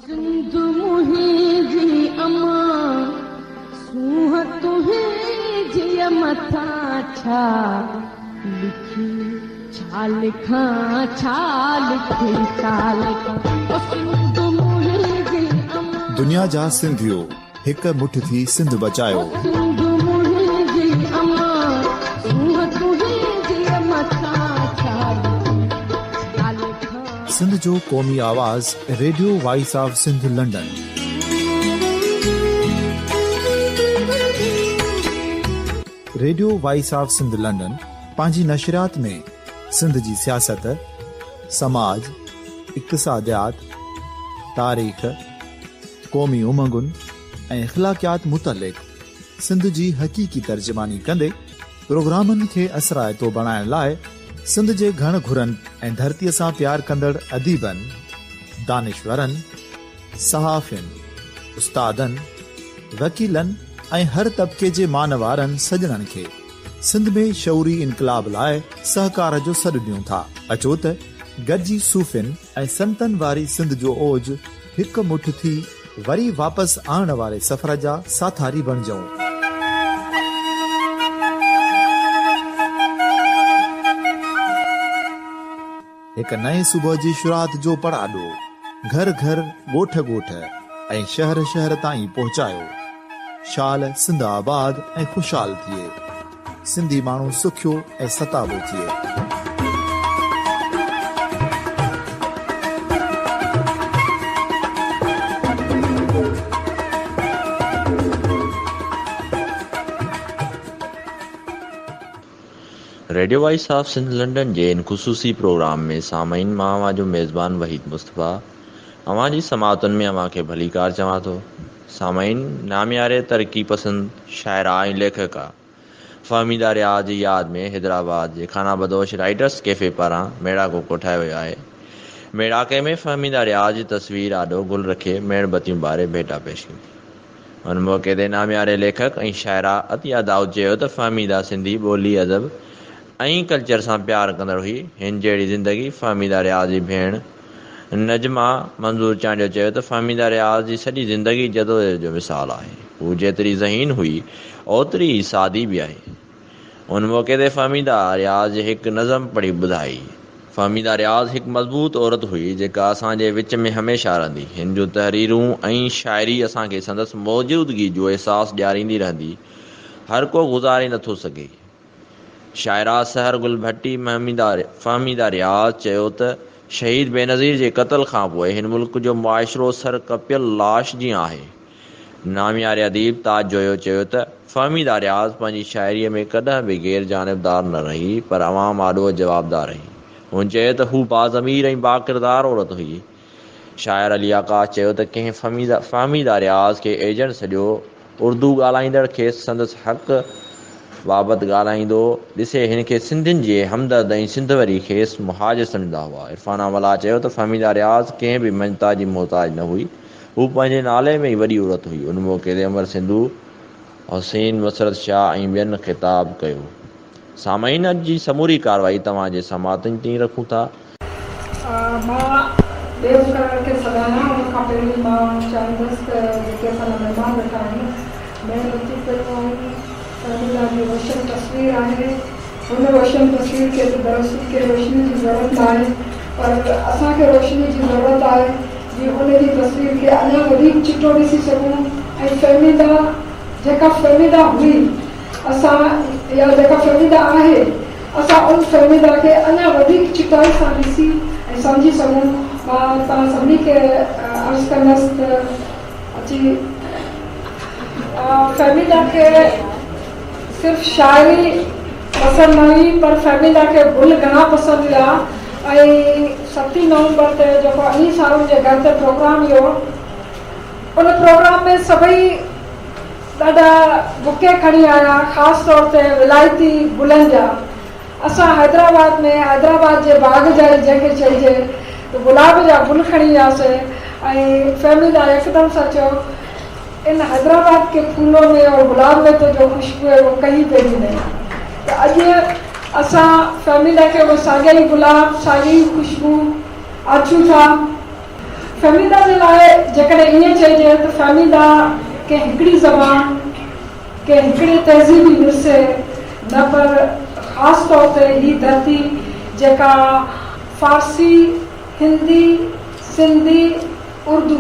सिंध मुंहिंजी अमा सूह तुंहिंजी मथा छा लिखी छा लिखां छा लिखी छा लिखां सिंध मुंहिंजी अमा दुनिया जा सिंधियो हिक मुठ थी सिंध बचायो सिंध मुंहिंजी अमा सूह तुंहिंजी मथा छा लिखां सिंध जो क़ौमी आवाज़ radio voice of Sindh London. Radio voice of Sindh London पंहिंजी नशरियात में सिंध जी सियासत, समाज, इक़्तिसादियात, तारीख़, क़ौमी उमंगुनि ऐं अख़लाक़ियात मुतलिक़ सिंध जी हक़ीक़ी तर्जुमानी कंदे प्रोग्रामनि खे असराइतो बणाइण लाइ सिंध जे घण घुरनि ऐं धरतीअ सां प्यार कंदड़ अदीबनि, दानिशवरनि, सहाफ़ियुनि, उस्तादनि, वकीलनि ऐं हर तबिके जे मानवारनि सजणनि खे सिंध में शऊरी इनकलाब लाइ सहकार जो सॾु ॾियूं था। अचो त गॾिजी सूफ़ियुनि ऐं संतनि वारी सिंध जो ओज हिक मुठ थी वरी वापसि आणण वारे सफ़र जा साथारी बणिजऊं। हिक नए सुबुह जी शुरूआत जो पड़ाॾो घर घर ॻोठ ॻोठ ऐं शहर शहर ताईं पहुचायो। शाल सिंध आबाद ऐं ख़ुशहाल थिए, सिंधी माण्हू सुखियो ऐं सताबो थिए। Radio voice of Sindh London जे इन ख़ुसूसी प्रोग्राम में सामईन मां अवां जो मेज़बान वहीद मुस्तफ़ा अवां जी समातुनि में अवां खे भलीकार चवां थो। सामईन, नामियारे तरक़ी पसंद शाइरा ऐं लेखका फ़हमीदा रियाज़ जी यादि में हैदराबाद जे खाना बदोश राइटर्स कैफ़े पारां मेड़ाको कोठायो वियो आहे। मेड़ाके में फ़हमीदा रियाज़ जी तस्वीर आॾो गुल रखे मेणबतियूं ॿारे भेटा पेश कई। हुन मौक़े ते नामियारे लेखक ऐं शाइरा अतिया दाऊद चयो त फ़हमीदा सिंधी ॿोली अदब ऐं कल्चर सां प्यार कंदड़ हुई। हिन जहिड़ी ज़िंदगी फ़हमीदा रियाज़ जी भेण नजमा मंज़ूर चांडियो चयो त फ़हमीदा रियाज़ जी सॼी ज़िंदगी जदोजहद जो मिसाल आहे। हू जेतिरी ज़हीन हुई ओतिरी ई सादी बि आहे। उन मौक़े ते फ़हमीदा रियाज़ हिकु नज़म पढ़ी ॿुधाई। फ़हमीदा रियाज़ हिकु मज़बूत औरत हुई जेका असांजे विच में हमेशह रहंदी। हिन जूं तहरीरूं ऐं शाइरी असांखे संदसि मौजूदगी जो अहसासु ॾियारींदी रहंदी। हर को गुज़ारे नथो सघे। शाइरा सहर गुल भट्टी फ़हमीदा रियाज़ चयो त शहीद बेनज़ीर जे क़त्ल खां पोइ हिन मुल्क जो मुआशिरो सर कपियल लाश जीअं आहे। नामियारे अदीब ताज जोयो चयो त फ़हमीदा रियाज़ पंहिंजी शाइरीअ में कॾहिं बि गैर जानिबदार न रही पर अवाम आॾो जवाबदार रही। हुन चयो त हू बाज़मीर ऐं बाकिरदार औरत हुई। शाइर अली आकाश चयो त कंहिं फ़हमीदा रियाज़ खे एजेंट सॼो उर्दू ॻाल्हाईंदड़ खे संदसि हक़ बाबति ॻाल्हाईंदो ॾिसे हिन खे सिंधियुनि जे हमदर्द ऐं सिंधवरी खेसि मुहाजिर सम्झंदा हुआ। इरफान वला चयो त फ़हमीदा रियाज़ कंहिं बि मंता जी मोहताज न हुई। हू पंहिंजे नाले में ई वॾी औरत हुई। उन मौक़े ते अमर सिंधू, हुसैन मसरत शाह ऐं ॿियनि ख़िताब कयो। सामईन जी समूरी कार्रवाई तव्हांजे समातनि ताईं रखूं था। मां ॿिए मुक़रर खे सॾायां। उन खां पहिरीं मां चाहींदसि त जेके असांजा महिमान वेठा आहिनि महिरबानी कयो फ़हमीदा जी रोशन तस्वीर आहे। हुन रोशन तस्वीर खे दरअसल खे रोशनी जी ज़रूरत आहे पर असांखे रोशनी जी ज़रूरत आहे जीअं उन जी तस्वीर खे अञा वधीक चिटो ॾिसी सघूं ऐं फ़हमीदा जेका फ़हमीदा हुई असां या जेका फ़हमीदा आहे असां उन फ़हमीदा खे अञा वधीक चिटाई सां ॾिसी ऐं सम्झी सघूं। मां तव्हां सभिनी खे अर्ज़ु कंदसि त अची फ़हमीदा खे सिर्फ़ु शाइरी पसंदि न हुई पर फ़हमीदा खे गुल घणा पसंदि हुआ। ऐं 7 नवंबर ते जेको अनी साहब जे घर ते प्रोग्राम हुयो उन प्रोग्राम में सभई ॾाढा बुके खणी आया, ख़ासि तौर ते विलायती गुलनि जा। असां हैदराबाद जे बाग़ जा जंहिंखे चइजे त गुलाब जा गुल खणी वियासीं ऐं फ़हमीदा हिकदमि सां चयो इन हैदराबाद के फूलों में और गुलाब में तो जो खुशबू है वो कहीं पे भी नहीं। तो अॼु असां फ़हमीदा खे उहो साॻिया ई गुलाब, साॻी खुशबू आचूं था। फहमीदा जे लाइ जेकॾहिं ईअं चइजे त फहमीदा के हिकिड़ी ज़बान के हिकिड़े तहज़ीबी विरसे न पर ख़ासि तौर ते ही धरती जेका फारसी हिंदी सिंधी उर्दू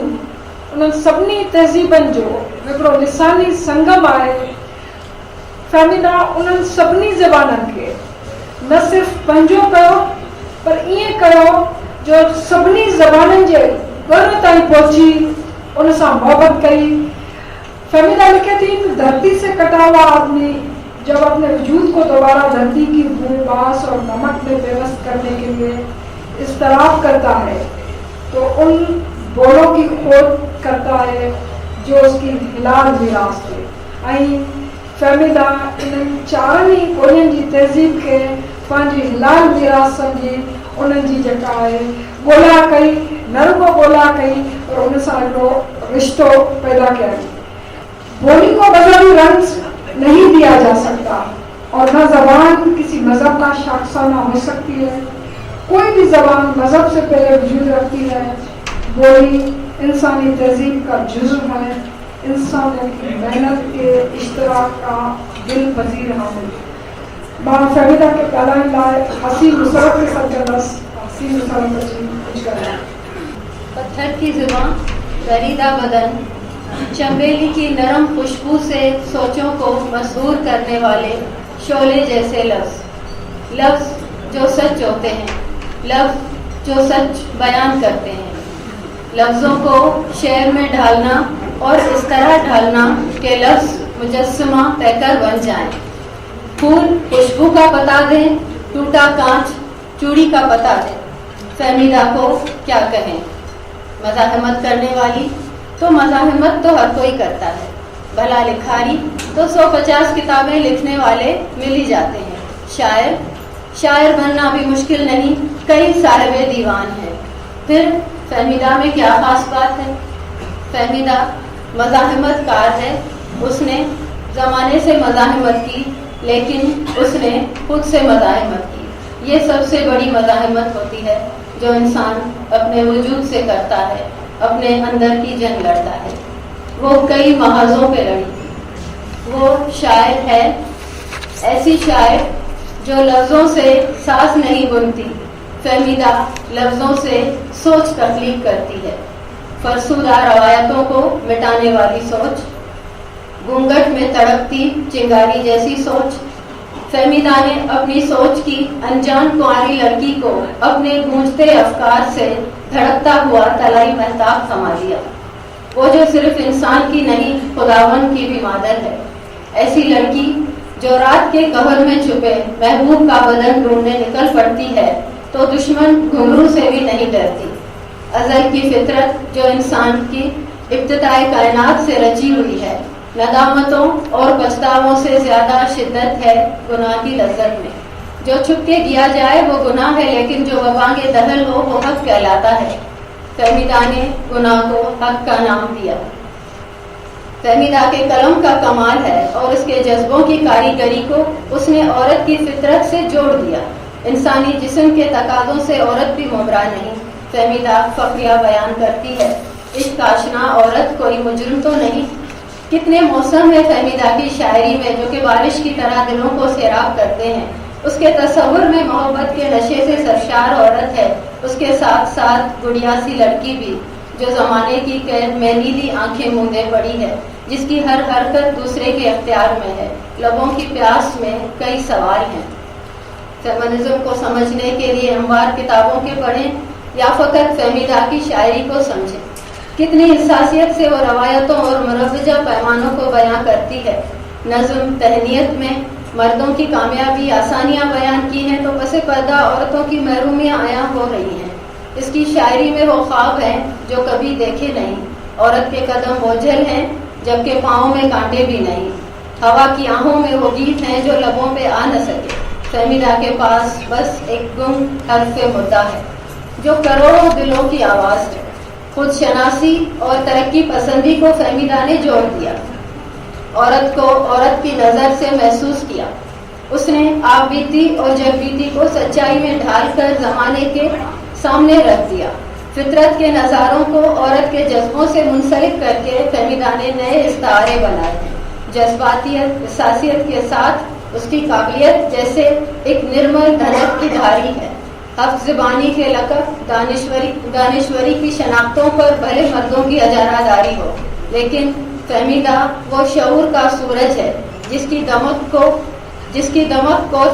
उन्हनि सभिनी तहज़ीबनि जो हिकिड़ो लिसानी संगम आहे। फहमीदा उन्हनि सभिनी ज़बाननि खे न सिर्फ़ु पंहिंजो कयो पर ईअं कयो जो सभिनी ज़बाननि जे घर ताईं पहुची उन सां मोहबत कई। फहमीदा लिखे थी कि धरती से कटा हुआ आदमी जब अपने वजूद को दोबारा धरती की भूमि बास और नमक में पेवस्त करने के लिए इस्तराब करता है तो उन बोलों की खोज करता है जो उसकी हिलाल मीरास थे। ऐं फहमीदा इन्हनि चारनि ई ॿोलियुनि जी तहज़ीब खे पंहिंजी हिलाल मीरास सम्झी उन्हनि जी जेका आहे ॻोल्हा कई, न रुगो ॻोल्हा कई और उन सां हिकिड़ो रिश्तो पैदा कया। बोली को मजहबी रंग नहीं दिया जा सकता और न जबान किसी मजहब का शाखसाना हो सकती है। कोई भी जबान मजहब से पहले वजूद रखती है। बोली इंसानी तहजीब का जुज़्व है, इंसानों की मेहनत के इश्तराक का दिल पजीर हामिल। मां फहमीदा के ॻाल्हाइण लाइ हसी मुसरत के साथ कंदसि। हसी मुसरत अची कुझु ॻाल्हाए। पत्थर की जुबान, दरीदा बदन, चमेली की नरम खुशबू से सोचों को मसहूर करने वाले शोले जैसे लफ्ज़, लफ्ज़ जो सच होते हैं, लफ्ज़ जो सच बयान करते हैं, लफ्ज़ों को शेर में ढालना और इस तरह ढालना कि लफ्ज़ मुजस्समा तयकर बन जाएं। फूल खुशबू का पता दें, टूटा कांच चूड़ी का पता दें। फहमीदा को क्या कहें? मज़ाहमत करने वाली तो मज़ाहमत तो हर कोई करता है, भला लिखारी तो 150 किताबें लिखने वाले मिल ही जाते हैं। शायर, शायर बनना भी मुश्किल नहीं, कई साहिबे दीवान हैं। फिर फहमीदा में क्या खास बात है? फहमीदा मज़ाहमत कार है, उसने ज़माने से मज़ाहमत की लेकिन उसने खुद से मज़ाहमत की। ये सबसे बड़ी मज़ाहमत होती है जो इंसान अपने वजूद से करता है, अपने अंदर की जंग लड़ता है। वो कई महाजों पे लड़ी। वो शायर है, ऐसी शायर जो लफ्ज़ों से सांस नहीं बुनती। फहमीदा लफ्ज़ों से सोच तख्लीक करती है, फरसुदा रवायतों को मिटाने वाली सोच, घूंघट में तड़पती चिंगारी जैसी सोच। फहमीदा ने अपनी सोच की अनजान कुंवारी लड़की को अपने गूंजते अफकार से धड़कता हुआ तलाई महताब थमा लिया। वो जो सिर्फ इंसान की नहीं खुदावन की भी मादर है। ऐसी लड़की जो रात के कहर में छुपे महबूब का बदन ढूंढने निकल पड़ती है तो दुश्मन घुंघरू से भी नहीं डरती। अज़ल की फितरत जो इंसान की इब्तिदाई कायनात से रची हुई है, नदामतों और पछतावों से ज्यादा शिद्दत है गुनाह की लज्जत में। जो छुप के किया जाए वो गुनाह है, लेकिन जो वबांगे दहल हो वो हक कहलाता है। फहमीदा ने गुनाह को हक का नाम दिया। फहमीदा के कलम का कमाल है और उसके जज्बों की कारीगरी को उसने औरत की फितरत से जोड़ दिया। इंसानी जिस्म के तकाज़ों से औरत भी मुबरा नहीं। फहमीदा फखरिया बयान करती है, इश्क आशना औरत कोई मुजरिम तो नहीं। कितने मौसम है फहमीदा की शायरी में जो कि बारिश की तरह दिलों को सैराब करते हैं। उसके तस्वुर में मोहब्बत के नशे से सरशार औरत है, उसके साथ साथ गुड़िया सी लड़की भी जो ज़माने की कैद में नीली आंखें मूंदे पड़ी है, जिसकी हर हरकत दूसरे के अख्तियार में है। लबों की प्यास में कई सवाल हैं। फेमिनिज्म को समझने के लिए अमवार किताबों के पढ़ें या फ़कत फहमीदा की शायरी को समझें। कितनी हिसासियत से वो रवायतों और मुरव्वजा पैमानों को बयां करती है। नज़्म तहनीत में मर्दों की कामयाबी आसानियां बयान की हैं तो पसे पर्दा औरतों की महरूमियां आया हो रही हैं। इसकी शायरी में वो ख्वाब हैं जो कभी देखे नहीं। औरत के कदम बोझल हैं जबकि पाँव में कांटे भी नहीं। हवा की आहों में वो गीत हैं जो लबों पे आ न सके। फहमीदा के पास बस एक गुम हर्फ मुद्दा है जो करोड़ों दिलों की आवाज़ है। खुद शनासी और तरक्की पसंदी को फहमीदा ने जोड़ दिया। औरत को औरत की नज़र से महसूस किया। उसने आप बीती और जग बीती को सच्चाई में ढाल कर ज़माने के सामने रख दिया। فطرت کے نظاروں کو عورت کے جذبوں سے منسلک کر کے فہمیدہ نے نئے استعارے بنائے ہیں. جذباتیت احساسیت کے ساتھ اس کی قابلیت جیسے ایک نرمل دھنک کی دھاری ہے. حفظ زبانی کے لقب دانشوری کی شناختوں پر بھلے مردوں کی اجارہ داری ہو، لیکن فہمیدہ وہ شعور کا سورج ہے جس کی دمک کو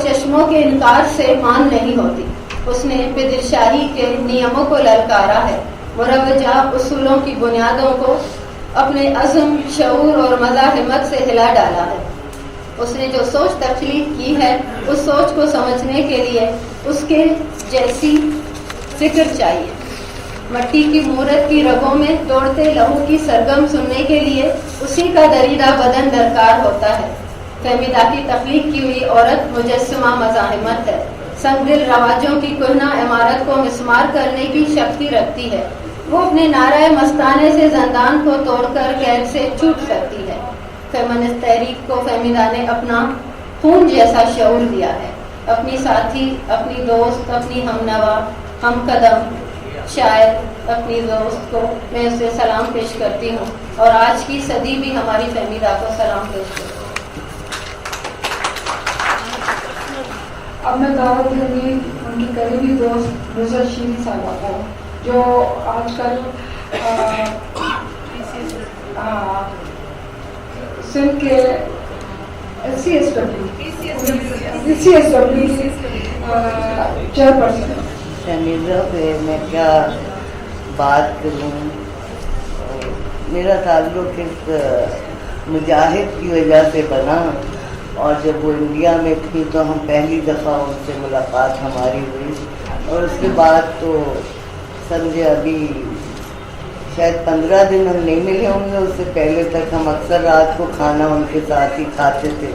چشموں کے انکار سے مان نہیں ہوتی. اس نے بدرشاہی کے نیموں کو للکارا ہے، مروجہ اصولوں کی بنیادوں کو اپنے عزم، شعور اور مزاحمت سے ہلا ڈالا ہے. اس نے جو سوچ تخلیق کی ہے اس سوچ کو سمجھنے کے لیے اس کے جیسی فکر چاہیے. مٹی کی مورت کی رگوں میں دوڑتے لہو کی سرگم سننے کے لیے اسی کا دریدہ بدن درکار ہوتا ہے. فہمیدہ کی تخلیق کی ہوئی عورت مجسمہ مزاحمت ہے. سنگ دل رواجوں کی کہنہ عمارت کو مسمار کرنے کی شکتی رکھتی ہے. وہ اپنے نعرہ مستانے سے زندان کو توڑ کر قید سے چھوٹ سکتی ہے. فیمنسٹ تحریک کو فہمیدہ نے اپنا خون جیسا شعور دیا ہے. اپنی ساتھی، اپنی دوست، اپنی ہمنوا، ہم قدم شاید اپنی دوست کو میں اسے سلام پیش کرتی ہوں، اور آج کی صدی بھی ہماری فہمیدہ کو سلام پیش کرتی ہوں. اب میں دعوت دوں گی ان کی قریبی دوست نظر شیری صاحبہ کو، جو آج کل سندھ کے C S W chairperson. Fahmida پہ میں کیا بات کروں. میرا تعلق ایک مجاہد کی وجہ سے بنا، اور جب وہ انڈیا میں تھی تو ہم پہلی دفعہ ان سے ملاقات ہماری ہوئی، اور اس کے بعد تو سمجھے ابھی شاید 15 دن ہم نہیں ملے ہوں گے. اس سے پہلے تک ہم اکثر رات کو کھانا ان کے ساتھ ہی کھاتے تھے،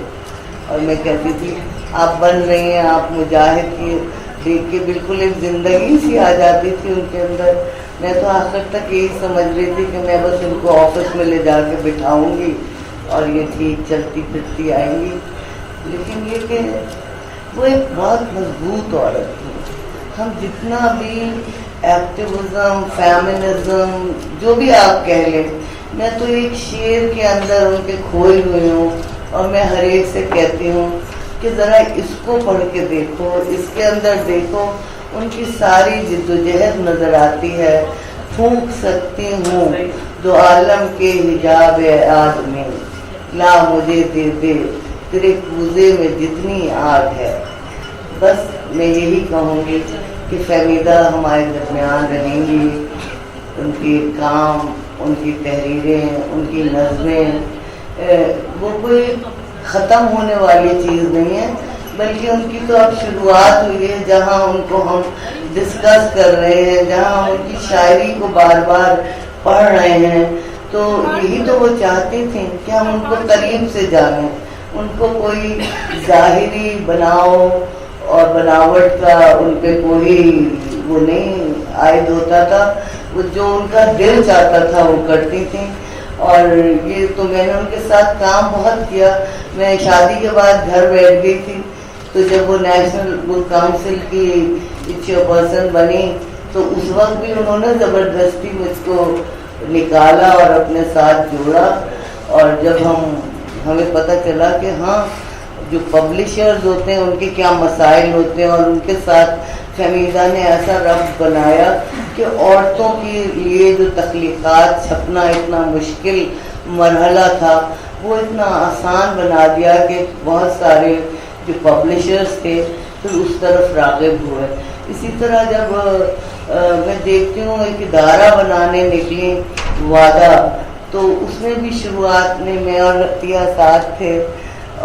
اور میں کہتی تھی آپ بن رہی ہیں، آپ مجاہد کی دیکھ کے بالکل ایک زندگی سی آ جاتی تھی ان کے اندر. میں تو آخر تک یہی سمجھ رہی تھی کہ میں بس ان کو آفس میں لے جا کے بٹھاؤں گی اور یہ ٹھیک چلتی پھرتی آئیں گی. لیکن یہ کہ وہ ایک بہت مضبوط عورت تھی. ہم جتنا بھی ایکٹیویزم، فیمنزم، جو بھی آپ کہہ لیں، میں تو ایک شعر کے اندر ان کے کھوئی ہوئی ہوں، اور میں ہر ایک سے کہتی ہوں کہ ذرا اس کو پڑھ کے دیکھو، اس کے اندر دیکھو. ان کی ساری جدوجہد نظر آتی ہے. پھونک سکتی ہوں دو عالم کے حجاب آدمی، لا مجھے دے دے تیرے کوزے میں جتنی آگ ہے. بس میں یہی کہوں گی کہ فہمیدہ ہمارے درمیان رہیں گی. ان کی کام، ان کی تحریریں، ان کی نظمیں وہ کوئی ختم ہونے والی چیز نہیں ہے، بلکہ ان کی تو اب شروعات ہوئی ہے. جہاں ان کو ہم ڈسکس کر رہے ہیں، جہاں ہم ان کی شاعری کو بار بار پڑھ رہے ہیں، تو یہی تو وہ چاہتی تھیں کہ ہم ان کو قریب سے جانیں. ان کو کوئی ظاہری بناؤ اور بناوٹ کا ان پہ کوئی وہ نہیں عائد ہوتا تھا. وہ جو ان کا دل چاہتا تھا وہ کرتی تھیں. اور یہ تو میں نے ان کے ساتھ کام بہت کیا. میں شادی کے بعد گھر بیٹھ گئی تھی، تو جب وہ نیشنل بک کاؤنسل کی چیئرپرسن بنی تو اس وقت بھی انہوں نے زبردستی مجھ کو نکالا اور اپنے ساتھ جوڑا. اور جب ہمیں پتہ چلا کہ ہاں جو پبلشرز ہوتے ہیں ان کے کیا مسائل ہوتے ہیں، اور ان کے ساتھ فہمیدہ نے ایسا ربط بنایا کہ عورتوں کے لیے جو تخلیقات چھپنا اتنا مشکل مرحلہ تھا وہ اتنا آسان بنا دیا کہ بہت سارے جو پبلشرز تھے پھر اس طرف راغب ہوئے. اسی طرح جب میں دیکھتی ہوں ایک ادارہ بنانے نکلی وعدہ، تو اس میں بھی شروعات میں میں اور عطیہ ساتھ تھے،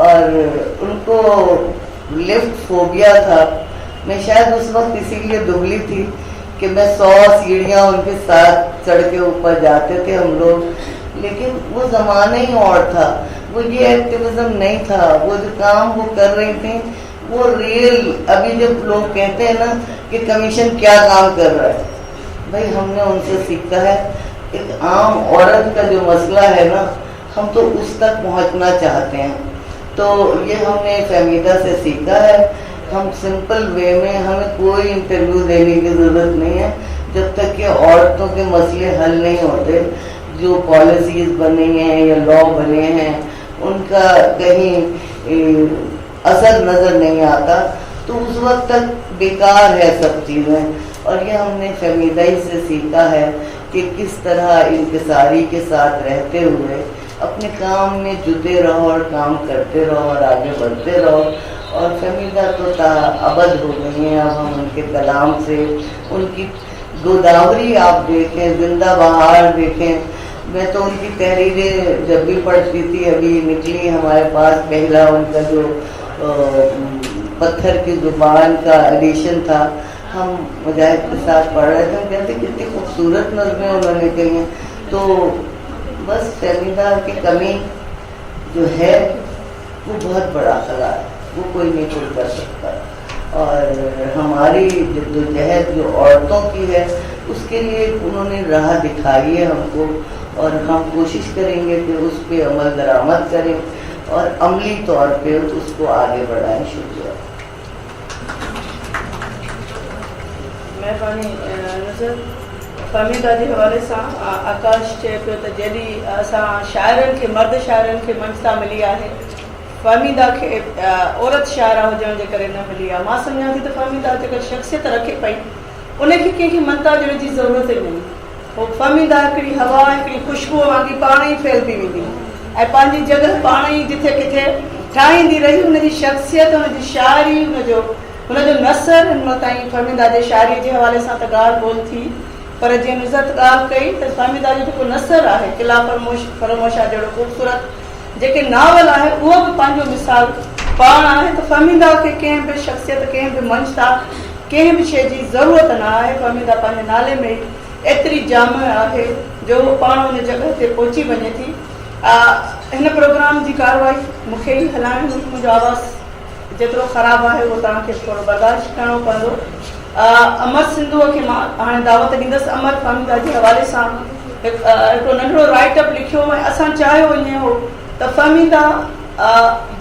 اور ان کو لفٹ فوبیا تھا. میں شاید اس وقت اسی لیے دبلی تھی کہ میں 100 سیڑھیاں ان کے ساتھ چڑھ کے اوپر جاتے تھے ہم لوگ. لیکن وہ زمانہ ہی اور تھا، وہ یہ ایکٹیویزم نہیں تھا. وہ جو کام وہ کر رہی تھیں وہ ریئل. ابھی جب لوگ کہتے ہیں نا کہ کمیشن کیا کام کر رہا ہے، بھائی ہم نے ان سے سیکھا ہے. ایک عام عورت کا جو مسئلہ ہے نا، ہم تو اس تک پہنچنا چاہتے ہیں. تو یہ ہم نے فہمیدہ سے سیکھا ہے. ہم سمپل وے میں، ہمیں کوئی انٹرویو دینے کی ضرورت نہیں ہے. जब तक कि औरतों के मसले हल नहीं होते, जो पॉलिसीज बने हैं या लॉ बने हैं उनका कहीं असर नज़र नहीं आता, तो उस वक्त तक बेकार है सब चीज़ें। और ये हमने फहमीदाई से सीखा है कि किस तरह इंकिसारी के साथ रहते हुए अपने काम में जुटे रहो और काम करते रहो और आगे बढ़ते रहो। और फहमीदा तो अबद हो गई हैं। अब हम उनके कलाम से, उनकी गोदावरी आप देखें, जिंदा बहार देखें। मैं तो उनकी तहरीरें जब भी पढ़ती थी, अभी निकली हमारे पास पहला उनका जो पत्थर की जुबान का एडिशन था, हम मुजाहिद के साथ पढ़ रहे थे। हम कहते कितनी खूबसूरत नज़में उन्होंने कही हैं। तो बस फहमीदा की कमी जो है वो बहुत बड़ा खला है, वो कोई नहीं पूरी कर सकता। और हमारी जद्दोजहद जो औरतों की है उसके लिए उन्होंने राह दिखाई है हमको, और हम कोशिश करेंगे कि उस पर अमल दरामद करें और अमली तौर पे उसको आगे बढ़ाएं। शुक्रिया। महिरबानी नज़र फहमीदा जे हवाले सां आकाश चए पियो त जॾहिं असां शाइरनि खे, मर्द शाइरनि खे मंचता मिली आहे, फहमीदा खे औरत शाइरा हुजण जे करे न मिली आहे। मां सम्झां थी त फहमीदा जेका शख़्सियत रखे पई उनखे कंहिंखे मंता ॾियण जी ज़रूरत ई नहीं। उहो फहमीदा हिकिड़ी हवा, हिकिड़ी ख़ुशबूअ वांगी पाण ई फैलती वेंदी ऐं पंहिंजी जॻह पाण ई जिथे किथे ठाहींदी रही। हुनजी शख़्सियत, हुनजी शाइरी, हुनजो नसर हिन ताईं फहमीदा जे शाइरी जे हवाले सां त ॻाल्हि ॿोल थी, पर जीअं नुज़रत ॻाल्हि कई त फहमीदा जो जेको नसर आहे, किला फरमोशा जहिड़ो ख़ूबसूरत जेके नावल आहे, उहो बि पंहिंजो मिसाल पाण आहे। त फहमीदा खे कंहिं बि शख़्सियत, कंहिं बि मंचता, कंहिं बि शइ जी ज़रूरत न आहे। फहमीदा पंहिंजे नाले में एतिरी जाम आहे जो पाण उन जॻह ते पहुची वञे थी। हिन प्रोग्राम जी कार्रवाई मूंखे ई हलाइणी हुई, मुंहिंजो आवाज़ जेतिरो ख़राबु आहे उहो तव्हांखे थोरो बर्दाश्त करिणो पवंदो। अमर सिंधूअ खे मां हाणे दावत ॾींदसि। अमर फहमीदा जे हवाले सां हिकिड़ो नंढिड़ो राइटअप लिखियो ऐं असां चाहियो ईअं हो त फहमीदा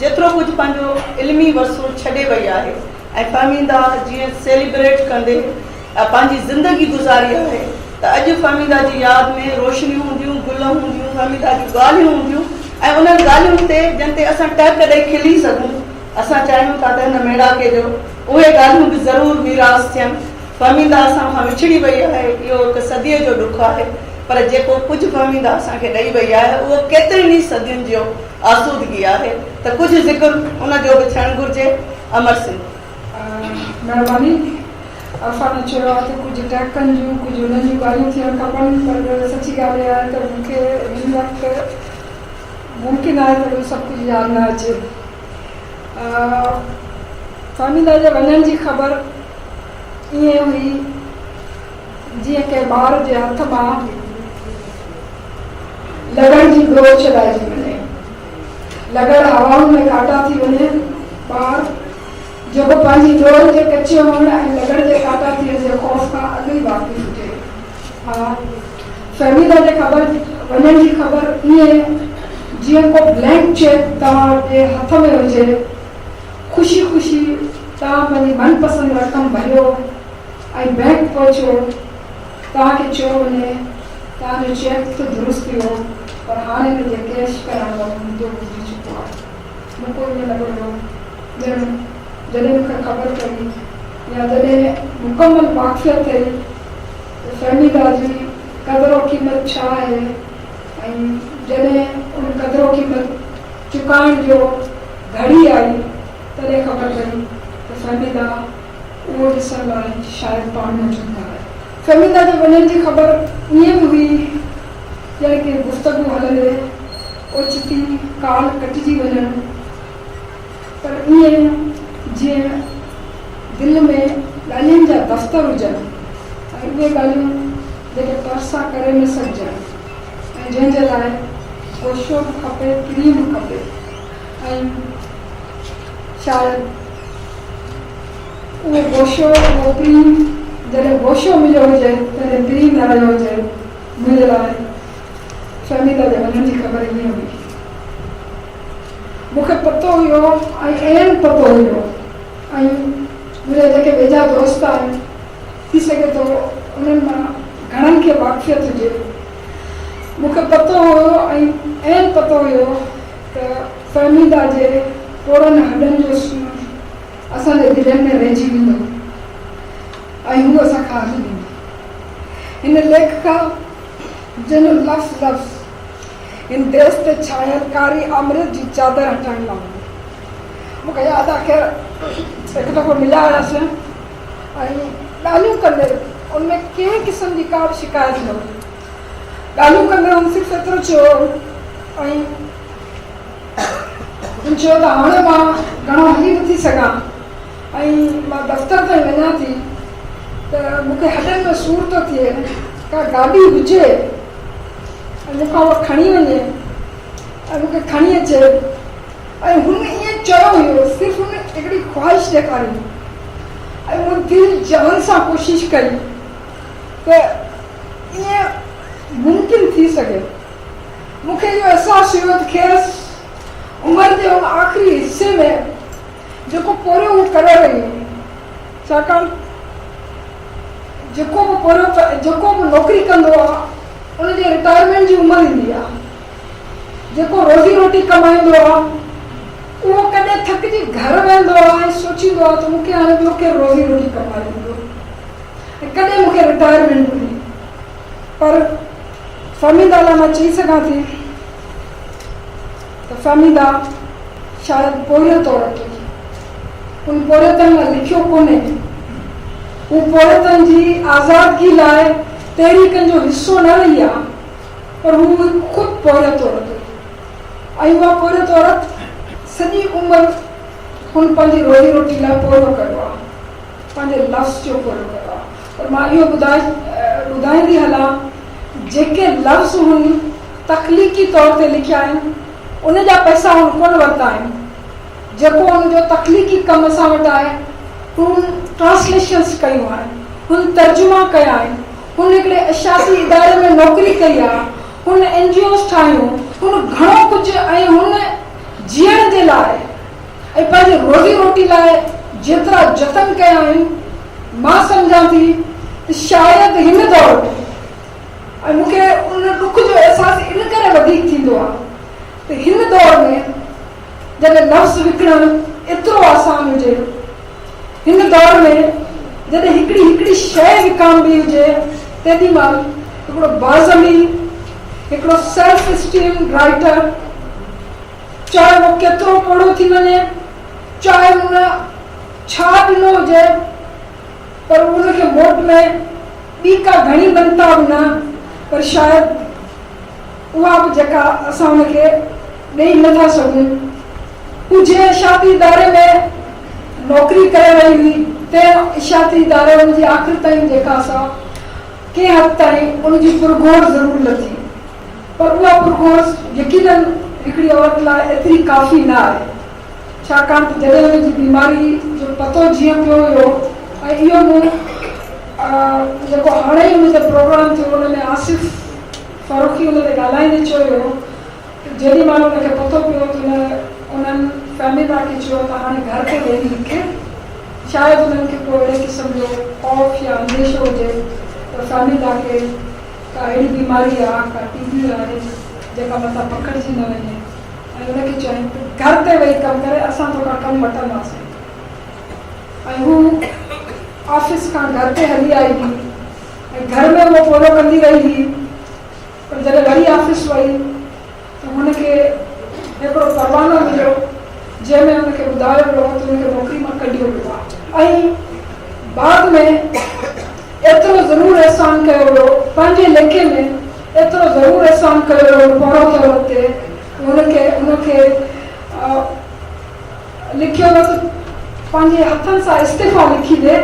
जेतिरो कुझु पंहिंजो इल्मी वसूल छॾे वई आहे ऐं फहमीदा जीअं सेलिब्रेट कंदे पंहिंजी ज़िंदगी गुज़ारी आहे, त अॼु फहमीदा जी यादि में रोशनियूं हूंदियूं, गुल हूंदियूं, फहमीदा जूं ॻाल्हियूं हूंदियूं ऐं उन्हनि ॻाल्हियुनि ते जिन ते असां टहक ॾेई खिली सघूं। असां चाहियूं था त हिन मेड़ाके जो उहे ॻाल्हियूं बि ज़रूरु मीरास थियनि। फहमीदा असां खां विछड़ी वई आहे, इहो हिकु सदीअ जो ॾुख आहे, पर जेको कुझु फहमीदा असांखे ॾेई वई आहे उहो केतिरनि ई सदियुनि जो आसूदगी आहे। त कुझु ज़िक्र उनजो बि थियणु घुरिजे। अमर सिंह। महिरबानी। असां चयो आहे त कुझु टहकनि जूं, कुझु हुननि जूं ॻाल्हियूं थियणु खपनि, पर सची ॻाल्हि आहे त मूंखे हिन वक़्तु मुमकिन आहे त उहो सभु कुझु यादि न अचे। फहमीदा जे वञण जी ख़बर ईअं हुई जीअं कंहिं ॿार जे हथ मां लॻण जी ग्रोथ छॾाइजी वञे, लॻण हवाउनि में काटा थी वञे, ॿार जेको पंहिंजी डोर जे कचे हुअण ऐं लॻण जे काटा थियण जे ख़ौफ़ खां अॻु ई वाक़िफ़ हुजे। हा, फहमीदा जे वञण जी ख़बर ईअं जीअं को ब्लैंक चेक तव्हांजे हथ में हुजे, ख़ुशी ख़ुशी तव्हां पंहिंजी मनपसंदि रक़म भरियो ऐं बैंक पहुचो, तव्हांखे चयो वञे तव्हांजो चेक त दुरुस्त थियो, पर हाणे मुंहिंजे कैश कराइण वारो मुद्दो गुज़री चुको आहे। मूंखे ईअं लॻो ॼण जॾहिं मूंखे ख़बर पई या जॾहिं मुकमल वाक़िफ़ियत थिए त फहमीदा जी क़दुरु क़ीमत छा आहे ऐं जॾहिं उन क़दुरु क़ीमत चुकाइण जो घड़ी आई तॾहिं ख़बर पई त फहमीदा उहो ॾिसण लाइ शायदि पाण न चुका आहे। फहमीदा जे वञण जी ख़बर ईअं बि हुई ॼण की गुफ़्तगू हलंदे ओचिती काल कटिजी वञनि, पर ईअं जीअं दिलि में ॻाल्हियुनि जा दफ़्तर हुजनि ऐं उहे ॻाल्हियूं जेके परसां करे न सघजनि ऐं जंहिंजे लाइ गोशो बि खपे, क्रीम खपे ऐं शायदि उहो गोशो, उहो क्रीम जॾहिं गोशो मिलियो हुजे तॾहिं क्रीम न रहियो हुजे। मुंहिंजे लाइ फहमीदा जे वञण जी ख़बर ईअं हुई। मूंखे पतो हुयो ऐं पतो हुयो ऐं मुंहिंजा जेके वेझा दोस्त आहिनि, थी सघे थो उन्हनि मां घणनि खे वाक़िफ़ियत हुजे। मूंखे पतो हुयो ऐं पतो हुयो त फ़हमीदा जे पोड़नि हॾनि जो सूर असांजे दिलनि में रहिजी वेंदो ऐं हू असांखां हली वेंदी। हिन लेखिका जिन लफ़्ज़ हिन देश ते छायल कारी अमृत जी चादर हटाइण लाइ मूंखे यादि आहे ख़ैर हिकु दफ़ो मिलिया हुआसीं ऐं ॻाल्हियूं कंदे उनमें कंहिं क़िस्म जी का बि शिकायत न हुई। ॻाल्हियूं कंदे हुन सिर्फ़ु एतिरो चयो ऐं हुन चयो त हाणे मां घणो हली नथी सघां ऐं मां दफ़्तर ताईं वञा थी त मूंखे हॾनि में सूर थो थिए, का गाॾी हुजे ऐं मूंखां उहा खणी वञे ऐं मूंखे खणी अचे। ऐं हुन ईअं चयो हुयो, सिर्फ़ु हुन हिकिड़ी ख़्वाहिश ॾेखारी ऐं हुन दिलि जान सां कोशिशि कई त ईअं मुमकिन थी सघे। मूंखे इहो अहसासु हुयो त खेसि उमिरि जे हुन आख़िरी हिसे में जेको पोरियो हू करे रही हुई, छाकाणि जेको बि नौकिरी कंदो आहे उनजी रिटायरमेंट जी उमिरि ईंदी आहे। जेको रोज़ी रोटी कमाईंदो आहे उहो कॾहिं थकिजी घर वेंदो आहे ऐं सोचींदो आहे त मूंखे हाणे ॿियो केरु रोज़ी रोटी कमाए ॾींदो ऐं कॾहिं मूंखे रिटायरमेंट मिली। पर फ़हमीदा लाइ मां चई सघां थी त फ़हमीदा शायदि पोरियत औरत हुई। उन पोरियतनि लाइ लिखियो कोन्हे, हू पोरियतनि जी आज़ादगी लाइ तहरीकनि जो हिसो न रही आहे, पर हू ख़ुदि पोरियत औरत हुई ऐं उहा पोरियत औरत सॼी उमिरि हुन पंहिंजी रोज़ी रोटी लाइ पोरियो कयो आहे, पंहिंजे लफ़्ज़ जो पोरियो कयो आहे। पर मां इहो ॿुधाईंदी हलां जेके लफ़्ज़ हुन तख़लीक़ी तौर ते लिखिया आहिनि उन जा पैसा हुन कोन वरिता आहिनि। जेको हुनजो तख़लीक़ी कमु असां वटि आहे हुन ट्रांसलेशन्स कयूं आहिनि, हुन तर्जुमा कया आहिनि, हुन हिकिड़े अशाती इदारे में नौकिरी कई आहे, हुन NGOs ठाहियूं, हुन घणो कुझु ऐं हुन जीअण जे लाइ ऐं पंहिंजी रोज़ी रोटी लाइ जेतिरा जतन कया आहिनि, मां सम्झां थी त शायदि हिन दौर में ऐं मूंखे उन दुख जो अहसासु इन करे वधीक थींदो आहे त हिन दौर में जॾहिं लफ़्ज़ विकिणणु एतिरो आसान हुजे, हिन दौर में जॾहिं हिकिड़ी शइ विकामबी हुजे, तेॾी महिल हिकिड़ो बाज़मी हिकिड़ो सेल्फ स्टीम राइटर, चाहे वो केतिरो पढ़ो थी वञे, चाहे हुन छा ॾिनो हुजे, पर उनखे मोट में ॿी का घणी बनता बि न, पर शायदि उहा बि जेका असां हुनखे ॾेई नथा सघूं। हू जंहिं इशाती इदारे में नौकिरी करे रही हुई तंहिं इशाती इदारे हुनजी आख़िर ताईं जेका असां कंहिं हद ताईं उनजी पुरगोर ज़रूरु लथी, पर उहा पुरगोर यकीनन हिकिड़ी औरत लाइ एतिरी काफ़ी न आहे। छाकाणि त जॾहिं हुनजी बीमारी जो पतो जीअं पियो हुयो ऐं इहो मूं जेको हाणे ई हुनजो प्रोग्राम थियो हुन में आसिफ़ फ़ारूक़ी हुन ते ॻाल्हाईंदे चयो हुयो जेॾी महिल हुनखे पतो पियो त उन्हनि फ़हमीदा खे चयो त हाणे घर ते वेही लिखे, शायदि उन्हनि खे को अहिड़े क़िस्म जो ख़ौफ़ या अंदेशो हुजे त फ़हमीदा खे का अहिड़ी बीमारी आहे, का TB आहे जेका मथां पकड़जी न वञे ऐं उनखे चवनि घर ते वेही कमु करे असां तोखां कमु वठंदासीं। ऐं हू ऑफिस खां घर ते हली आई हुई ऐं घर में उहो पोलो कंदी रही हुई, पर जॾहिं वरी ऑफिस वई त हुनखे हिकिड़ो परवानो मिलियो जंहिंमें हुनखे ॿुधायो वियो त हुनखे नौकिरी मां कढियो वियो आहे। ऐं बाद में एतिरो ज़रूरु अहसान कयो वियो, पंहिंजे लेखे में एतिरो ज़रूरु अहसान कयो वियो पोड़ो तौर ते, हुनखे लिखियो वियो त पंहिंजे हथनि सां इस्तीफ़ा लिखी ॾे।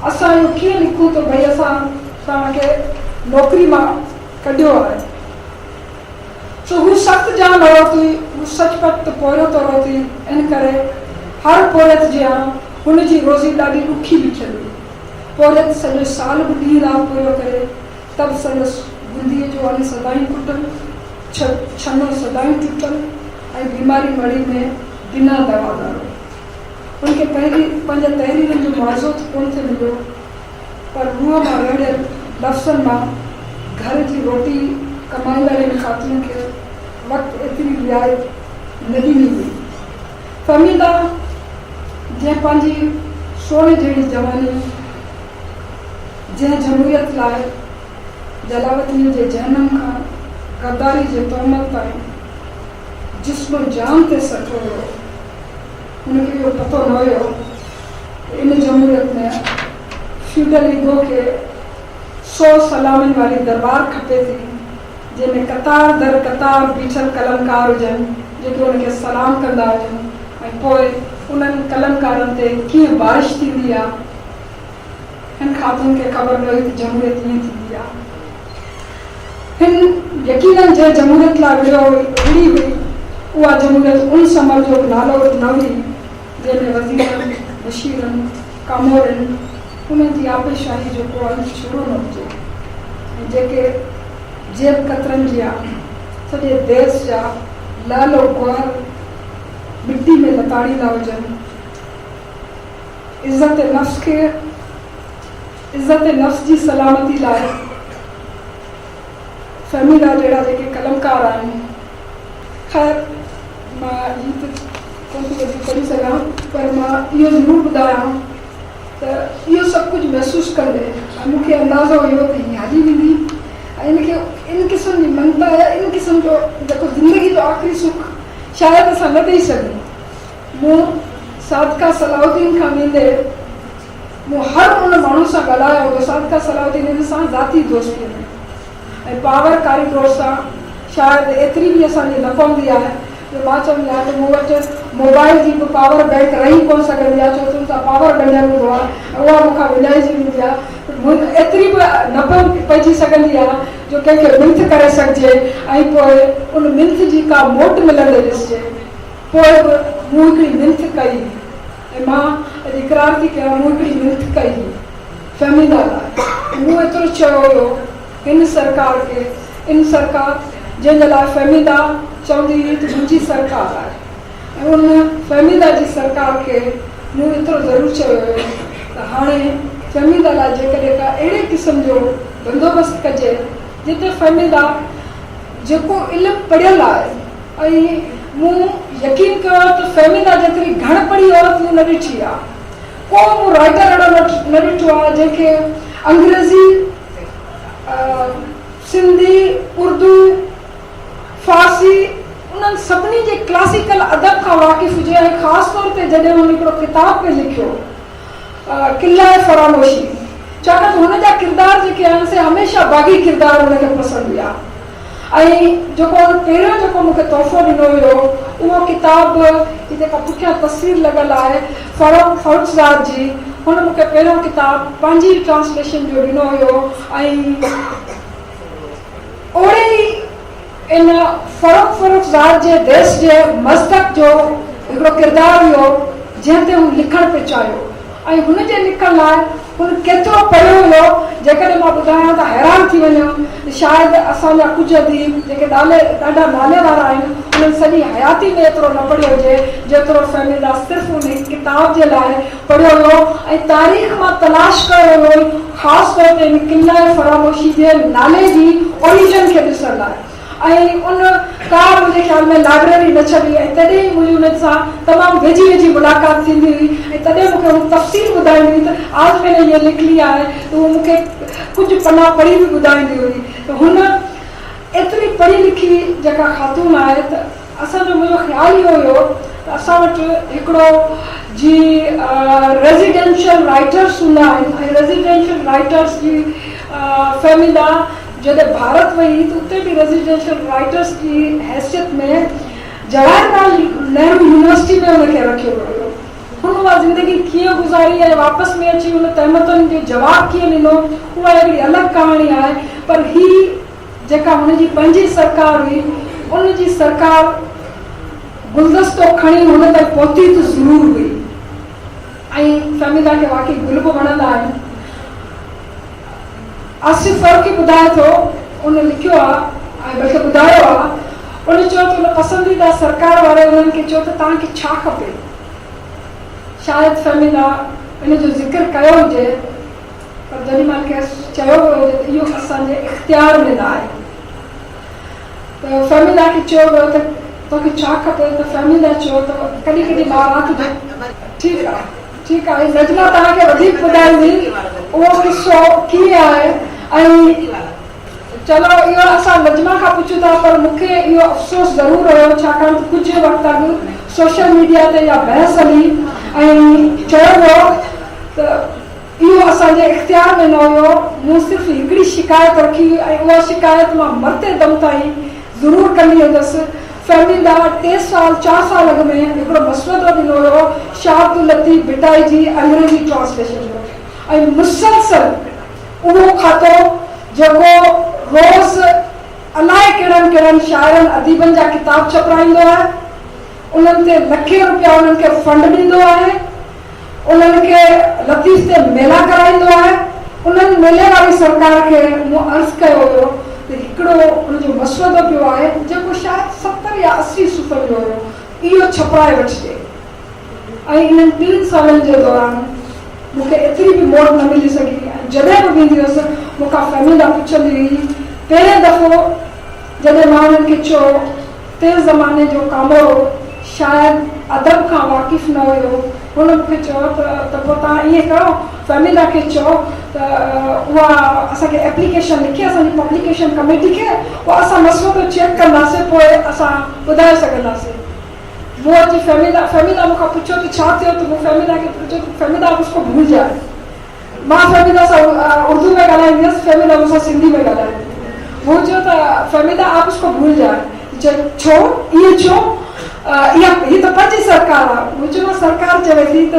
असां इहो कीअं लिखूं त भई असां तव्हांखे नौकिरी मां कढियो आहे। सो हू सख़्तु जान औरत हुई, हू सचपच पोरियो औरत हुई, इन करे हर पोरियत जे हुनजी रोज़ी ॾाढी ॾुखी बीठल हुई। पोरियत सॼो साल बि ॾींहुं राति पोरियो करे, तब संदसि गुंदीअ जो अन सदाईं कुटनि, छनो सदाईं टुटनि ऐं बीमारी मड़ी में बिना दवा दारू। हुनखे पंहिंजी पंहिंजे तहरीरनि जो मुआवज़ो कोन थियो मिलियो, पर रूह मां रहियल लफ़्ज़नि मां घर जी रोटी कमाईंदड़ ख़ातून खे वक़्तु एतिरी रिआयत न ॾिनी हुई। फ़हमीदा जंहिं पंहिंजी सोने जहिड़ी जवानी जंहिं जमहूरियत लाइ जलावतनी जे जहनम खां गद्दारी जे तहमत ताईं जिस्म जान ते सठो हुयो, हुनखे इहो पतो न हुयो इन जमहूरियत में फ्यूडल ईगो खे 100 सलामनि वारी दरबार खपे थी, जंहिंमें कतार दर कतार बीठल कलमकार हुजनि जेके हुनखे सलाम कंदा हुजनि, ऐं पोइ उन्हनि कलमकारनि ते कीअं बारिश थींदी आहे। हिन ख़ातून खे ख़बर न हुई त जमहूरियत ईअं थींदी आहे। हिन यकीननि जंहिं जमहूरियत लाइ विढ़ियो विढ़ी हुई, उहा जमहूरियत उन समर जो नालो न हुई जंहिंमें वज़ीरनि, बशीरनि, कामोरनि उन्हनि जी आपेशाही जो को अंश शुरू न हुजे, ऐं जेके जेब कतरनि जी आहे सॼे देश जा लालो गुआर मिट्टी में लताड़ींदा हुजनि। इज़्ज़त नफ़्स जी सलामती लाइ फ़हमीदा जहिड़ा जेके कलमकार आहिनि, ख़ैर मां हीअ त कोन थी वधीक पढ़ी सघां, पर मां इहो ज़रूरु ॿुधायां त इहो सभु कुझु महसूसु कंदे मूंखे अंदाज़ो हुयो त हीअ हली वेंदी, ऐं इन क़िस्म जी मनता या इन क़िस्म जो जेको ज़िंदगी जो आख़िरी सुख शायदि असां न ॾेई सघूं। मूं सादका सलाउद्दीन खां वेंदे मूं हर उन माण्हू सां ॻाल्हायो हुयो, सादका सलाउद्दीन सां ज़ाती दोस्तीअ में, ऐं पावर कारीगर सां शायदि एतिरी बि असांजी न पवंदी आहे जो मां चवंदी आहियां त मूं वटि मोबाइल जी बि पावर बैंक रही कोन सघंदी आहे, छो त हुन सां पावर ॾंढ हूंदो आहे, उहा मूंखां विञाइजी वेंदी आहे। एतिरी बि न पइजी सघंदी आहे जो कंहिंखे मिंथ करे सघिजे ऐं पोइ उन मिंथ जी का मोट मिलंदे ॾिसिजे। पोइ बि मूं हिकिड़ी मिंथ कई, ऐं मां अॼु इक़रार थी कयां मूं हिकिड़ी मिंथ कई फ़हमीदा लाइ। मूं एतिरो चयो हुयो हिन सरकार खे, इन सरकार जंहिंजे लाइ फ़हमीदा चवंदी हुई त मुंहिंजी सरकार आहे, ऐं उन फ़हमीदा जी सरकार खे मूं एतिरो ज़रूरु चयो हुयो त हाणे फ़हमीदा लाइ जेकॾहिं का अहिड़े क़िस्म जो बंदोबस्तु कजे जिते फ़हमीदा जेको इल्मु पढ़ियल आहे, ऐं मूं यकीन कयो त फ़हमीदा जेतिरी घण पढ़ी औरत मूं न ॾिठी आहे, को मूं राइटर अहिड़ो न ॾिठो आहे जंहिंखे अंग्रेज़ी, सिंधी, उर्दू, फारसी उन्हनि सभिनी जे क्लासिकल अदब खां वाक़िफ़ हुजे, ऐं ख़ासि तौर ते जॾहिं हुन हिकिड़ो किताब पे लिखियो किल्ला फरामोशी, छाकाणि हुनजा किरदार जेके आहिनि से हमेशह बाग़ी किरदार हुनखे पसंदि हुया। ऐं जेको पहिरियों जेको मूंखे तोहफ़ो ॾिनो हुयो उहो किताब जेका पुठियां तस्वीर लॻल आहे फ़रूख़ज़ाद जी, हुन मूंखे पहिरियों किताब पंहिंजी ट्रांसलेशन जो ॾिनो हुयो, ऐं ओड़े ई इन फ़रूख़ज़ाद जे देश जे मज़दक जो हिकिड़ो किरदारु हुयो जंहिं ते हू लिखणु पियो चाहियो, ऐं हुन जे लिखण लाइ हुन केतिरो पढ़ियो हुयो जेकॾहिं मां ॿुधायां त हैरान थी वञो। शायदि असांजा कुझु अदीब जेके ॾाढा नाले वारा आहिनि उन्हनि सॼी हयाती में एतिरो न पढ़ियो हुजे जेतिरो फ़हमीदा सिर्फ़ु उन किताब जे लाइ पढ़ियो हुयो, ऐं तारीख़ मां तलाश कयो हुयो ख़ासि तौर ते इन किल्ला फरामोशी जे नाले जी ओरिजिन खे ॾिसण लाइ। ऐं उन का मुंहिंजे ख़्याल में लाइब्रेरी न छॾी, ऐं तॾहिं मुंहिंजी उन सां तमामु वेझी मुलाक़ात थींदी हुई, ऐं तॾहिं मूंखे उन तफ़सील ॿुधाईंदी हुई त आज मैंने ये लिख लिया आहे, त उहो मूंखे कुझु पना पढ़ी बि ॿुधाईंदी हुई। त हुन एतिरी पढ़ी लिखी जेका ख़ातून आहे त असांजो मुंहिंजो ख़्यालु इहो हुयो त असां वटि हिकिड़ो जी रेज़िडेंशियल राइटर्स हूंदा आहिनि, ऐं रेज़िडेंशियल राइटर्स जी फ़हमीदा जॾहिं भारत वई त उते बि रेज़िडेंशियल राइटर्स जी हैसियत में जवाहरलाल नेहरू यूनिवर्सिटी में हुनखे रखियो वियो। हुन उहा ज़िंदगी कीअं गुज़ारी ऐं वापसि में अची हुन तहमतुनि जो जवाबु कीअं ॾिनो उहा हिकिड़ी अलॻि कहाणी आहे, पर ही जेका हुनजी पंहिंजी सरकार हुई उनजी सरकार गुलदस्तो खणी हुन ताईं पहुती त ज़रूरु हुई, ऐं फ़हमीदा खे वाक़ई गुल बि वणंदा आहिनि। आसिफ़ फ़रूक़ी ॿुधाए थो, उन लिखियो आहे ऐं मूंखे ॿुधायो आहे, उन चयो त उन पसंदीदा सरकार वारे उन्हनि खे चयो त तव्हांखे छा खपे। शायदि फ़हमीदा इन जो ज़िक्र कयो हुजे, पर जॾहिं महिल कंहिं चयो वियो त इहो असांजे इख़्तियार में न आहे, त फैमिला खे चयो वियो त तोखे छा खपे, त फैमिला चयो त कॾहिं कॾहिं ॿार ठीकु आहे नज़मा तव्हांखे वधीक ॿुधाईंदी उहो किसो कीअं आहे। ऐं चलो इहो असां नज़मा खां पुछूं था, पर मूंखे इहो अफ़सोस ज़रूरु हुयो छाकाणि त कुझु वक़्तु अॻु सोशल मीडिया ते इहा बहस हली ऐं चयो वियो त इहो असांजे इख़्तियार में न हुयो। मूं सिर्फ़ु हिकिड़ी शिकायत रखी ऐं उहा शिकायत मां मरते दम ताईं ज़रूरु कंदी हुअसि। फैमिला 3 साल 4 साल अॻु में हिकिड़ो मसवदो ॾिनो हुयो शाह अब्दुल लतीफ़ भिटाई जी अंग्रेजी ट्रांसलेशन जो, ऐं मुसलसल उहो खातो जेको रोज़ अलाए कहिड़नि कहिड़नि शाइरनि अदीबनि जा किताब छपाईंदो आहे, उन्हनि ते लखे रुपया उन्हनि खे फंड ॾींदो आहे, उन्हनि खे लतीफ़ ते मेला कराईंदो आहे। उन्हनि मेले वारी सरकार खे मूं अर्ज़ु कयो हुयो त हिकिड़ो उनजो मसवदो पियो आहे जेको शायदि 70 या 80 सुफ़्हनि जो हुयो, इहो छपाए वठिजे। ऐं इन्हनि 3 सालनि जे दौरान मूंखे एतिरी बि मोट न मिली सघी। ऐं जॾहिं बि वेंदी हुअसि मूंखां फैमिला पुछंदी हुई। पहिरें दफ़ो जॾहिं मां उन्हनि खे चयो ते ज़माने जो कामरो शायदि अदब खां वाक़िफ़ न हुयो, हुन मूंखे चयो त पोइ तव्हां ईअं कयो फैमिला खे चयो त उहा असांखे एप्लीकेशन लिखी असांजी पब्लिकेशन कमेटी खे उहा असां मसइलो चेक कंदासीं, पोइ असां ॿुधाए सघंदासीं। वो अची फैमिला मूंखां पुछियो त छा थियो, त मूं फैमिला खे पुछियो त फैमिला आप उसको भूल जाए। मां फैमिला सां उर्दू में ॻाल्हाईंदी हुअसि, फैमिला मूंसां सिंधी में ॻाल्हाईंदी। वो चयो त फैमिला आप उसको भूल जाए। छो ईअं छो, हीअ त पंहिंजी सरकार आहे। मूं चयो सरकार चवे थी त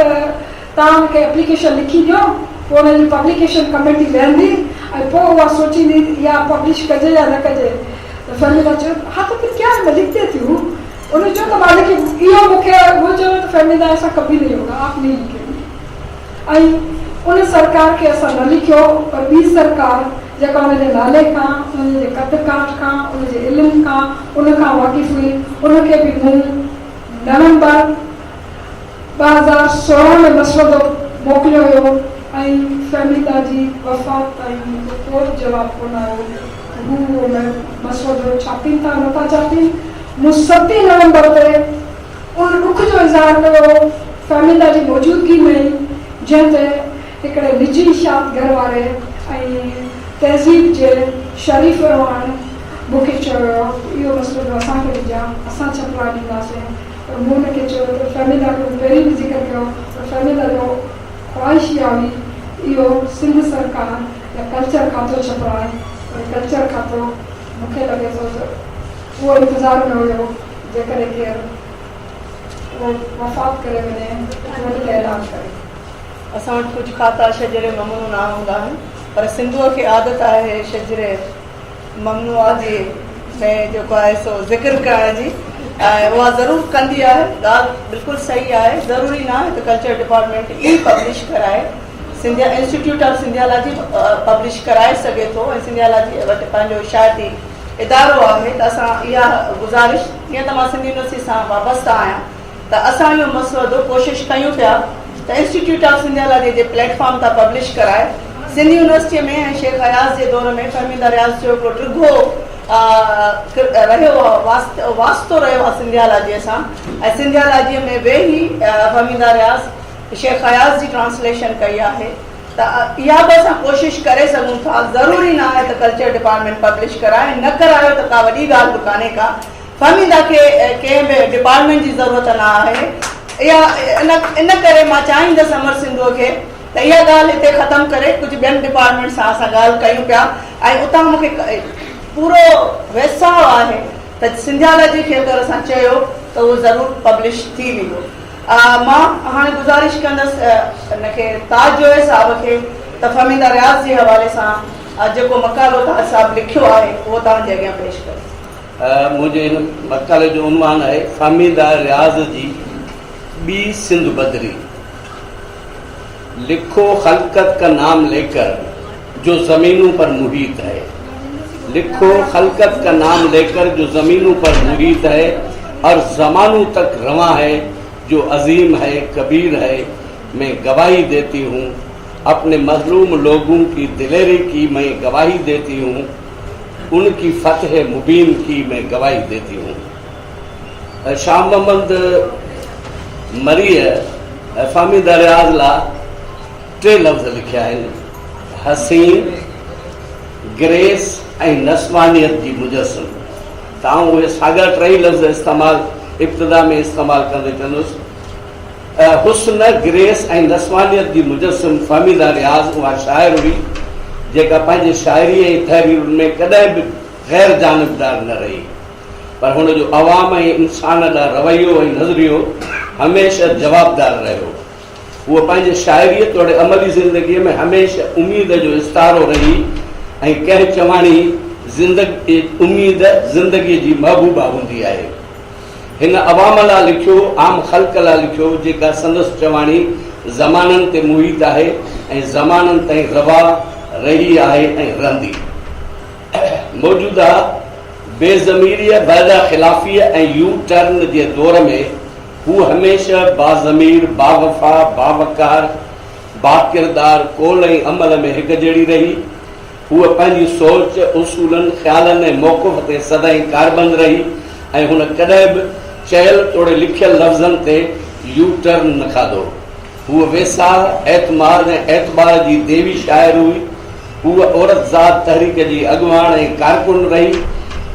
तव्हां मूंखे एप्लीकेशन लिखी ॾियो, पोइ हुनजी पब्लिकेशन कमेटी वेहंदी ऐं पोइ उहा सोचींदी या पब्लिश कजे या न कजे। त फैमिला चयो हा तो फिर क्या है, मैं लिखते थी हूँ। उन्होंने चयो त मां लिखी इहो मूंखे वो चयो त फैमिला ऐसा कभी नहीं होगा, आप नहीं लिखेंगे। ऐं उन सरकार खे असां न लिखियो, पर ॿी सरकार जेका उनजे नाले खां, उनजे कद काठ खां, उनजे इल्म खां, उनखां वाक़िफ़ हुई, उनखे बि मूं नवंबर 2016 में मसवदो मोकिलियो हुयो ऐं फैमिला जी वफ़ात ताईं कोई जवाबु कोन आयो। हू मसवदो छापीनि था नथा छापीनि। मूं 7 नवंबर ते उन दुख जो इज़हार कयो फैमिला जी मौजूदगी में, जंहिं ते हिकिड़े निजी इशात घर वारे ऐं तहज़ीब जे शरीफ़ रहवान मूंखे चयो इहो मसइलो असांखे ॾिजां, असां छपराए ॾींदासीं। पर मूं हुनखे चयो त फैमिला खे पहिरीं बि ज़िक्र कयो, पर फैमिला जो ख़्वाहिश इहा हुई इहो सिंध सरकार या कल्चर खातो छपराए। पर कल्चर खातो मूंखे लॻे थो त उहो इंतज़ार में हुयो जेकॾहिं केरु उहो वफ़ात करे वञे उन खे ऐलान करे। असां वटि कुझु खाता शजरे ममनूआ हूंदा आहिनि, पर सिंधूअ खे आदत आहे शजरे ममनूआ जी में जेको आहे सो ज़िक्र करण जी, ऐं उहा ज़रूरु कंदी आहे। ॻाल्हि बिल्कुलु सही आहे, ज़रूरी न आहे त कल्चर डिपार्टमेंट ई पब्लिश कराए, सिंधिया इंस्टीट्यूट ऑफ सिंधियालॉजी पब्लिश कराए सघे थो ऐं सिंधियालॉजी वटि पंहिंजो इशाती इदारो आहे। त असां इहा गुज़ारिश, जीअं त मां सिंधी यूनिवर्सिटी सां वाबस्ता आहियां, त असां इहो मसइलो कोशिशि कयूं पिया त इंस्टीट्यूट ऑफ सिंधियालॉजी जे प्लेटफॉर्म तां पब्लिश कराए। सिंधी यूनिवर्सिटीअ में ऐं शेख हयास जे दौर में फहमीदा रियाज़ जो हिकिड़ो टिघो रहियो आहे, वास्तो रहियो आहे सिंधियालॉजीअ सां, ऐं सिंधियालॉजीअ में वेही फहमीदा रियाज़ शेख हयास जी ट्रांसलेशन कई आहे। त इहा बि असां कोशिशि करे सघूं था। ज़रूरी न आहे त कल्चर डिपार्टमेंट पब्लिश कराए, न करायो त का वॾी ॻाल्हि बि कान्हे का। फहमीदा खे कंहिं बि डिपार्टमेंट जी ज़रूरत न आहे। इहा इन करे मां चाहींदसि अमर सिंधूअ खे त इहा ॻाल्हि हिते ख़तमु करे कुझु ॿियनि डिपार्टमेंट सां असां ॻाल्हि कयूं पिया, ऐं उतां मूंखे पूरो वैसाउ आहे त सिंधियालॉजी खे अगरि असां चयो त उहो ज़रूरु पब्लिश थी वेंदो। मां हाणे गुज़ारिश कंदसि हिनखे ताज जोए साहिब खे त फहमीदा रियाज़ जे हवाले सां जेको मक़ालो तव्हां साहिबु लिखियो आहे उहो तव्हांजे अॻियां पेश कयो। मुंहिंजे हिन मक़ाले जो उनवान आहे फहमीदा रियाज़ जी ॿी सिंध बदरी। लिखो खलकत का नाम लेकर जो ज़मीनों पर मुहीत है, लिखो खलकत का नाम लेकर जो ज़मीनों पर मुहीत है, और ज़मानों तक रवां है जो अजीम है कबीर है। मैं गवाही देती हूँ अपने मजलूम लोगों की दिलेरी की मैं गवाही देती हूँ, उनकी फतह मुबीन की मैं गवाही देती हूँ। शाह मोहम्मद मरीह फामीदा रियाज़ ला 3 लफ़्ज़ लिखिया आहिनि, हसीन, ग्रेस ऐं नस्वानियत जी मुजस्सिम। तव्हां उहे साॻा 3 लफ़्ज़ इस्तेमालु इब्तिदा में इस्तेमालु कंदे चवंदुसि हुस्न, ग्रेस ऐं नस्वानियत जी मुजस्सिम फामीदा रियाज़ उहा शाइर हुई जेका पंहिंजे शाइरी ऐं तहरीरुनि में कॾहिं बि ग़ैर जानिबदार न रही, पर हुन जो अवाम ऐं इंसान ॾांहुं रवैयो ऐं नज़रियो हमेशह जवाबदार रहियो। उहो पंहिंजे शाइरीअ तोड़े अमली ज़िंदगीअ में हमेशह उमेद जो इस्तारो रही ऐं कंहिं चवाणी उमेद ज़िंदगीअ जी महबूबा हूंदी आहे। हिन अवाम लाइ लिखियो, आम ख़ल्क़ लाइ लिखियो, जेका संदसि चवाणी ज़माननि ते मुहित आहे ऐं ज़माननि ताईं रवा रही आहे ऐं रहंदी। मौजूदा बेज़मीरीअ, बैदा ख़िलाफ़ीअ ऐं यू टर्न जे दौर में हू हमेशह बाज़मीर, बावफ़ा, बावकार, बाकिरदार कौल ऐं अमल में हिकु जहिड़ी रही। हूअ पंहिंजी सोच, उसूलनि, ख़्यालनि ऐं मौक़िफ़ ते सदाईं कारबंद रही ऐं हुन कॾहिं बि चयल तोड़े लिखियल लफ़्ज़नि ते यू टर्न न खाधो। हूअ वेसा, एतमाद ऐं एतबार जी देवी शाइर हुई। हूअ औरत ज़ात तहरीक जी अॻुवाण ऐं कारकुन रही।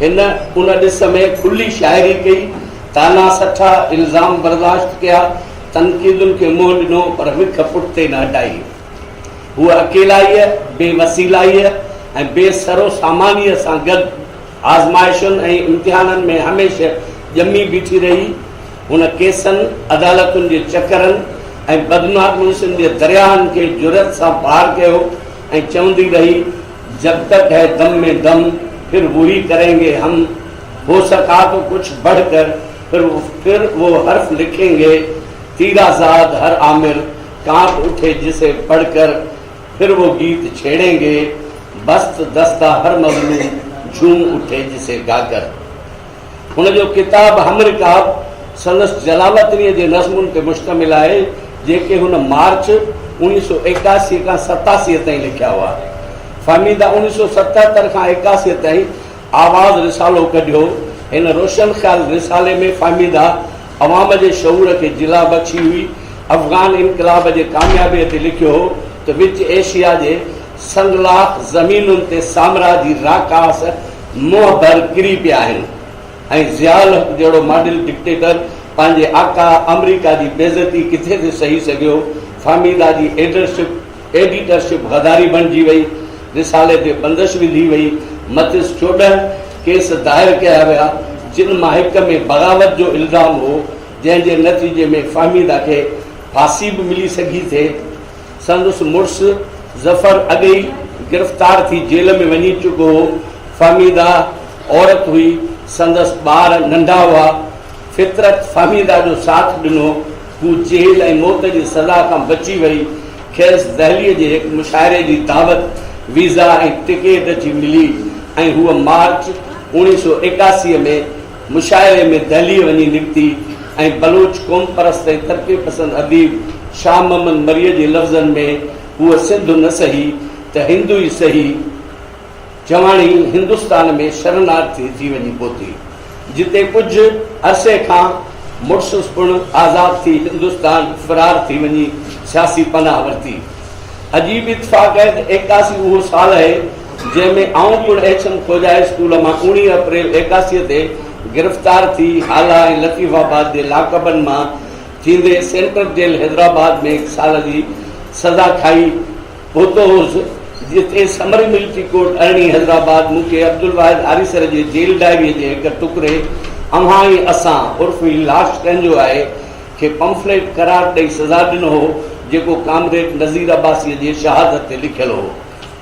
हिन उन ॾिस में खुली शाइरी कई, ताना सठा इल्ज़ाम बर्दाश्त कया, तनक़ीदुनि खे मुंहुं ॾिनो, पर विख पुठिते न हटाई। हूअ अकेलाईअ, बेवसीलाईअ ऐं बेसरो सामानीअ सां गॾु आज़माइशुनि ऐं इम्तिहाननि में हमेशह ॼमी बीठी रही। हुन केसनि, अदालतुनि जे चकरनि ऐं बदमाशुनि जे दरियाहनि खे जुरत सां पार कयो ऐं चवंदी रही, जब तक है दम में दम फिर वही करेंगे हम, हो सका तो कुछ बढ़कर फिर वो हर्फ लिखेंगे, तीराज़ाद हर आमिर कांप उठे जिसे पढ़कर, फिर वो गीत छेड़ेंगे, बस्त दस्ता हर मजलूम झूम उठे जिसे गाकर। हुन जो किताब हमरिकाब संदसि जलावतनीअ जे नज़्मुनि ते मुश्तमिल आहे, जेके हुन मार्च 1981 खां 87 ताईं लिखिया हुआ। फामीदा 1977 खां 81 ताईं आवाज़ रिसालो कढियो। हिन रोशन ख़्याल रिसाले में फामीदा अवाम जे शऊर खे जिला बख़्शी हुई। अफ़गान इनक़लाब जे कामयाबीअ ते लिखियो हो त विच एशिया जे संगलाख ज़मीनुनि ते साम्राजी राकास मुंहं भर किरी पिया आहिनि ऐं ज़ियाउल हक़ जहिड़ो मॉडल डिक्टेटर पंहिंजे आका अमरीका जी बेइज़ती किथे थी सही सघियो। फामीदा जी एडिटरशिप गदारी बणिजी वई, रिसाले ते बंदिश विधी वई, मथिस 14 केस दायर कया विया, जिन मां हिक में बग़ावत जो इल्ज़ाम हो, जंहिंजे नतीजे में फामीदा खे फांसी बि मिली सघी थे। संदसि मुड़ुसु ज़फ़र अॻेई गिरफ़्तार थी जेल में वञी चुको हो। फामीदा औरत हुई, संदसि ॿार नंढा हुआ। फितरत फामीदा जो साथ ॾिनो। हू जेल ऐं मौत जी सज़ा खां बची वई। खेसि दहलीअ जे हिकु मुशाइरे जी दावत, वीज़ा ऐं टिकेट अची मिली ऐं हूअ मार्च 1981 में मुशाइरे में दहली वञी निकिती ऐं बलूच क़ौम परस्त ऐं तरक़ी पसंद अदीब शाह मोहम्मद मरीह जे लफ़्ज़नि में हूअ सिंध न सही त हिंदू ई सही चवाणी हिंदुस्तान में शरणार्थी थी वञी पहुती, जिते कुझु अरसे खां मुड़ुसु पिणु आज़ाद थी हिंदुस्तान फ़रार थी वञी सियासी पनाह वरिती। अजीब इत्फ़ाक़ आहे त 81 उहो साल आहे जंहिंमें आऊं पिणु एचएम खोजाए स्कूल मां 19 अप्रैल 81 ते गिरफ़्तार थी हाला ऐं लतीफ़ाबाद जे लाकबनि मां थींदे सेंट्रल जेल हैदराबाद में 1 साल जी सज़ा खाई पहुतो हुउसि, जिते समरी मिलिट्री कोर्ट अरणी हैदराबाद मूंखे अब्दुल वाहिद आरिसर जे जेल डायरीअ जे हिकु टुकड़े अव्हां ई असां उर्फ़ लाश कंहिंजो आहे खे पंफलेट करार ॾेई सज़ा ॾिनो हो, जेको कामरेड नज़ीर अब्बासीअ जे शहादत ते लिखियलु हो।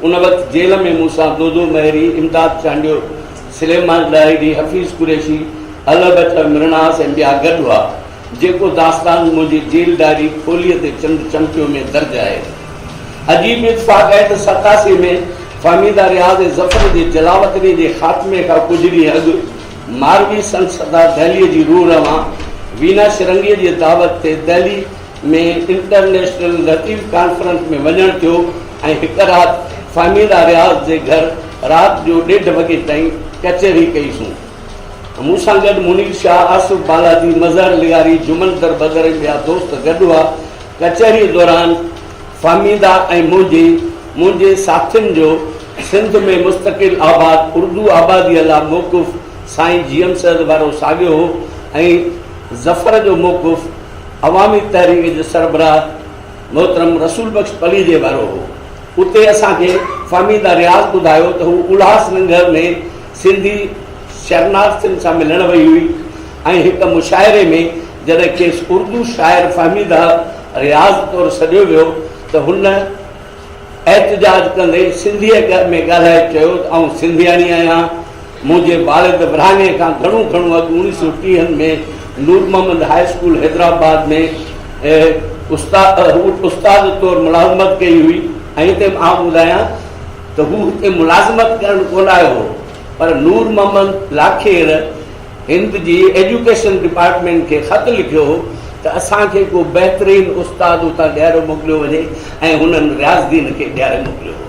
उन वक़्तु जेल में मूंसां दोदो महरी, इमदाद चांडियो, सुलेमान डायरी, हफ़ीज़ कुरैशी, अलबत मिरनास ऐं ॿिया गॾु हुआ, जेको दास्तान मुंहिंजी जेल डायरी खोलीअ ते चंद चमकियो में दर्ज आहे। अजीब इत्फ़ाक़ आहे त 87 में फामीदा रियाज़ ज़फ़र जे जलावतनी जे ख़ात्मे खां कुझु ॾींहं अॻु मारवी संसदा दहलीअ जी रूह रवां वीना शिरंगीअ जी दावत ते दहली में इंटरनेशनल लतीफ़ कॉन्फ्रेंस में वञण थियो ऐं हिकु राति फ़हमीदा रियाज़ जे घर राति जो 1:30 वॻे ताईं कचहरी कईसूं। मूं सां गॾु मुनीर शाह, आसिफ बालाजी, मज़हर लियारी, जुमंतर बदर ॿिया दोस्त गॾु हुआ। कचहरी दौरान फ़हमीदा ऐं मुंहिंजे साथियुनि जो सिंध में मुस्तक़िल आबाद उर्दू आबादीअ लाइ मौक़ुफ़ साईं GM सैद वारो साॻियो हो ऐं ज़फ़र जो मौक़ुफ़ अवामी तहरीक जे सरबराह मोहतरम रसूल बख्श पली जे वारो हो। उते असांखे फ़हमीदा रियाज़ ॿुधायो त हू उल्हासनगर में सिंधी शरणार्थियुनि सां मिलण वई हुई ऐं हिकु मुशाइरे में जॾहिं खेसि उर्दू शाइर फ़हमीदा रियाज़ तौरु सॾियो वियो त हुन एहतजाज कंदे सिंधीअ में ॻाल्हाए चयो त आउं सिंधियानी आहियां। मुंहिंजे वालिद विरहाङे खां घणो अॻु 1930 में नूर मोहम्मद हाई स्कूल हैदराबाद में उस्ताद तौरु मुलाज़मत कई हुई ऐं हिते मां ॿुधायां त हू हिते मुलाज़मत करणु कोन आयो हो, पर नूर मोहम्मद लाखेर हिंद जी एजुकेशन डिपार्टमेंट खे ख़त लिखियो हो त असांखे को बहितरीन उस्ताद उतां ॾियारे मोकिलियो वञे ऐं हुननि रियाज़दीन खे ॾियारे मोकिलियो हो।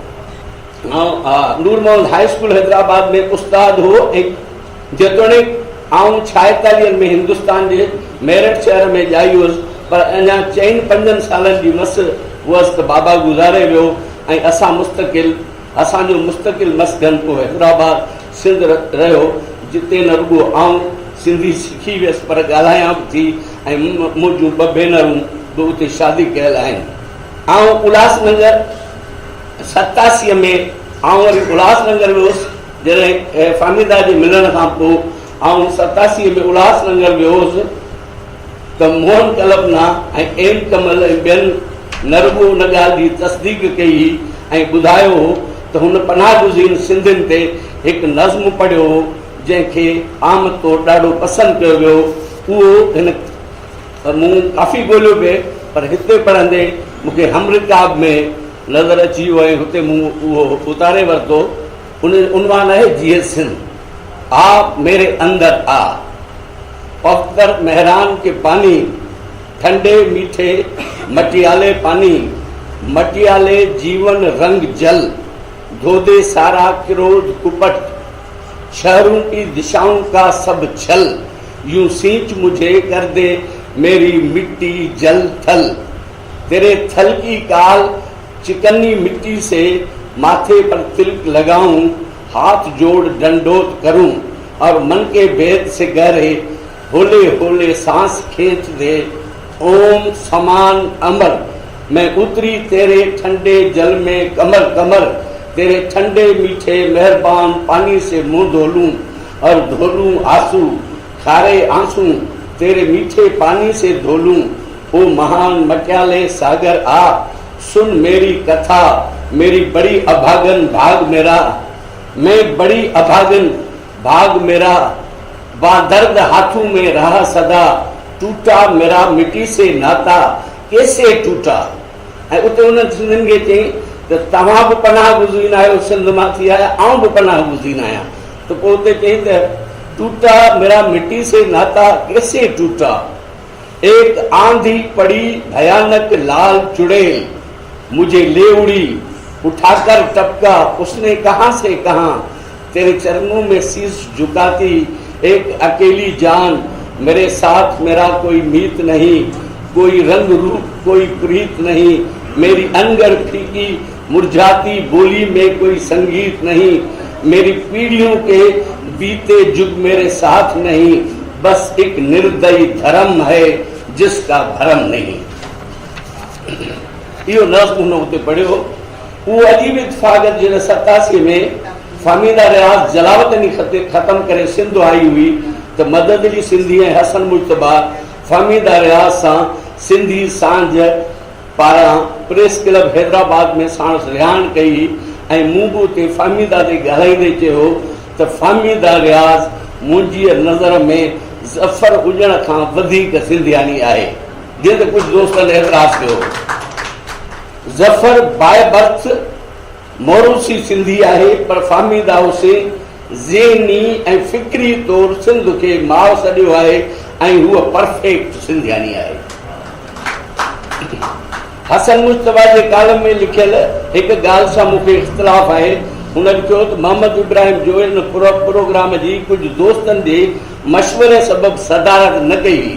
नूर मोहम्मद हाई स्कूल हैदराबाद में उस्ताद हो ऐं जेतोणीकि आउं 46 में हिंदुस्तान जे मेरठ शहर में ॼाई हुअसि, पर अञा 4-5 सालनि जी मस हुअसि त बाबा गुज़ारे वियो ऐं असांजो मुस्तक़िल मस्कन पोइ हैदराबाद सिंध रहियो, जिते न रुॻो आउं सिंधी सिखी वियसि पर ॻाल्हायां बि थी ऐं मुंहिंजूं 2 भेनरूं बि उते शादी कयल आहिनि। आउं उल्हासनगर 87 में आउं वरी उल्हासनगर वियुसि। जॾहिं फ़हमीदा जे मिलण खां पोइ आउं 87 में उल्हासनगर वियो हुउसि त मोहन कल्पना ऐं एम कमल ऐं ॿियनि न रुॻो उन ॻाल्हि जी तस्दीक कई ऐं ॿुधायो हो त हुन पनाह गुज़ीन सिंधियुनि ते हिकु नज़्म पढ़ियो हो जंहिंखे आम तौरु ॾाढो पसंदि कयो वियो। उहो हिन मूं काफ़ी ॻोल्हियो पिए, पर हिते पढ़ंदे मूंखे हमरिकाब में नज़र अची वियो ऐं हुते मूं उहो उतारे वरितो। उनवान आहे जीअं सिंध आ मेरे अंदर आ, पवित्र मेहरान के पानी, ठंडे मीठे मटियाले पानी, मटियाले जीवन रंग जल, धो दे सारा क्रोध कुपट, शहरों की दिशाओं का सब छल, यूं सींच मुझे कर दे मेरी मिट्टी जल थल, तेरे थल की काल चिकनी मिट्टी से माथे पर तिलक लगाऊं, हाथ जोड़ दंडोत करूं और मन के भेद से गहरे होले होले सांस खींच दे। ओम समान अमर मैं उतरी तेरे ठंडे जल में कमर कमर, तेरे ठंडे मीठे मेहरबान पानी से मुंह धोलूं और धोलूं आंसू, खारे आंसू तेरे मीठे पानी से धोलूं। ओ महान मटियाले सागर आ, सुन मेरी कथा, मेरी बड़ी अभागन भाग मेरा, मैं बड़ी अभागन भाग मेरा, दर्द हाथों में रहा सदा, टूटा मेरा मिट्टी से नाता कैसे टूटा। ऐं उते उन्हनि सिंधियुनि खे चई त तव्हां बि पनाह गुज़ीन आहियो, सिंध मां थी आया, आउं बि पनाह गुज़ीन आहियां। त पोइ उते चई त टूटा मेरा मिट्टी से नाता कैसे टूटा, एक आंधी पड़ी भयानक लाल चुड़ैल, मुझे ले उड़ी उठाकर टपका उसने कहां से कहां, तेरे चरणों में शीश झुकाती एक अकेली जान, मेरे साथ मेरा कोई मीत नहीं, कोई रंग रूप कोई प्रीत नहीं, मेरी अनगर फीकी मुरझाती बोली में कोई संगीत नहीं, मेरी पीढ़ियों के बीते जुग मेरे साथ नहीं, बस एक निर्दयी धर्म है जिसका भरम नहीं। इहो नज़्म हुन उते पढ़ियो। उहो अजीब इत्फाक़त जॾहिं 87 में फ़हमीदा रियाज़ जलावतनी ख़त्म करे सिंध आई हुई त मदद अली सिंधी ऐं हसन मुश्तबा फ़हमीदा रियाज़ सां सिंधी सांझ पारां प्रेस क्लब हैदराबाद में साणस रिहाण कई ऐं मूं बि उते फ़हमीदा ते ॻाल्हाईंदे चयो त फ़हमीदा रियाज़ मुंहिंजी नज़र में ज़फ़र हुजण खां वधीक सिंधियानी आहे। जीअं त कुझु दोस्तनि एतिराज़ कयो, ज़फ़र बाय बर्थ मोरूसी सिंधी आहे, पर फ़हमीदा हुसैन ज़हनी ऐं फ़िक्री तौरु सिंध खे माउ सॾियो आहे ऐं हूअ परफेक्ट सिंधियानी आहे। हसन मुस्तफा जे कालम में लिखियल हिकु ॻाल्हि सां मूंखे इख़्तिलाफ़ आहे। हुननि चयो त मोहम्मद इब्राहिम जो इन प्रोग्राम जी कुझु दोस्तनि जे मशवरे सबबु सदारत न कई हुई,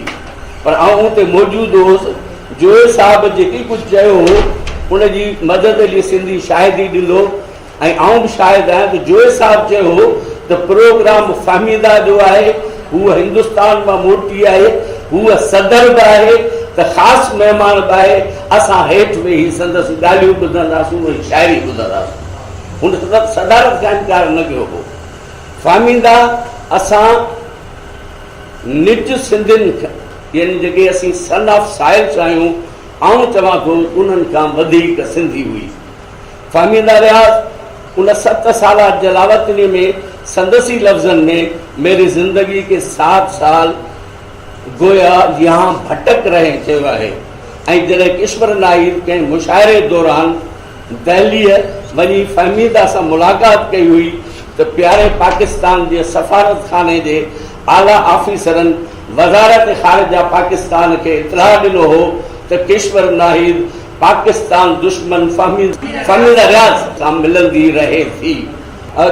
पर आउं हुते मौजूदु हुउसि। जोए साहब जेकी कुझु चयो हो उनजी मदद लिए सिंधी शाहिदी ॾिनो ऐं आउं बि शाहिद आहियां त जोए साहब चयो हो त प्रोग्राम फहमीदा जो आहे, हूअ हिंदुस्तान मां मोटी आहे, हूअ सदर बि आहे त ख़ासि महिमान बि आहे, असां हेठि वेही संदसि ॻाल्हियूं ॿुधंदासीं ऐं शाइरी ॿुधंदासीं। हुन सदारत खां इनकार न कयो हो। फहमीदा असां निज सिंधियुनि यानी जेके असीं सन ऑफ साइल्स आहियूं, आउं चवां थो उन्हनि खां वधीक सिंधी हुई। फहमीदा रियाज़ उन 7 साला जलावतनी में संदसी लफ्ज़नि में मेरी ज़िंदगी के 7 साल गोया यहाँ भटक रहे चयो आहे। ऐं जॾहिं किश्वर नाहिर कंहिं मुशाइरे दौरान दहली वञी फहमीदा सां मुलाक़ात कई हुई त प्यारे पाकिस्तान जे सफ़ारत खाने जे आला ऑफिसरनि वज़ारत ख़ारिजा पाकिस्तान खे इतलाह ॾिनो हो त किश्वर नाहिर पाकिस्तान दुश्मन फहमीदा रियाज़ सां मिलंदी रहे थी।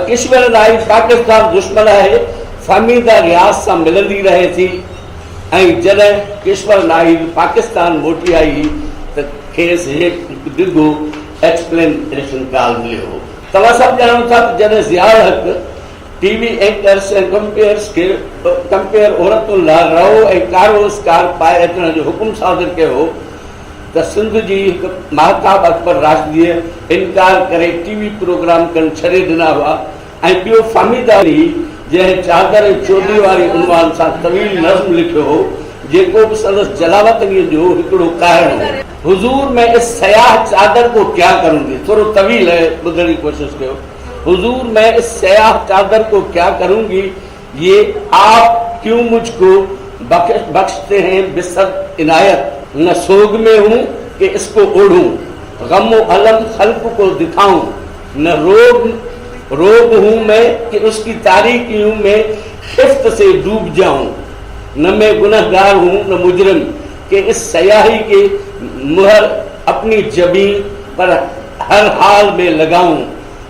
किश्वर नाहिर पाकिस्तान दुश्मन आहे, फहमीदा रियाज़ सां मिलंदी रहे थी। ऐं जॾहिं किश्वर नाहिर पाकिस्तान मोटी आई त खेसि हिकु डिघो एक्सप्लेनेशन काल मिलियो हो। तव्हां सभु ॼाणो था त जॾहिं ज़ियाउल हक़ टीवी एंकर्स ऐं कंपेयर औरतुनि लाइ रओ ऐं कारो स्कार पाए अचण जो हुकुम सादर कयो हो त सिंध जी हिकु महताब अकबर राशिदीअ इनकार करे टीवी प्रोग्राम कनि छॾे ॾिना हुआ। ऐं ॿियो फहमीदा जंहिं चादर ऐं चौधरी वारी उनवान सां तवील नज़्म लिखियो हो, जेको बि संदसि जलावतनीअ जो हिकिड़ो कहण हो। हुजूर मैं इस सयाह चादर को क्या करूंगी, थोड़ो तवील है, ॿुधण जी कोशिश कयो। हुजूर मैं इस सयाह चादर को क्या करूंगी, ये आप क्यों मुझको बख्शते हैं बिसत इनायत। न सोग में हूँ कि इसको ओढ़ूं, गम अलम खल्क को दिखाऊं, न रोग हूँ मैं कि उसकी तारीकियों में खिफ्त से डूब जाऊं। न मैं गुनहगार हूँ न मुजरिम कि इस सयाही के मुहर अपनी जबीन पर हर हाल में लगाऊं।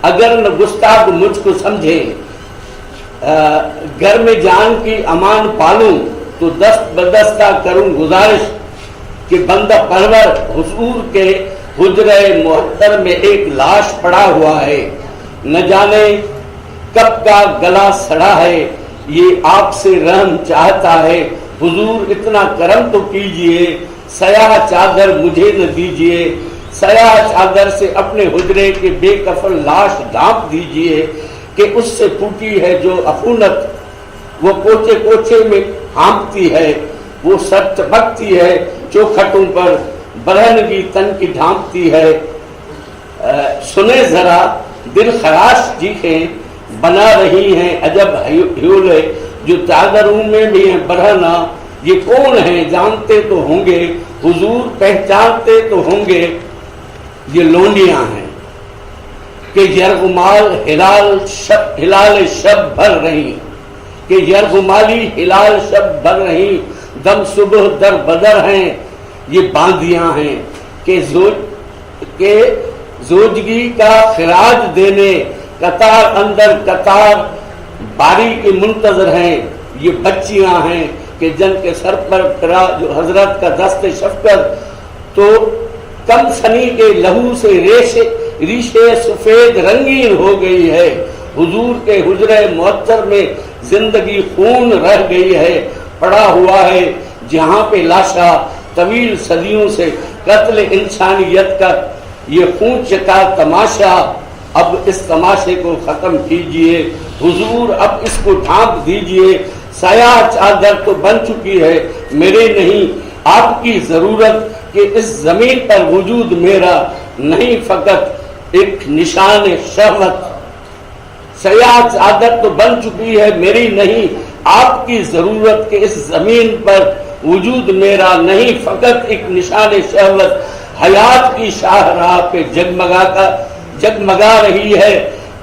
अगर न गुस्ताख मुझको समझे घर में जान की अमान पालूं, तो दस्त बदस्ता करूं गुजारिश कि बंदा परवर हुजूर के हुजरे मुहत्तर में एक लाश पड़ा हुआ है। न जाने कब का गला सड़ा है, ये आपसे रहम चाहता है। हुजूर इतना करम तो कीजिए, सयाह चादर मुझे न दीजिए। सयाह चादर से अपने हुजरे के बेकफन लाश ढांप दीजिए कि उससे फूटी है जो अफूनत, वो कोचे कोचे में हाँपती है, वो सर चमकती है चौखटों पर, बरहनगी तन की ढांपती है। सुने जरा दिल खराश चीखें बना रही हैं अजब ह्योले, जो चादरों में भी है बरहना। ये कौन है जानते तो होंगे, हुजूर पहचानते तो होंगे, ये लोंडियां हैं कि यरगुमाल हिलाल शब भर रही, कि यरगुमाली हिलाल शब भर रही, दम सुबह दर बदर हैं ये बांदियां हैं कि जोजगी का खिराज देने कतार अंदर कतार बारी के मुंतजर हैं ये बच्चियां हैं कि जन के सर पर फिरा जो हजरत का दस्ते शफकत, तो कम सनी के लहू से रीशे सफेद रंगीन हो गई है। हुजूर के हुजरे मुअत्तर में जिंदगी खून रह गई है, पड़ा हुआ है जहाँ पे लाशा तवील सदियों से कत्ल इंसानियत का ये खून चका तमाशा। अब इस तमाशे को खत्म कीजिए हुजूर, अब इसको ढांप दीजिए। सयाह चादर तो बन चुकी है मेरे नहीं आपकी जरूरत, कि इस जमीन पर वजूद मेरा नहीं फकत एक निशान शहवत। सयाह चादर तो बन चुकी है मेरी नहीं आपकी जरूरत, कि इस जमीन पर वजूद मेरा नहीं फकत एक निशान शहवत। हयात की शाहराह पे जगमगा रही है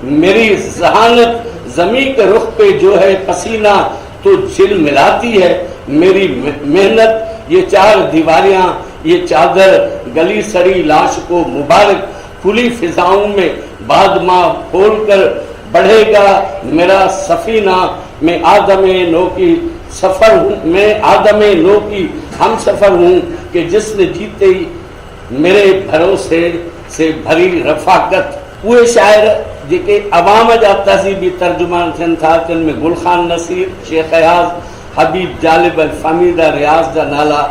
मेरी जहानत, जमी के रुख पे जो है पसीना तो झिलमिलाती है मेरी मेहनत। ये चार दीवारियां یہ چادر گلی سڑی لاش کو مبارک کھلی فضاؤں میں بعد ماں کھول کر بڑھے گا میرا سفینہ. میں آدم نو کی سفر ہوں، میں آدم نو کی ہم سفر ہوں کہ جس نے جیتے ہی میرے بھروسے سے بھری رفاقت. وہ شاعر جے عوام جا تہذیبی ترجمان تھن تھا، جن میں گل خان نصیر، شیخ ایاز، حبیب جالب فہمیدہ ریاض جا نالا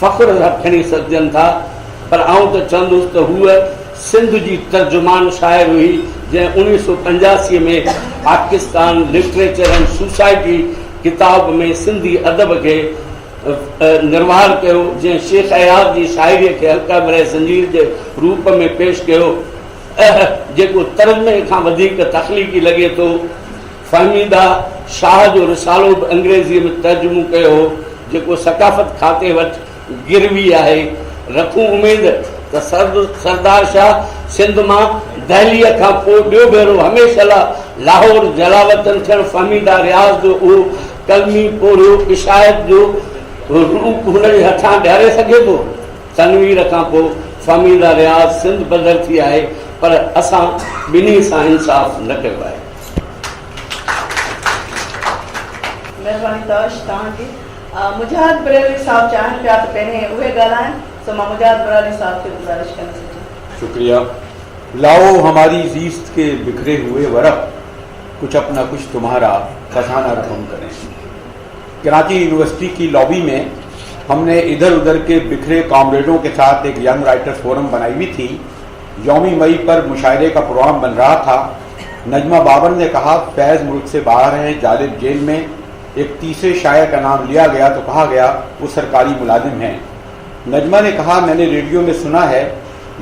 فخر کھڑی سجن تھا. پر آؤں تو چندس تو ہوا سندھ جی ترجمان شاعر ہوئی جن 1985 میں پاکستان لٹریچر اینڈ سوسائٹی کتاب میں سندھی ادب کے نروار کیو، جن شیخ ایاز جی شاعری کے ہلکا برے زنجیر کے روپ میں پیش کیو، جیکو ترجمے کھاں ودھیک تخلیقی لگے تو. فہمیدہ شاہ جو رسالو انگریزی میں ترجمو کیو جیکو ثقافت کھاتے وٹ گروی ہے. رکھوں امید تو سردار شاہ سندھ ماں دہلی کا ڈیو بھیرو ہمیشہ لاہور جلاوطن تھن. فہمیدہ ریاض جو او کلمی پوڑیو عشایت جو روپ ہن جے ہتھاں ڈھارے سگھے تو. تنویر کھاں پو فہمیدہ ریاض سندھ بدل تھی ہے، پر اساں بنی سان انصاف نہ کیو ہے. مہربانی تاش تاں جی مجاہد بریلوی صاحب چاہن پیا تو پہلے اوے گالائیں تو میں مجاہد بریلوی صاحب کی گزارش کرنا چاہتی. شکریہ. لاؤ ہماری زیست کے بکھرے ہوئے ورق، کچھ اپنا کچھ تمہارا خزانہ رقم کریں. کراچی یونیورسٹی کی لابی میں ہم نے ادھر ادھر کے بکھرے کامریڈوں کے ساتھ ایک ینگ رائٹرز فورم بنائی ہوئی تھی. یوم مئی پر مشاعرے کا پروگرام بن رہا تھا. نجمہ بابر نے کہا فیض ملک سے باہر ہیں، جالب جیل میں. ایک تیسرے شاعر کا نام لیا گیا تو کہا گیا وہ سرکاری ملازم ہیں. نجمہ نے کہا میں نے ریڈیو میں سنا ہے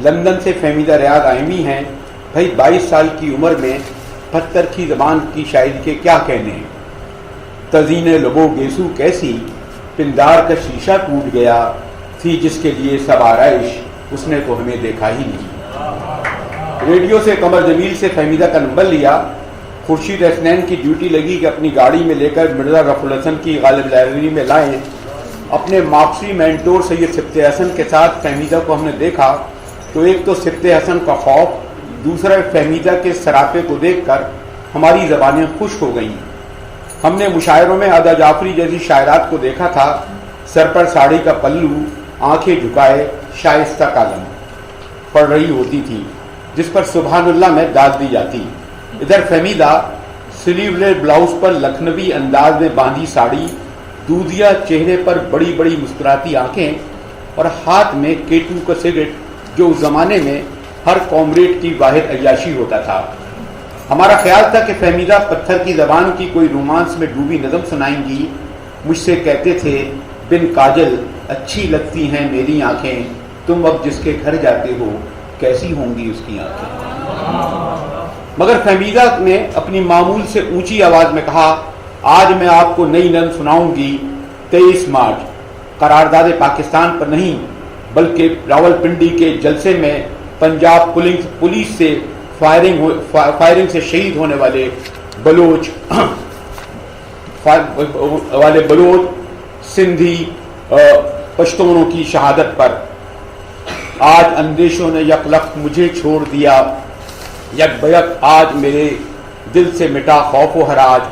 لندن سے فہمیدہ ریاض آئی ہوئی ہیں. بھائی 22 سال کی عمر میں پتھر کی زبان کی شاعری کے کیا کہنے ہیں. تزئین لبو گیسو کیسی پندار کا شیشہ ٹوٹ گیا تھی جس کے لیے سب آرائش اس نے تو ہمیں دیکھا ہی نہیں. ریڈیو سے قمر جمیل سے فہمیدہ کا نمبر لیا. خورشید حسنین کی ڈیوٹی لگی کہ اپنی گاڑی میں لے کر مرزا رفع الحسن کی غالب لائبریری میں لائیں. اپنے مارکسی مینٹور سید سبت حسن کے ساتھ فہمیدہ کو ہم نے دیکھا تو ایک تو سبت حسن کا خوف، دوسرا فہمیدہ کے سراپے کو دیکھ کر ہماری زبانیں خشک ہو گئیں. ہم نے مشاعروں میں عدا جعفری جیسی شاعرات کو دیکھا تھا، سر پر ساڑی کا پلو، آنکھیں جھکائے شائستہ کالم پڑھ رہی ہوتی تھی جس پر سبحان اللہ میں ڈال دی جاتی. ادھر فہمیدہ سلیو لیس بلاؤز پر لکھنوی انداز میں باندھی ساڑی، دودھیا چہرے پر بڑی بڑی مسکراتی آنکھیں اور ہاتھ میں کیٹو کا سگریٹ جو اس زمانے میں ہر کامریڈ کی واحد عیاشی ہوتا تھا. ہمارا خیال تھا کہ فہمیدہ پتھر کی زبان کی کوئی رومانس میں ڈوبی نظم سنائیں گی. مجھ سے کہتے تھے بن کاجل اچھی لگتی ہیں میری آنکھیں، تم اب جس کے گھر جاتے ہو کیسی ہوں گی اس کی آنکھیں. مگر فہمیدہ نے اپنی معمول سے اونچی آواز میں کہا آج میں آپ کو نئی نظم سناؤں گی. 23 مارچ قرارداد پاکستان پر نہیں بلکہ راول پنڈی کے جلسے میں پنجاب پولیس سے فائرنگ سے شہید ہونے والے بلوچ سندھی پشتونوں کی شہادت پر. آج اندیشوں نے یک لخت مجھے چھوڑ دیا، یک بیک آج میرے دل سے مٹا خوف و حراج.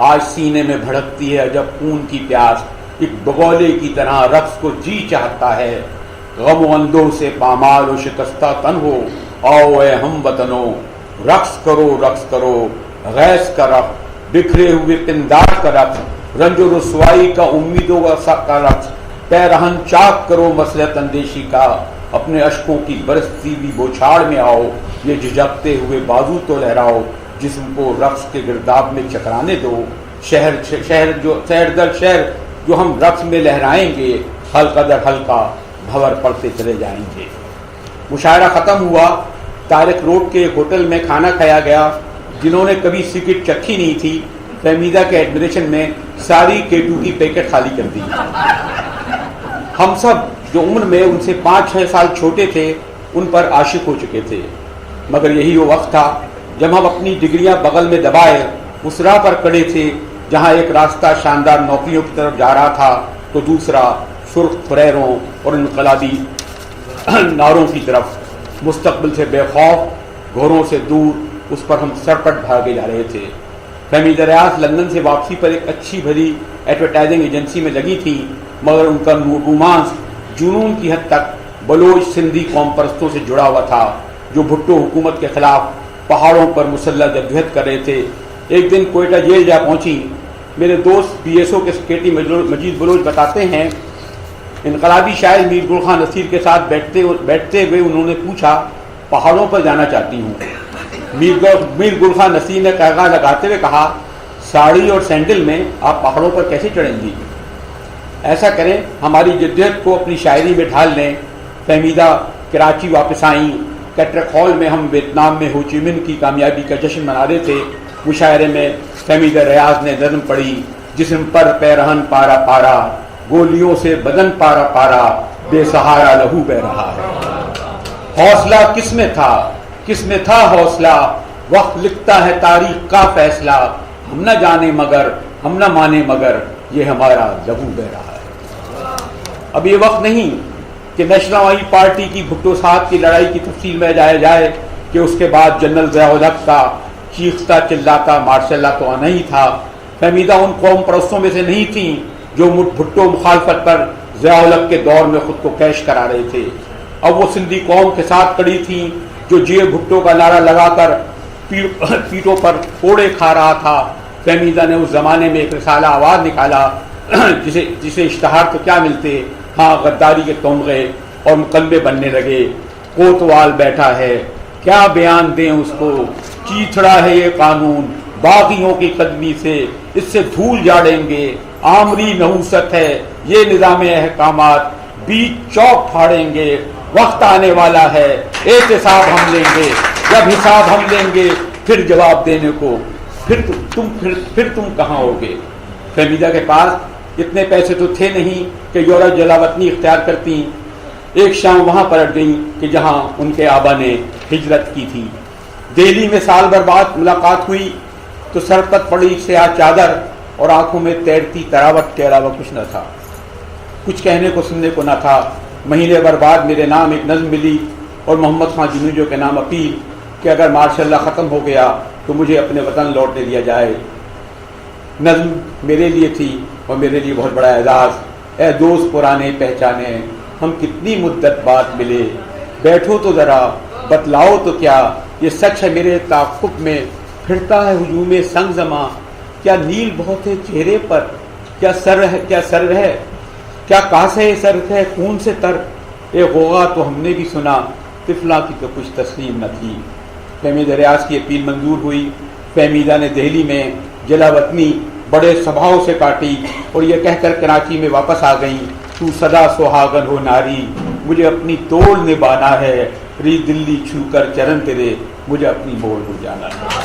آج سینے میں بھڑکتی ہے جب خون کی پیاس، ایک بگولے کی طرح رقص کو جی چاہتا ہے. غم و اندوہ سے پامال و شکستہ تن ہو، آؤ اے ہم وطنوں رقص کرو غیث کا رقص، بکھرے ہوئے پندار کا رقص، رنج و رسوائی کا امیدوں کا رقص. پیرہن چاک کرو مصلحت اندیشی کا، اپنے اشکوں کی برستی بھی بوچھاڑ میں آؤ. یہ جھجکتے ہوئے بازو تو لہراؤ، جسم کو رقص کے گرداب میں چکرانے دو. شہر در شہر جو ہم رقص میں لہرائیں گے، حلقہ در حلقہ بھور پڑتے چلے جائیں گے. مشاعرہ ختم ہوا. طارق روڈ کے ایک ہوٹل میں کھانا کھایا گیا. جنہوں نے کبھی سگریٹ چکھی نہیں تھی فہمیدہ کے ایڈمریشن میں ساری کیٹو کی پیکٹ خالی کر دی. ہم سب جو عمر میں ان سے 5-6 سال چھوٹے تھے ان پر عاشق ہو چکے تھے. مگر یہی وہ وقت تھا جب ہم اپنی ڈگریاں بغل میں دبائے اس راہ پر کڑے تھے جہاں ایک راستہ شاندار نوکریوں کی طرف جا رہا تھا تو دوسرا سرخ فریروں اور انقلابی ناروں کی طرف مستقبل سے بے خوف گھروں سے دور اس پر ہم سرپٹ بھاگے جا رہے تھے۔ فہمیدہ ریاض لندن سے واپسی پر ایک اچھی بھری ایڈورٹائزنگ ایجنسی میں لگی تھی، مگر ان کا رومانس جنون کی حد تک بلوچ سندھی قوم پرستوں سے جڑا ہوا تھا جو بھٹو حکومت کے خلاف پہاڑوں پر مسلح جدوجہد کر رہے تھے۔ ایک دن کوئٹہ جیل جا پہنچی۔ میرے دوست بی ایس او کے سیکریٹری مجید بلوچ بتاتے ہیں انقلابی شاعر میر گل خان نصیر کے ساتھ بیٹھتے ہوئے انہوں نے پوچھا پہاڑوں پر جانا چاہتی ہوں۔ میر گل خان نصیر نے قہقہ لگاتے ہوئے کہا ساڑی اور سینڈل میں آپ پہاڑوں پر کیسے چڑھیں گی؟ ایسا کریں ہماری جدت کو اپنی شاعری میں ڈھال لیں۔ فہمیدہ کراچی واپس آئیں۔ کیٹرک ہال میں ہم ویتنام میں ہو چی من کی کامیابی کا جشن منا رہے تھے۔ مشاعرے میں فہمیدہ ریاض نے نظم پڑھی جسم پر پیرہن پارا پارا، گولیوں سے بدن پارا پارا، بے سہارا لہو بہ رہا ہے۔ حوصلہ کس میں تھا حوصلہ، وقت لکھتا ہے تاریخ کا فیصلہ، ہم نہ جانے مگر ہم نہ مانے مگر یہ ہمارا لہو بہ رہا ہے۔ اب یہ وقت نہیں کہ نیشنل وائی پارٹی کی بھٹو صاحب کی لڑائی کی تفصیل میں جایا جائے کہ اس کے بعد جنرل ضیاء الحق کا چیختا چلاتا مارشل اللہ تو آنا ہی تھا۔ فہمیدہ ان قوم پرستوں میں سے نہیں تھیں جو بھٹو مخالفت پر ضیاء الحق کے دور میں خود کو کیش کرا رہے تھے۔ اب وہ سندھی قوم کے ساتھ کڑی تھیں جو جے بھٹو کا نعرہ لگا کر پیٹوں پر کوڑے کھا رہا تھا۔ فہمیدہ نے اس زمانے میں ایک رسالہ آواز نکالا جسے اشتہار تو کیا ملتے، ہاں غداری کے تمغے اور مقلبے بننے لگے۔ کوتوال بیٹھا ہے کیا بیان دیں اس کو، چیتھڑا ہے یہ قانون باغیوں کی قدمی سے، اس سے دھول جاڑیں گے، آمری نحوست ہے یہ نظام احکامات، بیچ چوک پھاڑیں گے، وقت آنے والا ہے احتساب ہم لیں گے، جب حساب ہم لیں گے پھر جواب دینے کو پھر تم کہاں ہوگے۔ فہمیدہ کے پاس اتنے پیسے تو تھے نہیں کہ یورپ جلاوطنی اختیار کرتی۔ ایک شام وہاں پلٹ گئیں کہ جہاں ان کے آبا نے ہجرت کی تھی۔ دہلی میں سال بھر بعد ملاقات ہوئی تو سر پر پڑی سیاہ چادر اور آنکھوں میں تیرتی تراوٹ کے علاوہ کچھ نہ تھا، کچھ کہنے کو سننے کو نہ تھا۔ مہینے بھر بعد میرے نام ایک نظم ملی اور محمد خان جنوجو کے نام اپیل کہ اگر مارشاء اللہ ختم ہو گیا تو مجھے اپنے وطن لوٹنے دیا جائے۔ نظم میرے لیے تھی اور میرے لیے بہت بڑا اعزاز۔ اے دوست پرانے پہچانے، ہم کتنی مدت بعد ملے، بیٹھو تو ذرا بتلاؤ تو کیا، یہ سچ ہے میرے تعاقب میں پھرتا ہے ہجوم سنگ زماں، کیا نیل بہت ہے چہرے پر، کیا سر ہے کیا کاسے سر ہے خون سے تر، اے غوغا تو ہم نے بھی سنا، طفلا کی تو کچھ تسلیم نہ تھی۔ فہمیدہ ریاض کی اپیل منظور ہوئی۔ فہمیدہ نے دہلی میں جلا وطنی بڑے سبھاؤں سے کاٹی اور یہ کہہ کر کراچی میں واپس آ گئیں، تو سدا سہاگن ہو ناری، مجھے اپنی توڑ نبھانا ہے، ری دلی چھو کر چرن تیرے، مجھے اپنی موڑ ہو جانا ہے۔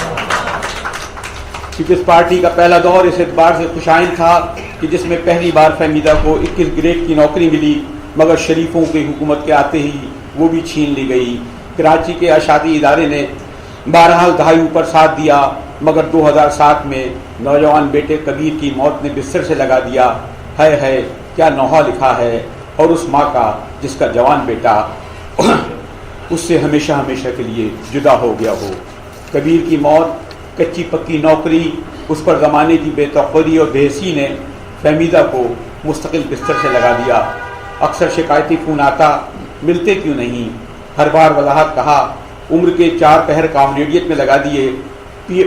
پیپلز پارٹی کا پہلا دور اس اعتبار سے خوشائن تھا کہ جس میں پہلی بار فہمیدہ کو 21 گریڈ کی نوکری ملی، مگر شریفوں کی حکومت کے آتے ہی وہ بھی چھین لی گئی۔ کراچی کے اشاعتی ادارے نے بہرحال دہائی اوپر ساتھ دیا، مگر 2007 میں نوجوان بیٹے کبیر کی موت نے بستر سے لگا دیا۔ ہے کیا نوحہ لکھا ہے، اور اس ماں کا جس کا جوان بیٹا اس سے ہمیشہ ہمیشہ کے لیے جدا ہو گیا ہو۔ کبیر کی موت، کچی پکی نوکری، اس پر زمانے کی بے توقعی اور بے حسی نے فہمیدہ کو مستقل بستر سے لگا دیا۔ اکثر شکایتی فون آتا، ملتے کیوں نہیں؟ ہر بار وضاحت کہا، عمر کے 4 پہر کامریڈیت میں لگا دیے،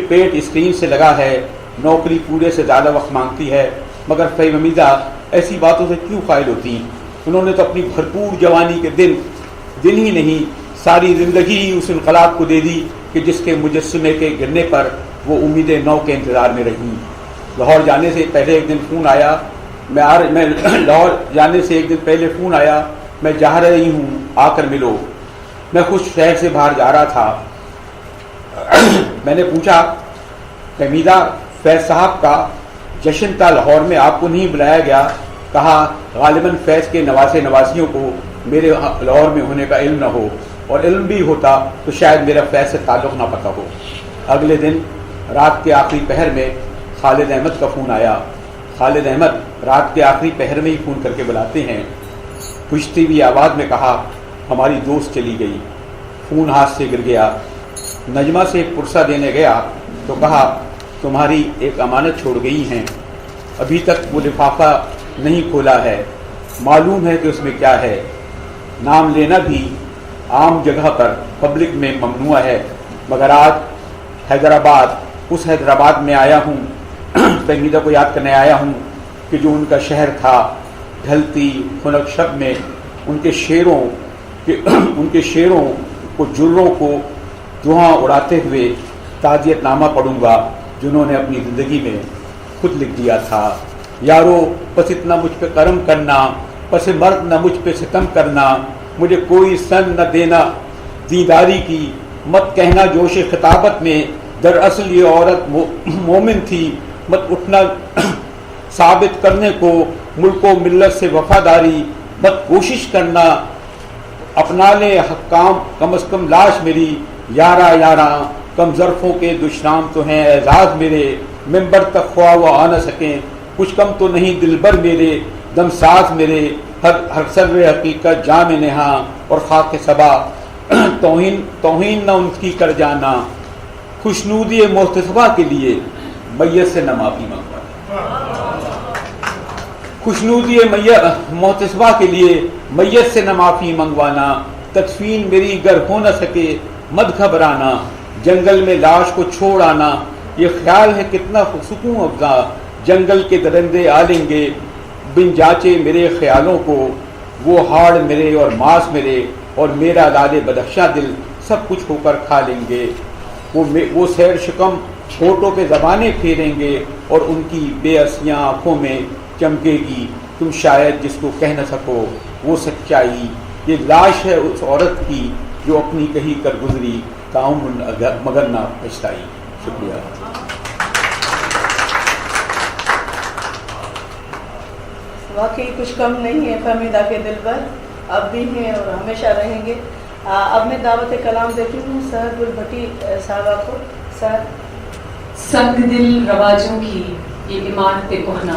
پیٹ اسکرین سے لگا ہے، نوکری پورے سے زیادہ وقت مانگتی ہے، مگر فہمیدہ ایسی باتوں سے کیوں قائل ہوتی؟ انہوں نے تو اپنی بھرپور جوانی کے دن ہی نہیں، ساری زندگی ہی اس انقلاب کو دے دی کہ جس کے مجسمے کے گرنے پر وہ امیدیں نو کے انتظار میں رہیں۔ لاہور جانے سے پہلے ایک دن فون آیا، میں جا رہی ہوں، آ کر ملو۔ میں خود شہر سے باہر جا رہا تھا۔ میں نے پوچھا، فہمیدہ فیض صاحب کا جشن تھا لاہور میں، آپ کو نہیں بلایا گیا؟ کہا، غالباً فیض کے نواسیوں کو میرے لاہور میں ہونے کا علم نہ ہو، اور علم بھی ہوتا تو شاید میرا فیض سے تعلق نہ پتا ہو۔ اگلے دن رات کے آخری پہر میں خالد احمد کا فون آیا۔ خالد احمد رات کے آخری پہر میں ہی فون کر کے بلاتے ہیں۔ پوچھتی ہوئی آواز میں کہا، हमारी दोस्त चली गई, फ़ोन हाथ से गिर गया। नजमा से एक पुरसा देने गया तो कहा तुम्हारी एक अमानत छोड़ गई हैं, अभी तक वो लिफाफा नहीं खोला है, मालूम है कि उसमें क्या है। नाम लेना भी आम जगह पर पब्लिक में ममनुआ है, मगर आज हैदराबाद, उस हैदराबाद में आया हूँ, फहमीदा को याद करने आया हूँ कि जो उनका शहर था। ढलती खुनक शब में उनके शेरों को, जुर्रों को धुआं उड़ाते हुए ताज़ियतनामा पढ़ूंगा जिन्होंने अपनी ज़िंदगी में खुद लिख दिया था। यारो बस इतना मुझ पे करम करना, पस मर्द न मुझ पे सितम करना, मुझे कोई सन न देना दीदारी की, मत कहना जोश खिताबत में दरअसल ये औरत मोमिन थी, मत उठना साबित करने को मुल्को मिल्लत से वफादारी, मत कोशिश करना अपना ले हक्काम कम अज़ कम लाश मेरी, यारा यारा कम ज़रफ़ों के दुश्नाम तो हैं एजाज़ मेरे, मिंबर तक ख्वा वो आ न सकें, कुछ कम तो नहीं दिलबर मेरे, दमसाज मेरे, हर सर्र हकीकत जाम नेहा और खाक सबा, तौहीन न उनकी कर जाना, खुशनूदी मोहतसबा के लिए मैयत से न माफ़ी मंगवाना, खुशनूदी मोहतसबा के लिए मैयत से न माफ़ी मंगवाना, तदफीन मेरी गर हो न सके मत घबराना, जंगल में लाश को छोड़ आना, ये ख्याल है कितना सुकून अफ़ज़ा, जंगल के दरिंदे आ लेंगे बिन जाचे मेरे ख्यालों को, वो हाड़ मेरे और मांस मेरे और मेरा लाले बदख्शा दिल सब कुछ होकर खा लेंगे, वो सैर शिकम होठों पे ज़बानें फेरेंगे और उनकी बेअसियाँ आँखों में चमकेगी, तुम शायद जिसको कह न सको वो सच्चाई, ये लाश है उस औरत की जो अपनी कही कर गुजरी, ताउम मगर ना पछताई। शुक्रिया। वाकई कुछ कम नहीं है फहमीदा के दिल पर, अब भी हैं और हमेशा रहेंगे। अब मैं दावत कलाम देती हूँ सर गुलभट्टी साहबा को। सर। संग दिल रवाजों की ये इमारत कोहना,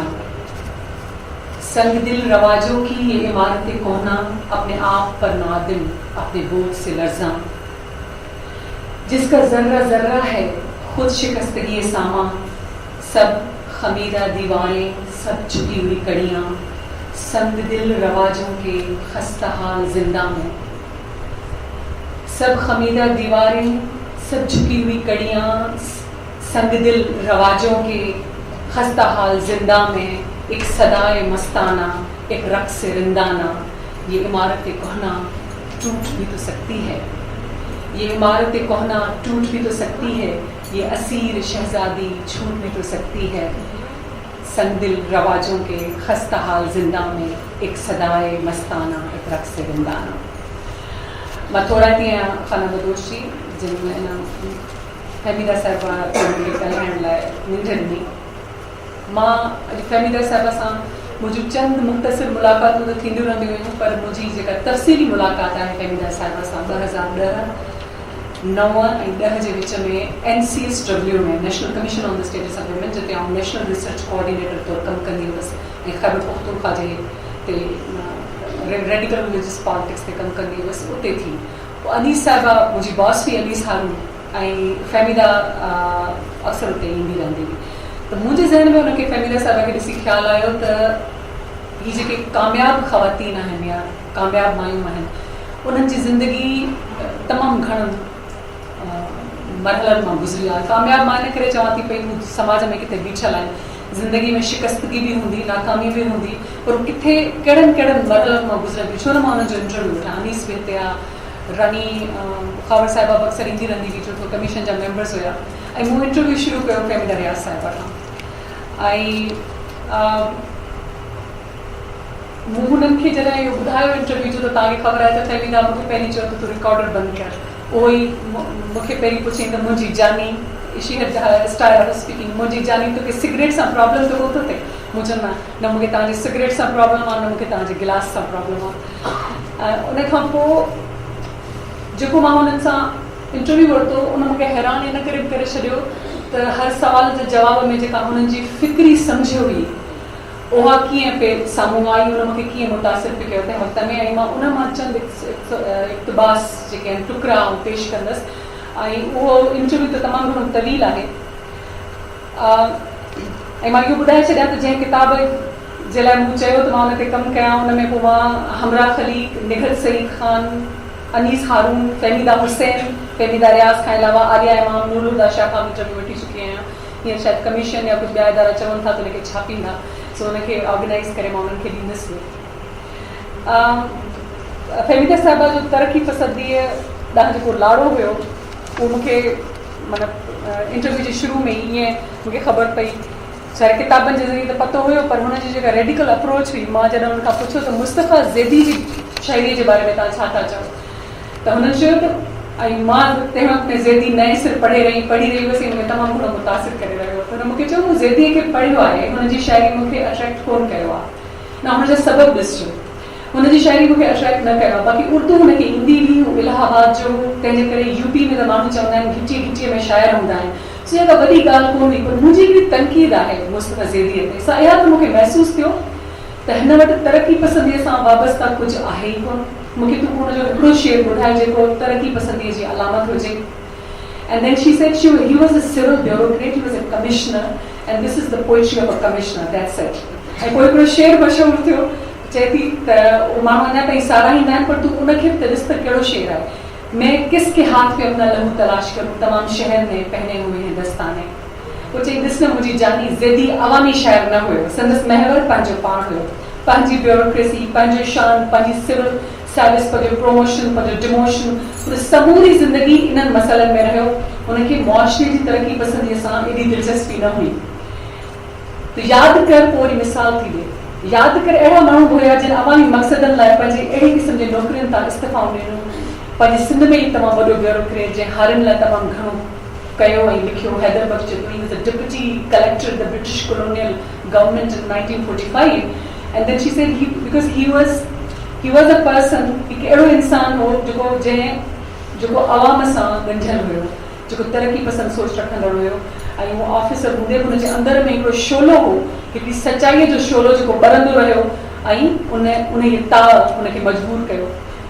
संग दिल रवाजों की ये इमारत कोहना, अपने आप पर नादिम अपने बोझ से लर्ज़ां, जिसका जर्रा जर्रा है खुद शिकस्तगी सामा, सब खमीदा दीवारें सब झुकी हुई कड़ियाँ, संग दिल रवाजों के खस्ता हाल जिंदा में, सब खमीदा दीवारें सब झुकी हुई कड़ियाँ, संग दिल रवाजों के खस्ता हाल जिंदा में, एक सदाए मस्ताना एक रक्स रिंदाना, ये इमारत कोहना टूट भी तो सकती है, ये इमारत कोहना टूट भी तो सकती है, ये असीर शहजादी छूट भी तो सकती है, संग दिल रवाजों के खस्ता हाल जिंदा में, एक सदाए मस्ताना एक रक्स रिंदाना। मैं थोड़ा दिया खाना बदोशी जिनमें फहमीदा साहिबा ॻाल्हाइण लाइ निंड ॾिनी। मां अॼु फहमीदा साहिबा सां मुंहिंजूं चंद मुख़्तसिर मुलाक़ातूं त थींदियूं रहंदियूं हुयूं, पर मुंहिंजी जेका तफ़सीली मुलाक़ात आहे फहमीदा साहिबा सां 2010, 9 ऐं 10 जे विच में NCSW में national commission on the status of women, जिते आउं नेशनल रिसर्च कोऑर्डिनेटर तौरु कमु कंदी हुअसि ऐं ख़ैबर पख्तूनख्वा जे ते रेडिकल रिलीजियस पॉलिटिक्स ते कमु कंदी हुअसि, उते थी। अनीस साहिबा मुंहिंजी बॉस हुई, अनीस हारून, ऐं फहमीदा अक्सर उते ईंदी रहंदी हुई। त मुंहिंजे ज़हन में उनखे फहमीदा साहिबा खे ॾिसी ख़्यालु आयो त हीअ जेके कामयाबु ख़वातीन आहिनि या कामयाबु मायूं आहिनि, उन्हनि जी ज़िंदगी तमामु घणनि मरहलनि मां गुज़री आहे। कामयाबु मां इन करे चवां थी पई, हू समाज में किथे बीठल आहिनि, ज़िंदगी में शिकस्तगी भी हूंदी, नाकामी भी हूंदी, पर किथे कहिड़नि कहिड़नि मरहलनि मां गुज़रनि। छो न मां हुनजो इंटरव्यू वठां, अनीस बि हिते आहे, रानी ख़ावर साहिबा अक्सर ईंदी रहंदी हुई, छो त कमीशन जा मेंबर्स हुया, ऐं मूं इंटरव्यू शुरू कयो फहमीदा रियाज़ साहिबा खां, ऐं मूं हुननि खे जॾहिं इहो ॿुधायो इंटरव्यू जो, त तव्हांखे ख़बर आहे त फहमीदा मूंखे पहिरीं चयो त तूं रिकॉर्डर बंदि कर। उहो ई मूंखे पहिरीं पुछियईं त मुंहिंजी जानी स्टाइल ऑफ स्पीकिंग, मुंहिंजी जानी तोखे सिगरेट सां प्रॉब्लम त कोन थो थिए? मूं चयो न मूंखे तव्हांजी सिगरेट सां प्रॉब्लम आहे, न मूंखे तव्हांजे गिलास सां प्रॉब्लम आहे। उन खां पोइ जेको मां हुननि सां इंटरव्यू वरितो, उन मूंखे हैरान इन करे छॾियो त हर सवाल जे जवाब में जेका हुननि जी फ़िक्री सम्झ हुई, उहा कीअं पे साम्हूं आई, उन मूंखे कीअं मुतासिर पे कयो तंहिं वक़्त में, ऐं मां उन मां चंद इक़्तिबास जेके आहिनि टुकड़ा पेश कंदसि। ऐं उहो इंटरव्यू त तमामु घणो तवील आहे। ऐं मां इहो ॿुधाए छॾियां त जंहिं किताब जे लाइ मूं चयो त मां उन ते कमु कयां, उन में पोइ मां हमरा खलीक, निगहत सईद ख़ान, अनीस हारून, फहमीदा हुसैन, फहमीदा रियाज़ खां अलावा आलिया इमाम, नूरुल्लाह शाह खां इंटरव्यू वठी चुकी आहियां। हीअं शायदि कमीशन या कुझु ॿिया इदारा चवनि था त उनखे छापींदा, सो उनखे ऑर्गेनाइज़ करे मां उन्हनि खे ॾींदसि। फहमीदा साहिबा जो तरक़ी पसंदीअ ॾांहुं जेको लाड़ो हुयो, उहो मूंखे मतिलबु इंटरव्यू जे शुरू में ई ईअं मूंखे ख़बर पई। सारे किताबनि जे ज़रिए त पतो हुयो, पर हुनजी जेका रेडिकल अप्रोच हुई, मां जॾहिं हुन खां पुछियो त मुस्तफ़ा ज़ैदी जी शाइरीअ जे बारे में तव्हां छा था चओ, त हुननि चयो त ऐं मां तंहिं वक़्त में ज़ैदी नए सिर पढ़ी रही हुअसि, मूंखे तमामु घणो मुतासिर करे रहियो। त हुन मूंखे चयो मूं ज़ैदीअ खे पढ़ियो आहे, हुनजी शाइरी मूंखे अट्रैक्ट कोन कयो आहे, न हुनजा सबबु ॾिसिजो, हुनजी शाइरी मूंखे अट्रैक्ट न कयो आहे। बाक़ी उर्दू हुनखे ईंदी हुई, इलाहाबाद जो, तंहिंजे करे यूपी में त माण्हू चवंदा आहिनि घिटीअ में शाइर हूंदा आहिनि, सो इहा वॾी ॻाल्हि कोन हुई। पर मुंहिंजी हिकिड़ी तनक़ीद आहे मुस्तफ़ा ज़ैदीअ ते, सां इहा त मूंखे महसूसु थियो त हिन वटि तरक़ी पसंदीअ सां वाबस्ता कुझु आहे ई कोन। मूंखे तूं हुनजो हिकिड़ो शेर ॿुधाए जेको तरक़ी पसंदीअ जी अलामत हुजे। And then she said he was a civil bureaucrat, he was a commissioner, and this is the poetry of a commissioner, that's it. ऐं पोइ हिकिड़ो शेर मशहूरु थियो, चए थी त उहो माण्हू अञा ताईं साराहींदा आहिनि, पर तूं उनखे बि त ॾिस त कहिड़ो शेर आहे। मैं किसके हाथ पे अपना लहू तलाश करूं, तमाम शहर में पहने हुए हैं दस्ताने। वो चई ॾिस न मुंहिंजी जानी, ज़ैदी अवामी शाइर न हुयो, संदसि महवर पंहिंजो पाण हुयो, पंहिंजी ब्यूरोक्रेसी, पंहिंजो शान, पंहिंजी सिविल सर्विस, पंहिंजो प्रमोशन, पंहिंजो डिमोशन, समूरी ज़िंदगी इन्हनि मसइलनि में रहियो। हुनखे मुआशरे जी तरक़ी पसंदीअ सां एॾी दिलचस्पी न हुई। त यादि कर, पोइ वरी मिसाल थी ॾे, यादि कर अहिड़ा माण्हू हुया जिन अवामी मक़सदनि लाइ पंहिंजे अहिड़े क़िस्म जे नौकरियुनि तां इस्तीफ़ाऊं ॾिनूं। पंहिंजे सिंध में ई तमामु वॾो ब्यूरोक्रेट जंहिं हारियुनि लाइ तमामु घणो कयो ऐं लिखियो, हैदर बख्श जो, he was the deputy collector of the British colonial government in 1945, and then she said because he was a person, हिकु अहिड़ो इंसानु हो जेको अवाम सां ॻंढियलु हुयो, जेको तरक़ी पसंदि सोच रखंदड़ हुयो, ऐं उहो ऑफिसर हूंदे बि हुनजे अंदर में हिकिड़ो शोलो हो, हिकिड़ी सचाईअ जो शोलो जेको ॿरंदो रहियो, ऐं उन ताव हुनखे मजबूर कयो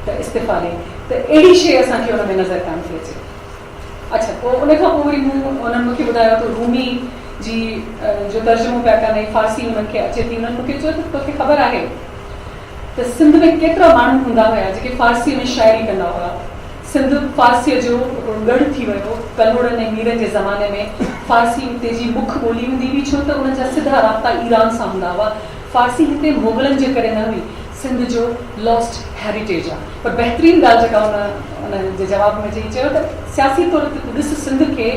त इस्तीफ़ा ॾे। त अहिड़ी शइ असांखे हुन में नज़र कान थी अचे। अच्छा, पोइ उन खां पोइ वरी उन्हनि मूंखे ॿुधायो त रूमी जी जो तर्जुमो पिया कनि, फारसी उन्हनि खे अचे थी। उन्हनि मूंखे चयो त तोखे ख़बर आहे त सिंध में केतिरा माण्हू हूंदा हुया जेके फारसी में शाइरी कंदा हुआ। सिंध फारसीअ जो गढ़ थी वियो कलोड़नि ऐं मीरनि जे ज़माने में। फारसी हिते जी मुख्य ॿोली हूंदी हुई, छो त उन्हनि जा सिधा राब्ता ईरान सां हूंदा हुआ। फारसी हिते मुग़लनि जे करे न हुई, सिंध जो लॉस्ट हेरिटेज आहे। पर बहितरीन ॻाल्हि जेका उन जे जवाब में चई, चयो त सियासी तौर ते तूं ॾिस, सिंध खे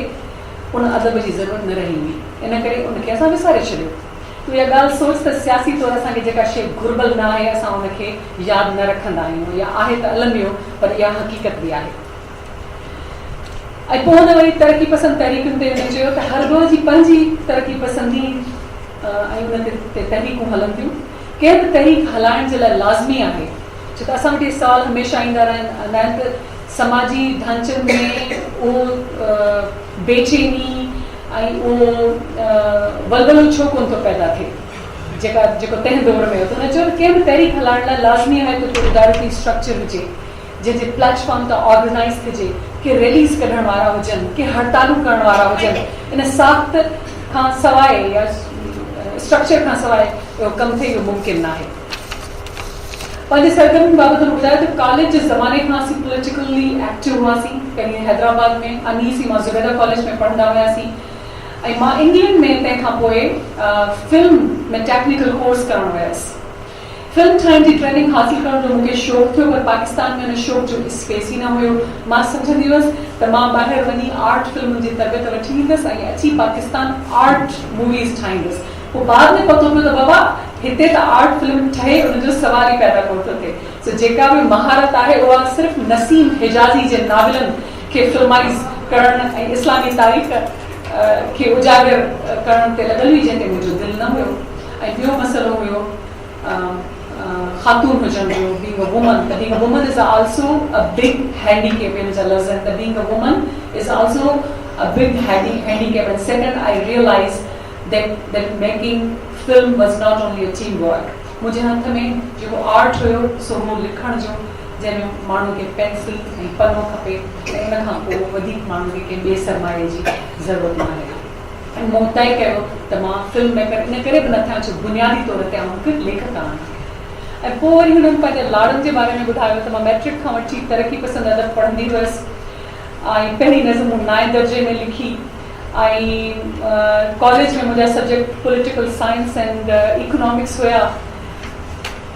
उन अदब जी ज़रूरत न रही हुई, इन करे उनखे असां विसारे छॾियो। तूं इहा ॻाल्हि सोच त सियासी तौर असांखे जेका शइ घुर्बल न आहे असां उनखे यादि न रखंदा आहियूं, या आहे त अलमियो, पर इहा हक़ीक़त बि आहे। ऐं पोइ हुन वरी तरक़ी पसंदि तहरीकुनि ते हुन चयो त हर ॻोल्ह जी पंहिंजी तरक़ी पसंदी ऐं उन ते तहरीकूं हलनि थियूं। कंहिं बि तहरीक हलाइण जे लाइ लाज़मी आहे, छो त असां वटि सवाल हमेशह ईंदा रहंदा आहिनि त समाजी ढांचनि में उहो बेचैनी ऐं उहो वलवलो छो कोन थो पैदा थिए जेको तंहिं दौर में हो। त हुन चयो कंहिं बि तहरीक हलाइण लाइ लाज़मी आहे त इदारती स्ट्रक्चर हुजे, जंहिंजे प्लेटफॉर्म तां ऑर्गेनाइज़ थिए, के रैलीज़ कढण वारा हुजनि, के हड़तालूं करण वारा हुजनि। इन साख़्त खां सवाइ या स्ट्रक्चर खां सवाइ इहो कमु थिए इहो मुमकिन न आहे। पंहिंजे सरगर्मियुनि बाबति ॿुधायो त कॉलेज जे ज़माने खां असीं पॉलिटिकली एक्टिव हुआसीं। पहिरीं हैदराबाद में अनीस मां ज़ुबैदा कॉलेज में पढ़ंदा हुआसीं, ऐं मां इंग्लैंड में तंहिंखां पोइ फिल्म में टेक्निकल कोर्स करणु वियसि। फिल्म ठाहिण जी ट्रेनिंग हासिल करण जो मूंखे शौक़ु थियो, पर पाकिस्तान में हुन शौक़ जो स्पेस ई न हुयो। मां सम्झंदी हुअसि त मां ॿाहिरि वञी आर्ट फिल्मुनि जी तरबियत वठी ईंदसि ऐं अची पाकिस्तान आर्ट मूवीज़ ठाहींदसि। पोइ बाद में पतो पियो त बाबा हिते त आर्ट फिल्म ठहे, उनजो सवाल ई पैदा कोन थो थिए। सो जेका बि महारत आहे उहा सिर्फ़ु नसीम हिजाज़ी जे नावलनि खे फिल्माइज़ करण ऐं इस्लामी तारीख़ खे उजागर करण ते लॻल हुई, जंहिं ते मुंहिंजो दिलि न हुयो। ऐं ॿियो मसइलो हुयो ख़ातून हुजण जो, being a woman. Being a woman is also a big handicap in lafz, and being a woman is also a big handicap. And second, I realized that making film was not only a team work. मुझे हथ में जो art हुयो सो वो लिखण जो जंहिंमें माण्हू खे पेंसिल ऐं पनो खपे ऐं उन खां पोइ वधीक माण्हू खे ॿिए सरमाए जी ज़रूरत न आहे। ऐं मूं तय कयो त मां फिल्म मेकर इन करे बि न थियां छो बुनियादी तौर ते आउं हिकु लेखक आहियां। ऐं पोइ वरी हुननि पंहिंजे लाड़नि जे बारे में ॿुधायो त मां मैट्रिक खां वठी तरक़ी पसंदि अदब पढ़ंदी हुअसि ऐं पहिरीं नज़म 9 दर्जे में लिखी ऐं कॉलेज में मुंहिंजा subject political science and economics हुया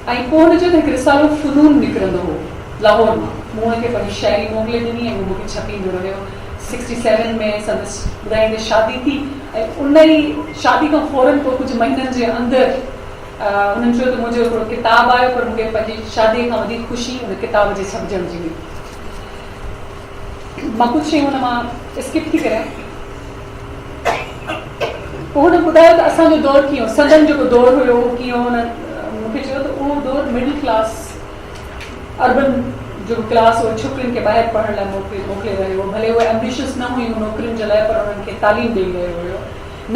ऐं पोइ हुनजो त हिकु रिसालो फ़नून निकिरंदो हो लाहौर मां। मूं हुनखे पंहिंजी शाइरी मोकिले ॾिनी ऐं उहो मूंखे छपींदो रहियो। 67 में संदसि ॿुधाईंदे शादी थी ऐं उन ई शादी खां फ़ौरन पोइ कुझु महीननि जे अंदरि उन्हनि चयो त मुंहिंजो हिकिड़ो किताबु आयो पर मूंखे पंहिंजी शादीअ खां वधीक ख़ुशी उन किताब जे छपजण जी हुई। मां कुझु शयूं हुन मां स्किप थी करियां। पोइ हुन ॿुधायो त असांजो दौरु कीअं सदन जेको दौरु हुयो उहो कीअं हुन मूंखे चयो त उहो दौरु मिडिल क्लास अर्बन जो क्लास हो छोकिरियुनि खे ॿाहिरि पढ़ण लाइ मोकिले रहियो हो। भले उहे एम्बिशियस न हुयूं नौकरियुनि जे लाइ पर उन्हनि खे तालीम ॾेई रहियो हुयो।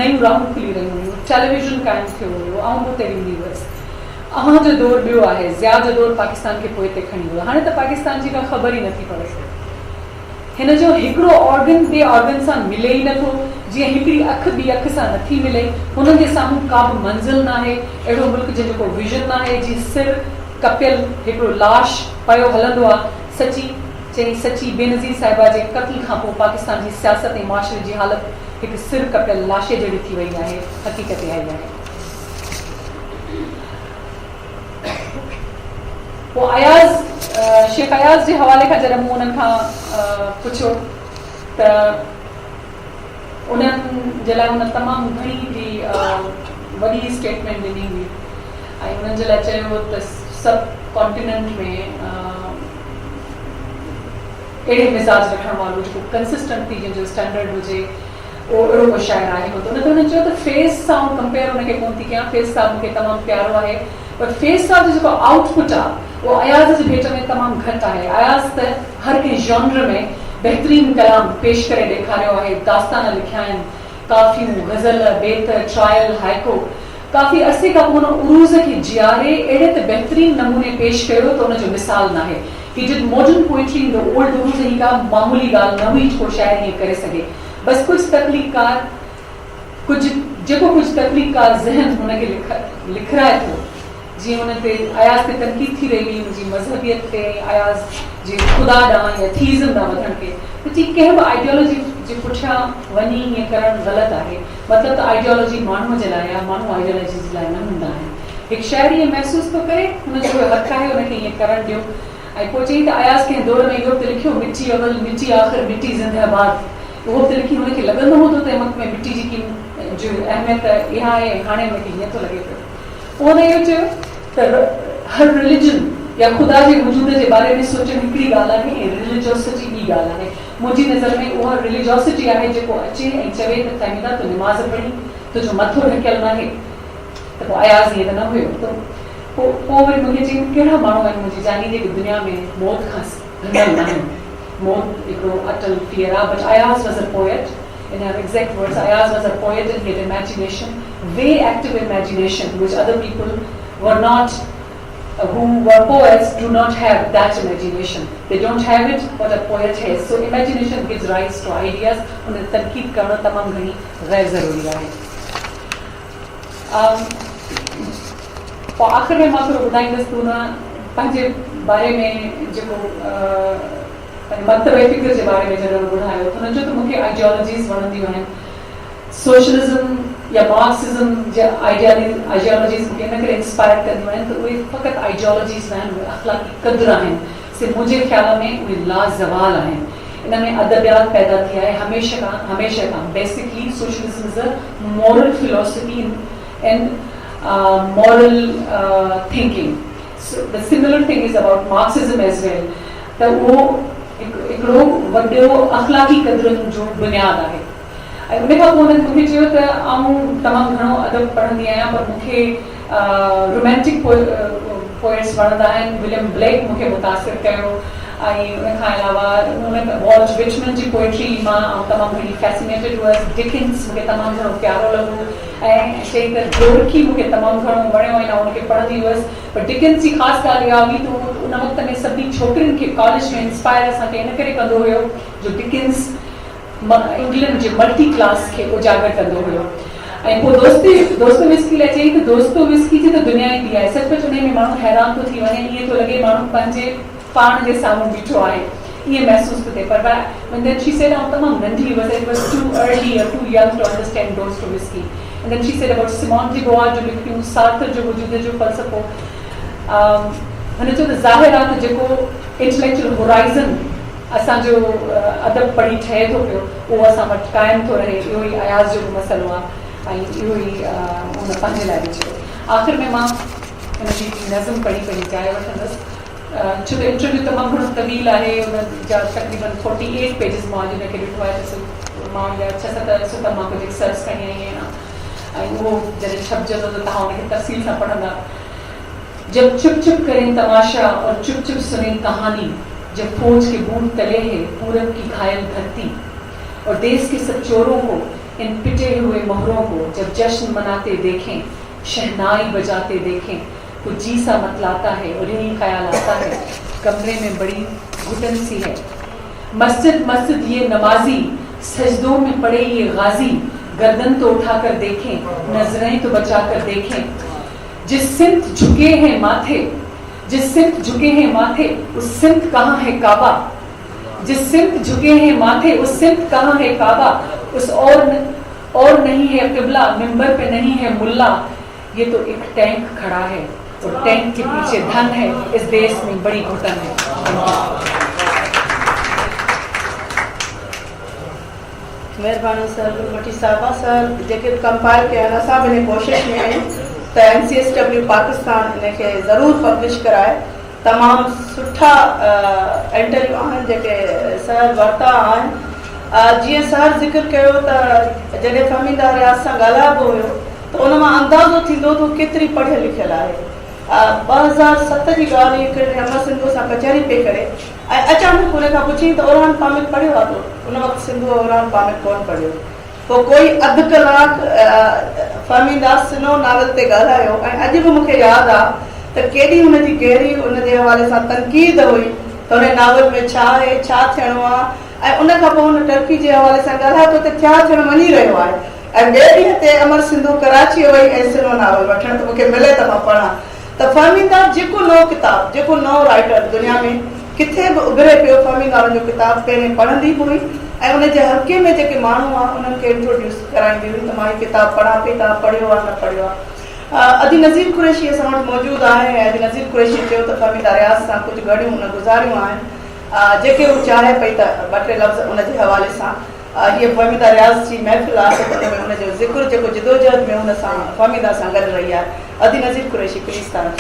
नयूं राहूं खुली रहियूं हुयूं। टेलीविज़न क़ाइमु थियो हुयो। आउं हुते वेंदी हुअसि। अहां जो दौरु ॿियो आहे। ज़िया जो दौरु पाकिस्तान खे पोइ ते खणी वियो। हाणे त पाकिस्तान जी का ख़बर ई नथी पवे। हिन जो हिकिड़ो ऑर्गन ॿिए ऑर्गन सां मिले ई नथो। जीअं हिकिड़ी अखि ॿी अखि सां नथी मिले हुननि जे साम्हूं का बि मंज़िल न आहे। अहिड़ो मुल्क जो जेको विज़न न आहे जीअं सिर कपियल हिकिड़ो लाश पियो हलंदो आहे। सची चई सची बेनज़ीर साहिबा जे क़त्ल खां पोइ पाकिस्तान जी सियासत ऐं माशरे जी हालत हिकु सिर कपियल लाशे जहिड़ी थी वई आहे। हक़ीक़त आई आहे। पोइ अयाज़ शेख अयाज़ जे हवाले खां जॾहिं मूं उन्हनि खां पुछियो त उन्हनि जे लाइ उन तमामु घणी हिकिड़ी वॾी स्टेटमेंट ॾिनी हुई ऐं उन्हनि जे लाइ चयो त सब कॉन्टिनेंट में अहिड़े मिज़ाज रखण वारो जेको कंसिस्टेंट थी जंहिंजो स्टैंडर्ड हुजे उहो अहिड़ो को शाइर आहे। न त हुननि चयो त फेज़ सां कंपेयर हुनखे कोन थी कयां। फेज़ साहब मूंखे तमामु प्यारो आहे पर फेज़ साहब जो जेको आउटपुट आहे उहो अयाज़ जे भेट में तमामु घटि आहे। अयाज़ त हर कंहिं जॉनर में बहितरीन कलाम पेश करे ॾेखारियो आहे। दास्तान लिखिया आहिनि काफ़ियूं गज़ल बेत ट्रायल हाइको। काफ़ी अरसे खां पोइ हुन उरूज़ खे जियारे अहिड़े त बहितरीन नमूने पेश कयो त हुनजो मिसाल न आहे कि जिन मॉडर्न पोइट्री इन द ओल्ड उरूज़ ही का मामूली ॻाल्हि न हुई को शाइर ईअं करे सघे। बसि कुझु तकलीफ़कार कुझु जेको कुझु तकलीफ़कार ज़हन हुनखे लिखराए थो। जीअं हुन ते अयाज़ ते तनक़ीद थी रही हुई हुनजी मज़हबियत ते अयाज़ जे ख़ुदा ॾांहुं या थीज़म ॾांहुं वधण खे त जी कंहिं बि आइडियोलॉजी जे पुठियां वञी ईअं करणु ग़लति आहे। मतिलबु त आइडियोलॉजी माण्हूअ जे लाइ आहे। माण्हू आइडियोलॉजी जे लाइ न हूंदा आहिनि। हिकु शाइर ईअं महसूसु थो करे हुनजो कोई हक़ आहे हुनखे ईअं करणु ॾियो। ऐं पोइ चई त अयाज़ कंहिं दौर में इहो बि लिखियो मिटी अवल मिटी आख़िर मिटी ज़िंदाबाद। उहो बि लिखी हुनखे लॻंदो हूंदो त वक़्त में मिटी जी जो अहमियत इहा आहे। हाणे हुनखे हीअं थो लॻे पियो। पोइ हुन इहो चयो त हर रिलीजन या ख़ुदा जे वजूद जे बारे में सोचणु हिकिड़ी ॻाल्हि आहे ऐं रिलीजियोसिटी ॿी ॻाल्हि आहे। मुंहिंजी नज़र में उहा रिलीजियोसिटी आहे जेको अचे ऐं चवे त तमीदा तूं निमाज़ पढ़ी तुंहिंजो मथो ढकियल न आहे। त पोइ अयाज़ ईअं त न हुयो। त पोइ वरी मूंखे चई कहिड़ा माण्हू आहिनि मुंहिंजी जानी जेके दुनिया में मौत खां हिनल न आहिनि। मौत हिकिड़ो अटल फियर आहे। But Ayaz was a poet in her exact words. Ayaz was a poet and he had imagination, very active imagination, which other people were not, who were poets, do not have that imagination. They don't have it, but a poet has. So imagination gives rise to ideas. And the tanqeed karna tamam ghani ghair zaruri hai. और आखिर में मां थोरो ॿुधाईंदसि त हुन पंहिंजे बारे में जेको मकतब फ़िक्र जे बारे में जॾहिं ॿुधायो त हुन चयो त मूंखे आइडियोलॉजीज़ वणंदियूं आहिनि। सोशलिज़म या मार्क्सिज़म जे आइडियोलॉजीज़ मूंखे इन करे इंस्पायर कंदियूं आहिनि त उहे फ़क़ति आइडियोलॉजीज़ न आहिनि। उहे अख़लाक़ी क़द्र आहिनि। सिर्फ़ु मुंहिंजे ख़्याल में उहे लाज़वाल आहिनि। इन में अदबियात पैदा थी आहे हमेशह खां। Basically socialism is a moral philosophy and moral thinking. So the similar thing is about Marxism as well. त उहो हिकिड़ो वॾो अख़लाक़ी क़द्रनि जो बुनियादु आहे। ऐं उन खां पोइ हुननि मूंखे चयो त आऊं तमामु घणो अदब पढ़ंदी आहियां पर मूंखे रोमेंटिक पोएट्स वणंदा आहिनि। विलियम ब्लेक मूंखे मुतासिर कयो ऐं उन खां अलावा वॉल्ट विचमन जी पोएट्री मां तमामु घणी फैसिनेटेड हुअसि. डिकिंस मूंखे तमामु घणो प्यारो लॻो ऐं चई त गोरखी मूंखे तमामु घणो वणियो ऐं हुनखे पढ़ंदी हुअसि. पर डिकिंस जी ख़ासि ॻाल्हि इहा हुई त उन वक़्त में सभिनी छोकिरियुनि खे कॉलेज में इंस्पायर असांखे इन करे कंदो हुयो जो डिकिंस इंग्लैंड जे मल्टी क्लास खे उजागर कंदो हुयो. ऐं पोइ दोस्तोविस्की लाइ चई त दोस्तोविस्की जी त दुनिया ई आहे. सचुपचु उन में माण्हू हैरान थो थी वञे, ईअं थो लॻे माण्हू पंहिंजे पाण जे साम्हूं बीठो आहे, ईअं महसूस थो थिए. पर when then she said तमामु नंढी हुअसि, it was too early or too young to understand Dostoevsky. And then she said about Simone de Beauvoir जो लिखियूं, सार्थर जो वजूद जो फ़लसफ़ो. हुन चयो त ज़ाहिर आहे त जेको इंटेलेक्चुअल होराइज़न असांजो अदब पढ़ी ठहे थो पियो उहो असां वटि क़ाइमु थो रहे. इहो ई अयाज़ जो बि मसइलो आहे ऐं इहो ई हुन पंहिंजे लाइ बि चयो. आख़िर में मां हुनजी नज़म पढ़ी पंहिंजी जाइ वठंदसि. छो त इंटरव्यू तमामु घणो तवील आहे, हुन जा तक़रीबन 48 पेजिस मां अॼु हुनखे ॾिठो आहे. त मां या 6-7 सुपर मां कुझु एक्सर्स खणी आई आहियां ऐं उहो जॾहिं छपजंदो त तव्हां हुनखे तफ़सील सां पढ़ंदा. जब चुप चुप करें तमाशा और चुप चुप सुनें कहानी, जब फौज के बूंद तले है पूरब की घायल धरती और देश के सब चोरों को, इन पिटे हुए मोहरों को जब जश्न मनाते देखें, शहनाई बजाते देखें, कुछ जी सा मतलाता है और यही ख्याल आता है कमरे में बड़ी घुटन सी है. मस्जिद मस्जिद ये नमाजी, सजदों में पड़े ये गाजी, गर्दन तो उठाकर देखें, नजरें तो बचाकर देखें. जिस सिमत झुके हैं माथे, जिस सिमत झुके हैं माथे उस सिमत कहाँ है काबा. जिस सिमत झुके हैं माथे उस सिमत कहाँ है काबा. उस और नहीं है किबला, मिंबर पे नहीं है मुल्ला. ये तो एक टैंक खड़ा है और टैंक के पीछे धन है. इस देश में बड़ी घुटन है. महिरबानी सर, मटी साहबा सर जेके कंपाइल कया आहिनि. असां बि हिन कोशिशि में आहियूं त NCSW पाकिस्तान इनखे ज़रूरु पब्लिश कराए. तमामु सुठा इंटरव्यू आहिनि जेके सर वरिता आहिनि. जीअं सर ज़िक्र कयो त जॾहिं फ़हमीदा रियाज़ सां ॻाल्हाइबो हुयो त उन मां अंदाज़ो थींदो त केतिरी पढ़ियल लिखियल आहे. 2007 जी ॻाल्हि हिकिड़े अमर सिंधू सां कचहरी पई करे ऐं अचानक हुन खां पुछी त ओरान पामिक पढ़ियो आहे तो. उन वक़्तु सिंधू ओरान पामिक कोन पढ़ियो. पोइ कोई अधु कलाकु फ़हमीदा सिनो नावल ते ॻाल्हायो ऐं अॼु बि मूंखे यादि आहे त केॾी हुनजी गहरी उनजे हवाले सां तनक़ीद हुई त हुन नावल में छा आहे, छा थियणो आहे. ऐं उन खां पोइ हुन टर्की जे हवाले सां ॻाल्हायो त छा थियणु वञी रहियो आहे. ऐं ॿिए ॾींहं ते अमर सिंधू कराची वई ऐं सिनो नावल वठण त मूंखे मिले त मां पढ़ां. त फ़हमीदा जेको नओं किताबु, जेको नओं राइटर दुनिया में किथे बि उभरे पियो, फ़हमीदा जो किताबु पहिरें पढ़ंदी हुई ऐं उनजे हल्के में जेके माण्हू आहे उन्हनि खे इंट्रोड्यूस कराईंदी हुई त मां हीउ किताबु पढ़ां पई, तव्हां पढ़ियो आहे न पढ़ियो आहे. अदी नज़ीर कुरैशी असां वटि मौजूदु आहे ऐं अदी नज़ीर कुरैशी चयो त फ़हमीदा रियाज़ सां कुझु घड़ियूं हुन गुज़ारियूं आहिनि जेके हू चाहे पई त 2-3 लफ़्ज़ उनजे हवाले सां. हीअ फ़हमीदा रियाज़ जी महफ़िल आहे त उन में हुनजो ज़िक्र जेको जिदोजहद में हुन सां फ़हमीदा सां गॾु रही आहे. अदी नज़ीर कुरैशी प्लीज़ तव्हां.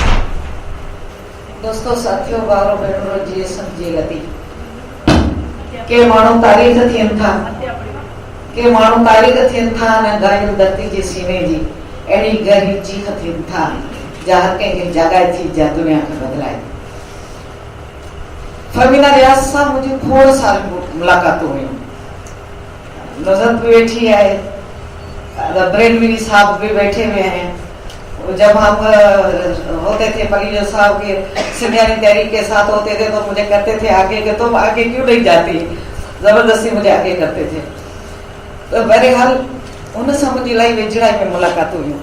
दोस्तों साथियों भाउरो भेनरो जी सम्झी लती के माण्हू तारीख़ थियनि था, के माण्हू तारीख़ थियनि था न गायूं धरती जे सीने जी अहिड़ी गहरी चीख थियनि था जा हर कंहिंखे जगाए थी जा दुनिया खे बदिलाए. फ़हमीदा रियाज़ सां मुंहिंजी खोड़ सारी मुलाक़ातूं हुयूं. नज़र भी बैठी है, ब्रेलविनी साहब भी बैठे हुए हैं. जब हम होते थे पलीजो साहब के सिंधियानी तहरीक के साथ होते थे तो मुझे कहते थे आगे के तुम आगे क्यों नहीं जाती, जबरदस्ती मुझे आगे करते थे. तो बहरहाल उन सां मुंहिंजी इलाही वेझड़ाई में मुलाक़ात हुयूं.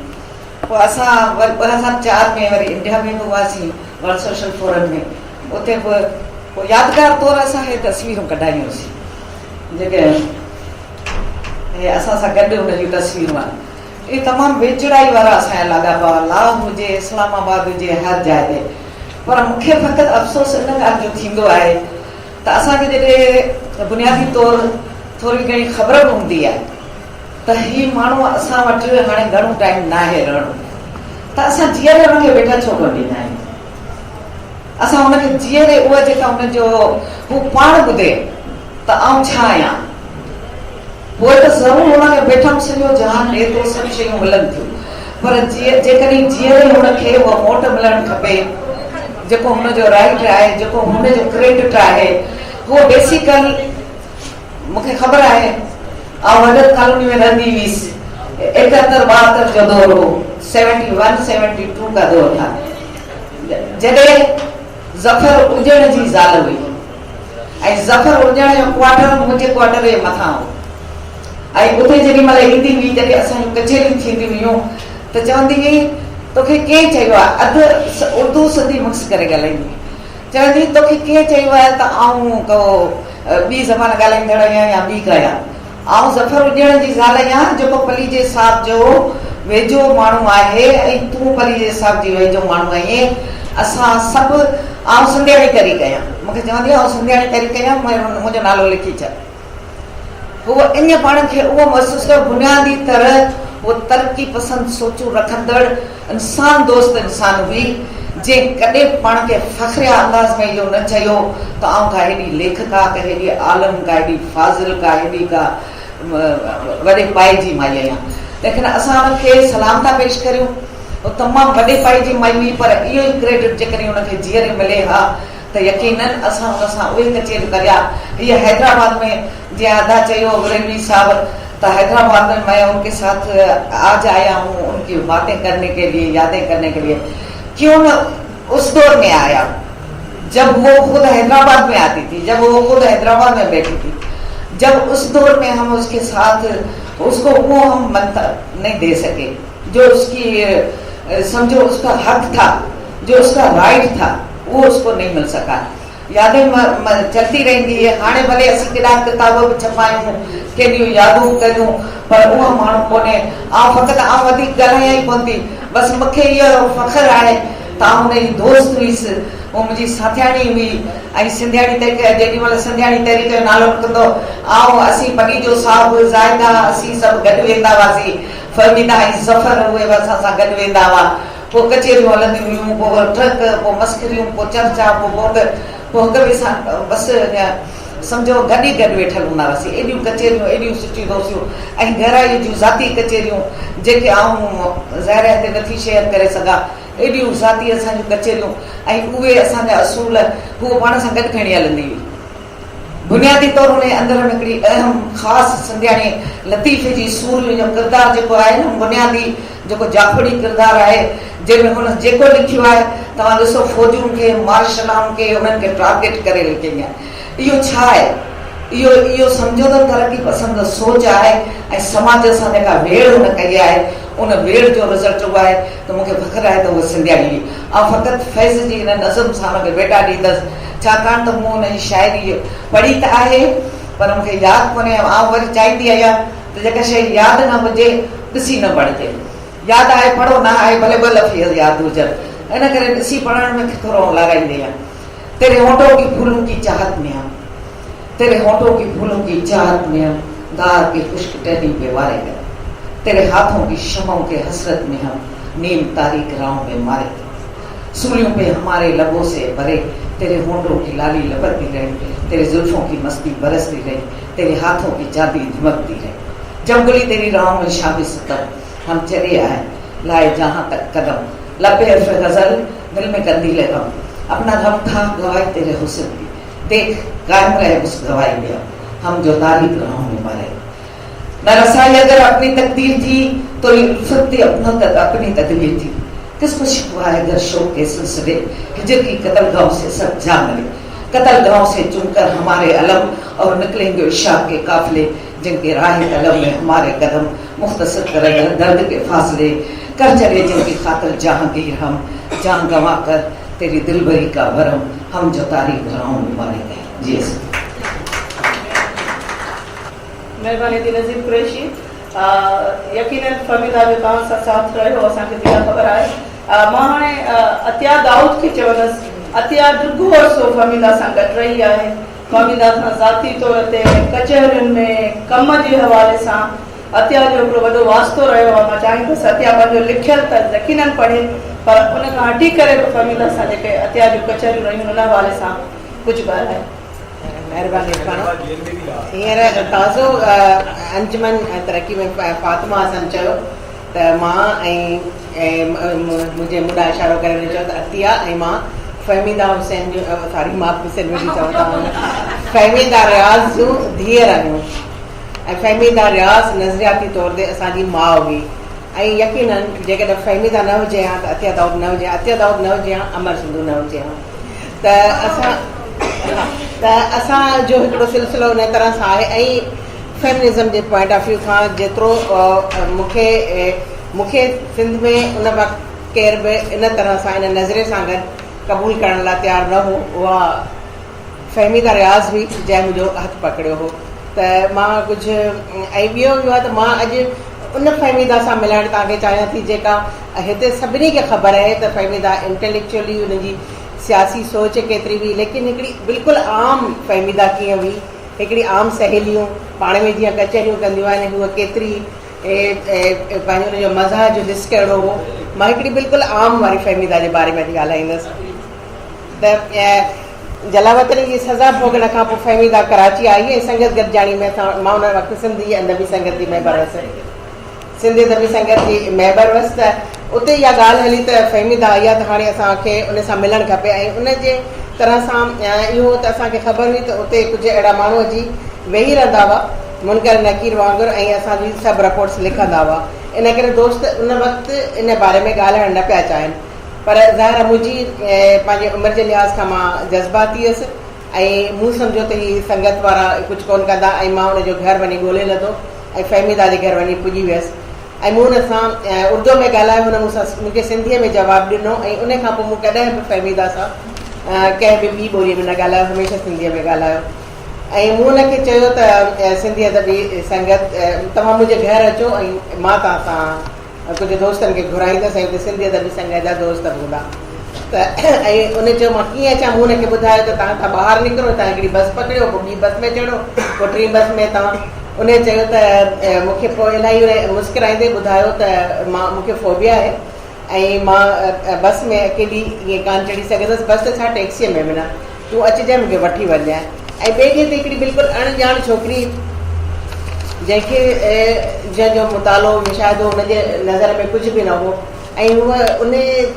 पोइ असां 2004 में वरी इंडिया में बि हुआसीं वर्ल्ड सोशल फोरम में. उते पोइ यादगार तौर असां हे तस्वीरूं कढायूंसीं जेके असां सां गॾु हुन जूं तस्वीरूं आहिनि. ये तमामु वेझड़ाई वारा असांजा लाॻापा, लाहौर हुजे, इस्लामाबाद हुजे, हर जाइ ते. पर मूंखे फ़क़ति अफ़सोस इन ॻाल्हि जो थींदो आहे त असांखे जॾहिं बुनियादी तौर थोरी घणी ख़बर बि हूंदी आहे त हीउ माण्हू असां वटि हाणे घणो टाइम न आहे रहणो त असां जीअरे हुनखे वेठा छो कोन ॾींदा आहियूं. असां हुनखे जीअरे उहा जेका हुनजो हू पाण ॿुधे त आउं छा आहियां, पोइ त ज़रूरु हुनखे वेठा सॼो जहान ॾिए थो, सभु शयूं मिलनि थियूं. पर जेकॾहिं जीअरे हुनखे उहा मोट मिलणु खपे, जेको हुनजो राइट आहे, जेको हुनजो क्रेडिट आहे, उहो बेसिकल मूंखे ख़बर आहे। वडद कॉलोनी में रहंदी हुईसि, 71-72 जो दौर हो, 71-72 का दौर था, जॾहिं ज़फर उजण जी ज़ाल हुई ऐं ज़फर उजण जो क्वार्टर मुंहिंजे क्वार्टर जे मथां हो। ऐं उते जेॾी महिल ईंदी हुई, जॾहिं असांजूं कचेरियूं थींदियूं हुयूं त चवंदी हुई तोखे कंहिं चयो आहे, अधु उर्दू सिंधी मिक्स करे ॻाल्हाईंदी, चवंदी तोखे कंहिं चयो आहे त आऊं को ॿी ज़बान ॻाल्हाईंदड़ आहियां या ॿी कयां। आऊं ज़फर उजण जी ज़ाल आहियां, जेको पलीजे साहिब जो वेझो माण्हू आहे ऐं तूं पलीजे साहिब जी वेझो माण्हू आहीं। असां सभु आऊं सिंधियाणी तरी कयां, मूंखे चवंदी आऊं सिंधियाणी तरी कयां, मुंहिंजो नालो लिखी छॾ। उहो इन पाण खे उहो महसूसु कयो बुनियादी तरह उहो तरक़ी पसंदि सोचूं रखंदड़ इंसान दोस्त इंसान हुई, जे कॾहिं पाण खे फ़ख्रिया अंदाज़ में इहो न चयो त आऊं का हेॾी लेखका, का हेॾी आलम, का हेॾी फाज़िल, का हेॾी का वॾे पाए जी माई आहियां। लेकिन असां हुनखे सलाम था पेश करियूं, उहो तमामु वॾे पाए जी माई हुई, पर इहो ई क्रेडिट जेकॾहिं हुनखे जीअरे मिले हा त यकीनन असां हुन सां उहे कचेरियूं करिया। हीअ हैदराबाद में जीअं अदा चयो रेलवी साहब, तो हैदराबाद में मैं उनके साथ आज आया हूँ उनकी बातें करने के लिए, यादें करने के लिए। क्यों न उस दौर में आया जब वो खुद हैदराबाद में आती थी, जब वो खुद हैदराबाद में बैठी थी, जब उस दौर में हम उसके साथ उसको वो हम मंत्र नहीं दे सके, जो उसकी समझो उसका हक था, जो उसका राइट था, वो उसको नहीं मिल सका। यादें चलती रहंदी है। हाणे भले असीं केॾा किताब बि छपायूं, केॾियूं यादूं करियूं, पर उहो माण्हू कोन्हे। फ़क़ति वधीक ॻाल्हायां ई कोन थी, बसि मूंखे इहो फ़ख़्रु आहे त हुनजी दोस्त हुईसि, उहो मुंहिंजी साथियाणी हुई ऐं सिंधियाणी तरीक़े जेॾी महिल सिंधियाणी तरीक़े जो नालो निकिरंदो असीं पनीजो साहिबु ज़ाइदा असीं सभु गॾु वेंदा हुआसीं, फ़हमीदा ऐं ज़फर उहे बि असां सां गॾु वेंदा हुआ। पोइ कचेरियूं हलंदियूं हुयूं, पोइ ट्रक, पोइ मस्करियूं, पोइ चर्चा, पोइ हिक ॿिए सां बसि सम्झो गॾु ई गॾु वेठल हूंदा हुआसीं। एॾियूं कचेरियूं, एॾियूं सुठियूं दोस्तियूं ऐं घराई जूं ज़ाती कचेरियूं जेके आऊं ज़ाहिर हिते नथी शेयर करे सघां, एॾियूं ज़ाती असांजूं कचेरियूं ऐं उहे असांजा असूल हूअ पाण सां गॾु खणी हलंदी हुई। बुनियादी तौर हुन अंदर में हिकिड़ी अहम ख़ासि सिंधियाणी लतीफ़े जी सूर जो किरदारु जेको आहे न, बुनियादी जेको जाफ़ड़ी किरदारु आहे, जंहिंमें हुन जेको लिखियो आहे तव्हां ॾिसो फ़ौजियुनि खे, मार्शलाउनि खे, उन्हनि खे टारगेट करे लिखी आहे। इहो छा आहे? इहो सम्झो त तरक़ी पसंदि सोच आहे ऐं समाज सां जेका वेड़ हुन कई आहे, उन वेड़ जो रिज़ल्ट उहो आहे त मूंखे फ़ख़्रु आहे त उहा सिंधियाणी हुई। फ़क़ति फैज़ जी हिन नज़म सां हुनखे बेटा ॾींदसि, छाकाणि त मूं हुनजी शाइरी पढ़ी त आहे पर मूंखे यादि कोन्हे। वरी चाहींदी आहियां त जेका शइ यादि न हुजे ॾिसी न पढ़िजे, यादि आहे पढ़ो, न आहे भले 2 लफ़्ज़ यादि हुजनि, इन करे ॾिसी पढ़ण में थोरो लॻाईंदी आहियां। तेरे होठों की फूलों की चाहत में हम, तेरे होठों की फूलों की चाहत में हम दार की खुश्क टहनी पे वारे गए, तेरे हाथों की शमों के हसरत में हम नीम तारीख राहों में मारे गए, सूलियों पे हमारे लबों से भरे तेरे होठों की लाली लपकती रही, तेरे जुल्फों की मस्ती बरसती रही, तेरे हाथों की चाबी धमकती रही, जब गुली तेरी राहों में शाबी सतम हम चले आए लाए जहां तक कदम, लबे हर्फ गजल दिल में कंदीले गम, अपना गम था गवाही तेरे हुस्न की, देख कायम रहे उस गवाही में हम जो तारीख राहों में मरे। न रसाई अगर अपनी तकदीर थी तो उल्फत अपनी तदबीर थी, किसको शिकवा है अगर शौक के सिलसिले हिजर की कतलगाहों से सब जा मिले, कतलगाहों से चुनकर हमारे अलम और निकलेंगे इशाक के काफिले, जिनके राह कलम में हमारे कदम मुख्तसर करेगा दर्द के फासले, कर चले जिनकी खातिर जहांगीर हम जान गंवा कर तेरी दिलबरी का भरम हम जो तारीख राहों में मारे गए। जी महिरबानी थी नज़ीर कुरैशी। यकीनन फहमीदा जो तव्हां सां साथ रहियो असांखे बिना ख़बर आहे। मां हाणे अतिया दाऊद खे चवंदसि, अतिया ॾुखो अर्सो फहमीदा सां गॾु रही आहे, फहमीदा सां ज़ाती तौर ते कचहरियुनि में कम जे हवाले सां अतिया जो हिकिड़ो वॾो वास्तो रहियो आहे। मां चाहींदसि अतिया पंहिंजो लिखियल त यकीनन पढ़े, पर उन खां हटी करे बि फहमीदा सां जेके अतिया जूं कचहरियूं रहियूं उन हवाले सां कुझु ॻाल्हाए। महिरबानी हींअर ताज़ो अंजुमन तरक़ी में फातिमा हसन चयो त मां ऐं मुंहिंजे मुंडा इशारो करे चयो त अतिया ऐं मां फहमीदा हुसैन जो सॉरी मां हुसैन वेठी चवंदा फहमीदा रियाज़ जूं धीअर आहियूं ऐं फहमीदा रियाज़ नज़रियाती तौर ते असांजी माउ हुई ऐं यकीनन जेकॾहिं फहमीदा न हुजे हा त अतिया दाऊद न हुजे हा, अतिया दाऊद न हुजे हा, अमर सिंधू न हुजे हा। त असांजो हिकिड़ो सिलसिलो इन तरह सां आहे ऐं feminism J point of view खां जेतिरो मूंखे सिंध में उन वक़्तु केर बि इन तरह सां इन नज़रे सां गॾु क़बूल करण लाइ तयारु न हो, उहा फहमीदा रियाज़ हुई जंहिं मुंहिंजो हथु पकड़ियो हो। त मां कुझु ऐं ॿियो इहो आहे त मां अॼु उन फहमीदा सां मिलणु तव्हांखे चाहियां थी जेका हिते सभिनी खे ख़बर आहे त फहमीदा इंटेलेक्चुअली हुनजी सियासी सोच केतिरी हुई, लेकिन हिकिड़ी बिल्कुलु आम फहमीदा कीअं हुई, हिकिड़ी आम सहेलियूं पाण में जीअं कचहरियूं कंदियूं आहिनि उहा केतिरी पंहिंजो हुनजो मज़ाक जो ॾिस कहिड़ो हो। मां हिकिड़ी बिल्कुलु आम वारी फहमीदा जे बारे में थी ॻाल्हाईंदसि त जलावतन जी सज़ा भोगण खां पोइ फहमीदा कराची आई ऐं संगत गॾिजाणी में मां उन वक़्तु सिंधी अदबी संगत जी महबर हुअसि, सिंधी अदबी संगत जी महबर हुअसि। त उते इहा ॻाल्हि हली त फहमीदा आई आहे त हाणे असांखे उन सां मिलणु खपे ऐं उन जे तरह सां इहो त असांखे ख़बर हुई त उते कुझु अहिड़ा माण्हू अची वेही रहंदा हुआ मुनकर नकीर वांगुरु ऐं असांजी सभु रिपोर्ट्स लिखंदा हुआ। इन करे दोस्त उन वक़्तु इन बारे में ॻाल्हाइणु न पिया चाहिनि, पर ज़ाहिर मुंहिंजी पंहिंजे उमिरि जे लिहाज़ खां मां जज़्बाती हुअसि ऐं मूं सम्झो त हीअ संगत वारा कुझु कोन्ह कंदा ऐं मां हुनजो घर वञी ॻोल्हे लधो ऐं फहमीदा जे घर वञी पुॼी वियसि ऐं मूं हुन सां उर्दू में ॻाल्हायो, हुन मूंसां मूंखे सिंधीअ में जवाबु ॾिनो ऐं उन खां पोइ मूं कॾहिं बि फहमीदा सां कंहिं बि ॿी ॿोलीअ में न ॻाल्हायो, हमेशह सिंधीअ में ॻाल्हायो। ऐं मूं हुनखे चयो त सिंधी अदबी संगत तव्हां मुंहिंजे घर अचो ऐं मां तव्हां सां कुझु दोस्तनि खे घुराईंदसि ऐं हुते सिंधी अदबी संगत जा दोस्त बि हूंदा। त ऐं उन चयो मां कीअं अचां, मूं हुनखे ॿुधायो त तव्हां खां ॿाहिरि निकिरो, तव्हां हिकिड़ी बस पकड़ियो, पोइ ॿी बस में चढ़ो, पोइ टी बस में तव्हां। उन चयो त मूंखे पोइ इलाही मुस्कुराईंदे ॿुधायो त मूंखे फोबिया आहे ऐं मां बस में अकेली ईअं कान चढ़ी सघंदसि, बस त छा टैक्सीअ में वञा, तूं अचिजांइ मूंखे वठी वञांइ। ऐं ॿिए ॾींहं ते हिकिड़ी बिल्कुलु अणॼाण छोकिरी जंहिंखे जंहिंजो मुतालो मुशाहिदो हुनजे नज़र में कुझु बि न हो ऐं हूअ उन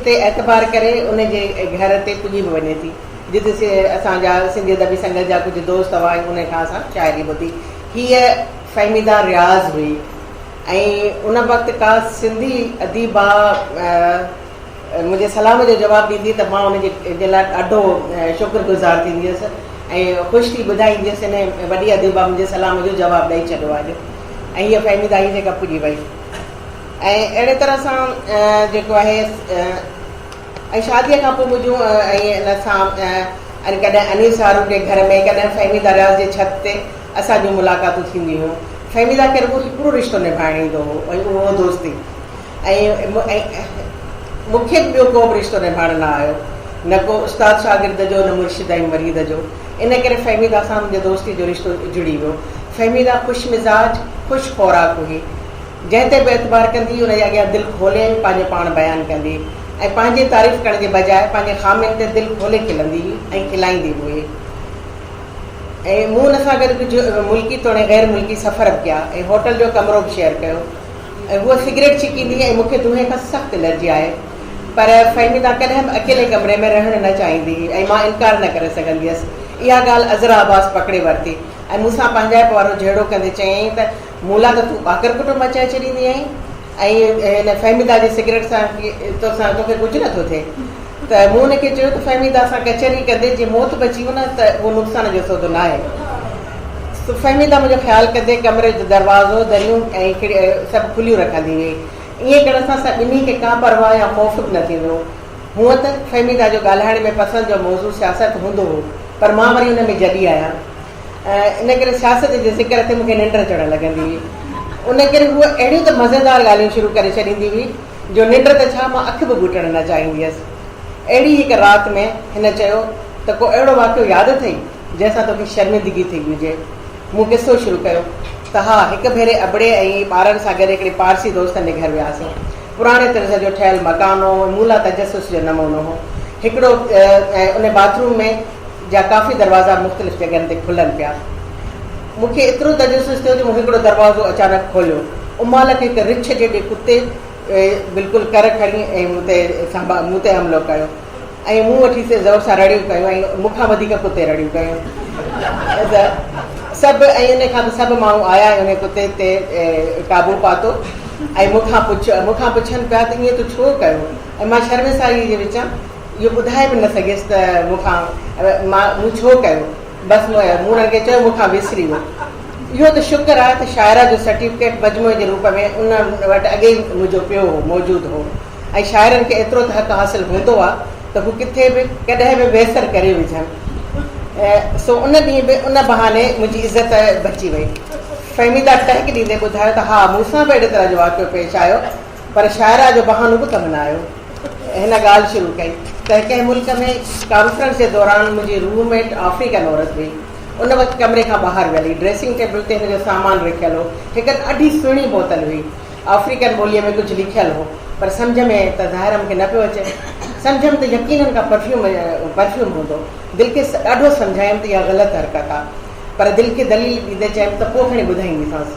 ते एतबार करे उन जे घर ते पुॼी बि वञे थी, जिते असांजा सिंधी अदबी संगत जा कुझु दोस्त हुआ ऐं उन खां असां शाइरी ॿुधी। हीअ फहमीदा रियाज़ हुई ऐं उन वक़्तु का सिंधी अदीबा मुंहिंजे सलाम जो जवाबु ॾींदी त मां उनजे लाइ ॾाढो शुक्रगुज़ार थींदी हुअसि ऐं ख़ुशि थी ॿुधाईंदी हुअसि हिन वॾी अदीबा मुंहिंजे सलाम जो जवाबु ॾेई छॾियो आहे ऐं हीअ फहमीदा ई जेका पुॼी वई। ऐं अहिड़े तरह सां जेको आहे ऐं शादीअ खां पोइ मुंहिंजूं ऐं इन सां कॾहिं अनीस फारूक जे घर में कॾहिं फहमीदा रियाज़ जे छत ते असांजूं मुलाक़ातूं थींदियूं हुयूं। फहमीदा खे रुॻो हिकिड़ो रिश्तो निभाइणु ईंदो हो ऐं उहो दोस्ती ऐं मूंखे ॿियो को बि रिश्तो निभाइणु न आयो, न को उस्ताद शागिर्द जो न मुर्शिद ऐं मरीद जो। इन करे फहमीदा सां मुंहिंजे दोस्ती जो रिश्तो जुड़ी वियो। फहमीदा ख़ुशि मिज़ाज ख़ुशि ख़ुराक हुई, जंहिं ते बि एतबार कंदी हुनजे अॻियां दिलि खोले पंहिंजो पाण बयानु कंदी ऐं पंहिंजी तारीफ़ करण जे बजाए पंहिंजे ख़ामियुनि ते दिलि खोले खिलंदी हुई ऐं खिलाईंदी बि हुई। ऐं मूं हुन सां गॾु कुझु मुल्की तोड़े ग़ैर मुल्की सफ़र बि कया ऐं होटल जो कमिरो बि शेयर कयो ऐं उहा सिगरेट छिकींदी ऐं मूंखे दुहे खां सख़्तु एलर्जी आहे, पर फहमीदा कॾहिं बि अकेले कमरे में रहणु न चाहींदी हुई ऐं मां इनकार न करे सघंदी हुअसि। इहा ॻाल्हि अज़रा अब्बास पकड़े वरिती ऐं मूंसां पंहिंजाइप वारो जहिड़ो कंदे चयईं त मूला त तूं ॿाकर कुटुंब मचाए छॾींदी आहीं ऐं हिन फहमीदा जी सिगरेट सां तोसां तोखे कुझु नथो थिए। त मूं हुनखे चयो त फहमीदा सां कचहरी कंदे जे मौत बची वञे त उहो नुक़सान जो सौदो न आहे। फहमीदा मुंहिंजो ख़्यालु कंदे कमरे जो दरवाज़ो दरियूं ऐं सभु खुलियूं रखंदी हुई। ईअं करण सां सभिनी खे का परवाह या ख़ौफ़ बि न थींदो। हूअं त फहमीदा जो ॻाल्हाइण में पसंदि जो मौज़ू सियासत हूंदो हो, पर मां वरी हुन में जॾी आहियां। इन करे सियासत जे ज़िक्र ते मूंखे निंड चढ़णु लॻंदी हुई। उन करे हूअ अहिड़ियूं त मज़ेदार ॻाल्हियूं शुरू करे छॾींदी हुई जो निंड त छा मां अखि बि घुटणु न चाहींदी हुअसि। अहिड़ी हिकु राति में हिन चयो त को अहिड़ो वाक़ियो यादि अथई जंहिंसां तोखे शर्मिंदगी थी हुजे। मूं किसो शुरू कयो त हा, हिकु भेरे अबड़े ऐं ॿारनि सां गॾु हिकिड़े पारसी दोस्तनि जे घर वियासीं। पुराणे तर्ज़ जो ठहियलु मकान हो, मूला तजसुस जो नमूनो हो। हिकिड़ो उन बाथरूम में जा काफ़ी दरवाज़ा मुख़्तलिफ़ जॻहियुनि ते खुलनि पिया। मूंखे एतिरो तजसुस थियो जो मूं हिकिड़ो दरवाज़ो अचानक खोलियो। उमाल खे हिकु रिछ जेॾे कुते बिल्कुलु कर खणी ऐं मूं ते हमिलो कयो। ऐं मूं वठी ज़ोर सां रड़ियूं कयूं ऐं मूंखां वधीक कुते रड़ियूं कयूं त सभु। ऐं उन खां पोइ सभु माण्हू आया ऐं उन कुते ते काबू पातो ऐं मूंखां पुछनि पिया त ईअं तूं छो कयो। ऐं मां शर्मसारी जे विचां इहो ॿुधाए बि न सघियसि त मूं छो कयो। बसि मूं हुननि खे चयो मूंखां विसरी वियो। इहो त शुक्र आहे त शाइरा जो सर्टिफिकेट मजमूए जे रूप में उन वटि अॻे ई मुंहिंजो पियो हो, मौजूदु हो। ऐं शाइरनि खे एतिरो त हक़ हासिलु हूंदो आहे त हू किथे बि कॾहिं बि बहितर करे विझनि। सो उन ॾींहुं बि उन बहाने मुंहिंजी इज़त बची वई। फ़हमीदा टहक ॾींदे ॿुधायो त हा मूंसां बि अहिड़े तरह जो वाक़ियो पेश आयो, पर शाइरा जो बहानो बि कमु न आयो। हिन ॻाल्हि शुरू कई त कंहिं मुल्क में कॉन्फ्रेंस जे दौरान मुंहिंजी रूममेट अफ्रीकन औरत हुई। उन वक़्तु कमरे खां ॿाहिरि वियली, ड्रेसिंग टेबल ते हिनजो सामान रखियलु हो। हिकु ॾाढी सुहिणी बोतल हुई, अफ्रीकन ॿोलीअ में कुझु लिखियलु हो, पर सम्झ में त ज़ाहिर मूंखे न पियो अचे। सम्झमि त यकीननि खां परफ्यूम हूंदो। दिलि खे ॾाढो सम्झायमि त इहा ग़लति हरकत आहे, पर दिलि खे दलील ॾींदे चयमि त पोइ खणी ॿुधाईंदीसांसि।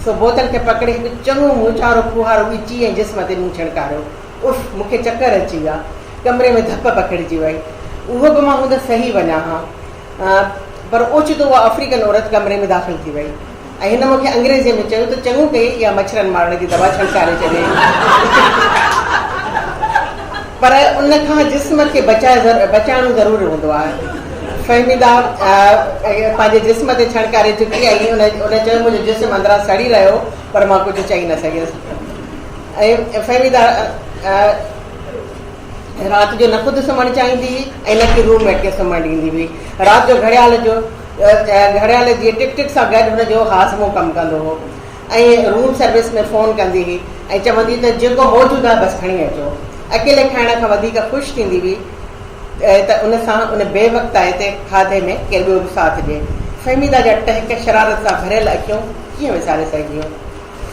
सो बोतल खे पकड़े हिकु चङो मूंचारो फुहारो विची ऐं जिस्म ते मूं छिणकारियो। उफ़, मूंखे चकर अची विया, कमरे में धप पकड़िजी वई। उहो बि मां हूंदा सही वञा हा, पर ओचितो उहा अफ्रीकन औरत कमरे में दाख़िल थी वई ऐं हिन मूंखे अंग्रेज़ीअ में चयो त चङो कई इहा मच्छरनि मारण जी दवा छिणकारे छॾे, पर उन खां जिस्म खे बचाइणो ज़रूरी हूंदो आहे। फ़हमीदा पंहिंजे जिस्म ते छिणकारे चुकी ऐं उन चयो मुंहिंजो जिस्म अंदरां सड़ी रहियो, पर मां कुझु चई न सघियसि। ऐं फ़हमीदा राति जो न ख़ुदि सुम्हणु चाहींदी हुई ऐं न की रूममेट खे सुम्हणु ॾींदी हुई। राति जो घड़ियाल जी टिक टिक सां गॾु हुनजो हाज़मो कमु कंदो हो ऐं रूम सर्विस में फ़ोन कंदी हुई ऐं चवंदी त जेको मौजूदु आहे बसि खणी अचो। अकेले खाइण खां वधीक ख़ुशि थींदी हुई त उन सां उन बेवक़्ताए ते खाधे में केरु ॿियो बि साथ ॾिए। फ़हमीदा जा टहक शरारत सां भरियल अखियूं कीअं विसारे सघियूं।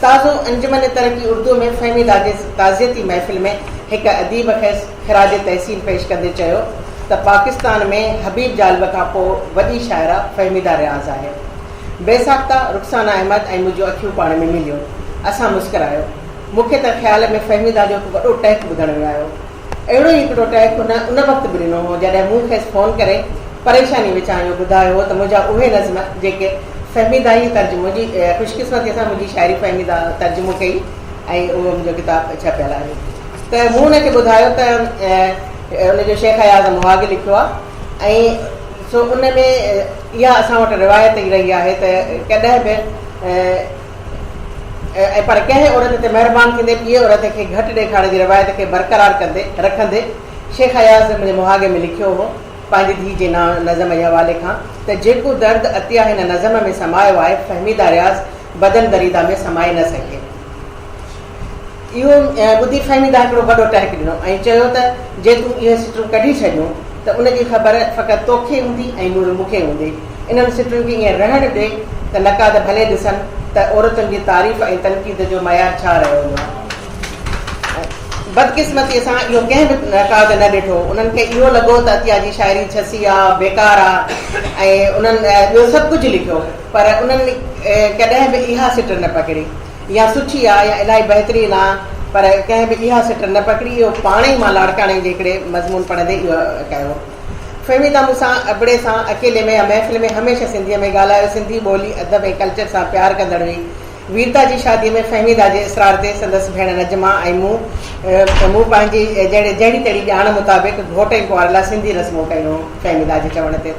ताज़ो अंजुमन तरक़ी उर्दू में फ़हमीदा जे ताज़ियती महफ़िल में हिकु अदीब खे ख़िराज तहसीन पेश कंदे चयो त पाकिस्तान में हबीब जालब खां पोइ वॾी शाइरा फ़हमीदा रियाज़ आहे। बेसाख्ता रुख़साना अहमद ऐं मुंहिंजूं अखियूं पाण में मिलियूं। असां मुस्कुरायो। मूंखे त ख़्याल में फ़हमीदा जो हिकु वॾो टहक ॿुधण में आयो। अहिड़ो ई हिकिड़ो टहक उन वक़्तु बि ॾिनो हो जॾहिं मूं खेसि फ़ोन करे परेशानी विचां इहो ॿुधायो हो त मुंहिंजा उहे नज़्म जेके फ़हमीदा ई तर्जुमो जी ख़ुशकिस्मतीअ सां मुंहिंजी शाइरी फ़हमीदा तर्जुमो कई ऐं उहो मुंहिंजो किताबु छपियल आहे। त मूं हुनखे ॿुधायो त उनजो शेख आज़म मुहाग लिखियो आहे ऐं सो उन में इहा असां वटि रिवायत ई रही आहे त कॾहिं बि पर कंहिं औरत ते महिरबानी थींदे ॿिए औरत खे घटि ॾेखारण जी रिवायत खे बरक़रार रखंदे शेख आज़म मुंहिंजे मुहागे में लिखियो हो पंहिंजी धीउ जे नज़म जे हवाले खां त जेको दर्द अतिया हिन नज़म में समायो आहे फ़हमीदा रियाज़ बदन दरीदा में समाए न सघे। इहो ॿुधी फ़हमीदा हिकिड़ो वॾो टहक ॾिनो ऐं चयो त जे तूं इहे सिटूं कढी छॾियूं त उनजी ख़बर फ़क़ति तोखे हूंदी ऐं नूर मूंखे हूंदी। इन्हनि सिटुनि खे ईअं रहणु ॾे त नक़ाद भले ॾिसनि त औरतुनि जी तारीफ़ ऐं तनक़ीद जो मयार छा रहियो हूंदो आहे। बदकिस्मतीअ सां इहो कंहिं बि नक़ाद न ॾिठो। उन्हनि खे इहो लॻो त अतिया जी शाइरी छसी आहे, बेकार आहे ऐं उन्हनि ॿियो सभु कुझु लिखियो, पर उन्हनि कॾहिं बि इहा सिट न पकड़ी। या सुठी आहे या इलाही बहितरीनु आहे, पर कंहिं बि इहा सिट न पकड़ी। इहो पाण ई मां लाड़काणे जे हिकिड़े मज़मून पढ़ंदे इहो कयो। फ़हमीदा मूंसां अबड़े सां अकेले में या महफ़िल में हमेशह सिंधीअ में ॻाल्हायो। सिंधी ॿोली अदब ऐं कल्चर सां प्यारु कंदड़ हुई। वीरता जी शादीअ में फ़हमीदा जे इसरार ते संदसि भेण नजमा ऐं मूं पंहिंजी जहिड़ी तहिड़ी ॼाण मुताबिक़ घोट ऐं कुंवार लाइ सिंधी रस्मूं कयूं। फ़हमीदा जे चवण ते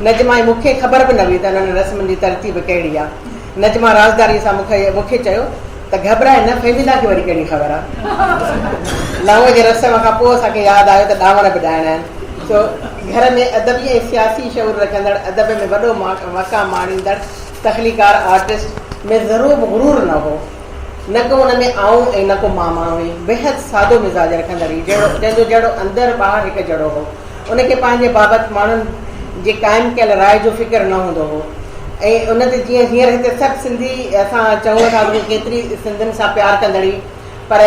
नजमा ऐं मूंखे ख़बर बि न हुई त उन्हनि रस्मनि जी तरतीब कहिड़ी आहे। नजमा राज़दारी सां मूंखे चयो त घबराए न, फ़हमीदा खे वरी कहिड़ी ख़बर आहे। लाऊं जे रस्म खां पोइ असांखे यादि आयो त ॾावण बि ॾाइणा आहिनि। सो घर में अदबी ऐं सियासी शऊर रखंदड़, अदब में वॾो मक़ाम माणींदड़ तख़लीकार आर्टिस्ट में ज़रूरु गुरूर न हो, न को हुन में आऊं ऐं न को मामा हुई। बेहद सादो मिज़ाज रखंदड़ हुई, जंहिंजो जहिड़ो अंदरि ॿाहिरि हिकु जहिड़ो हो। उनखे पंहिंजे बाबति माण्हुनि जे क़ाइमु कयल राय जो फ़िक्रु न हूंदो हो ऐं उन ते जीअं हींअर हिते सभु सिंधी असां चऊं था केतिरी सिंधियुनि सां प्यारु कंदड़ी, पर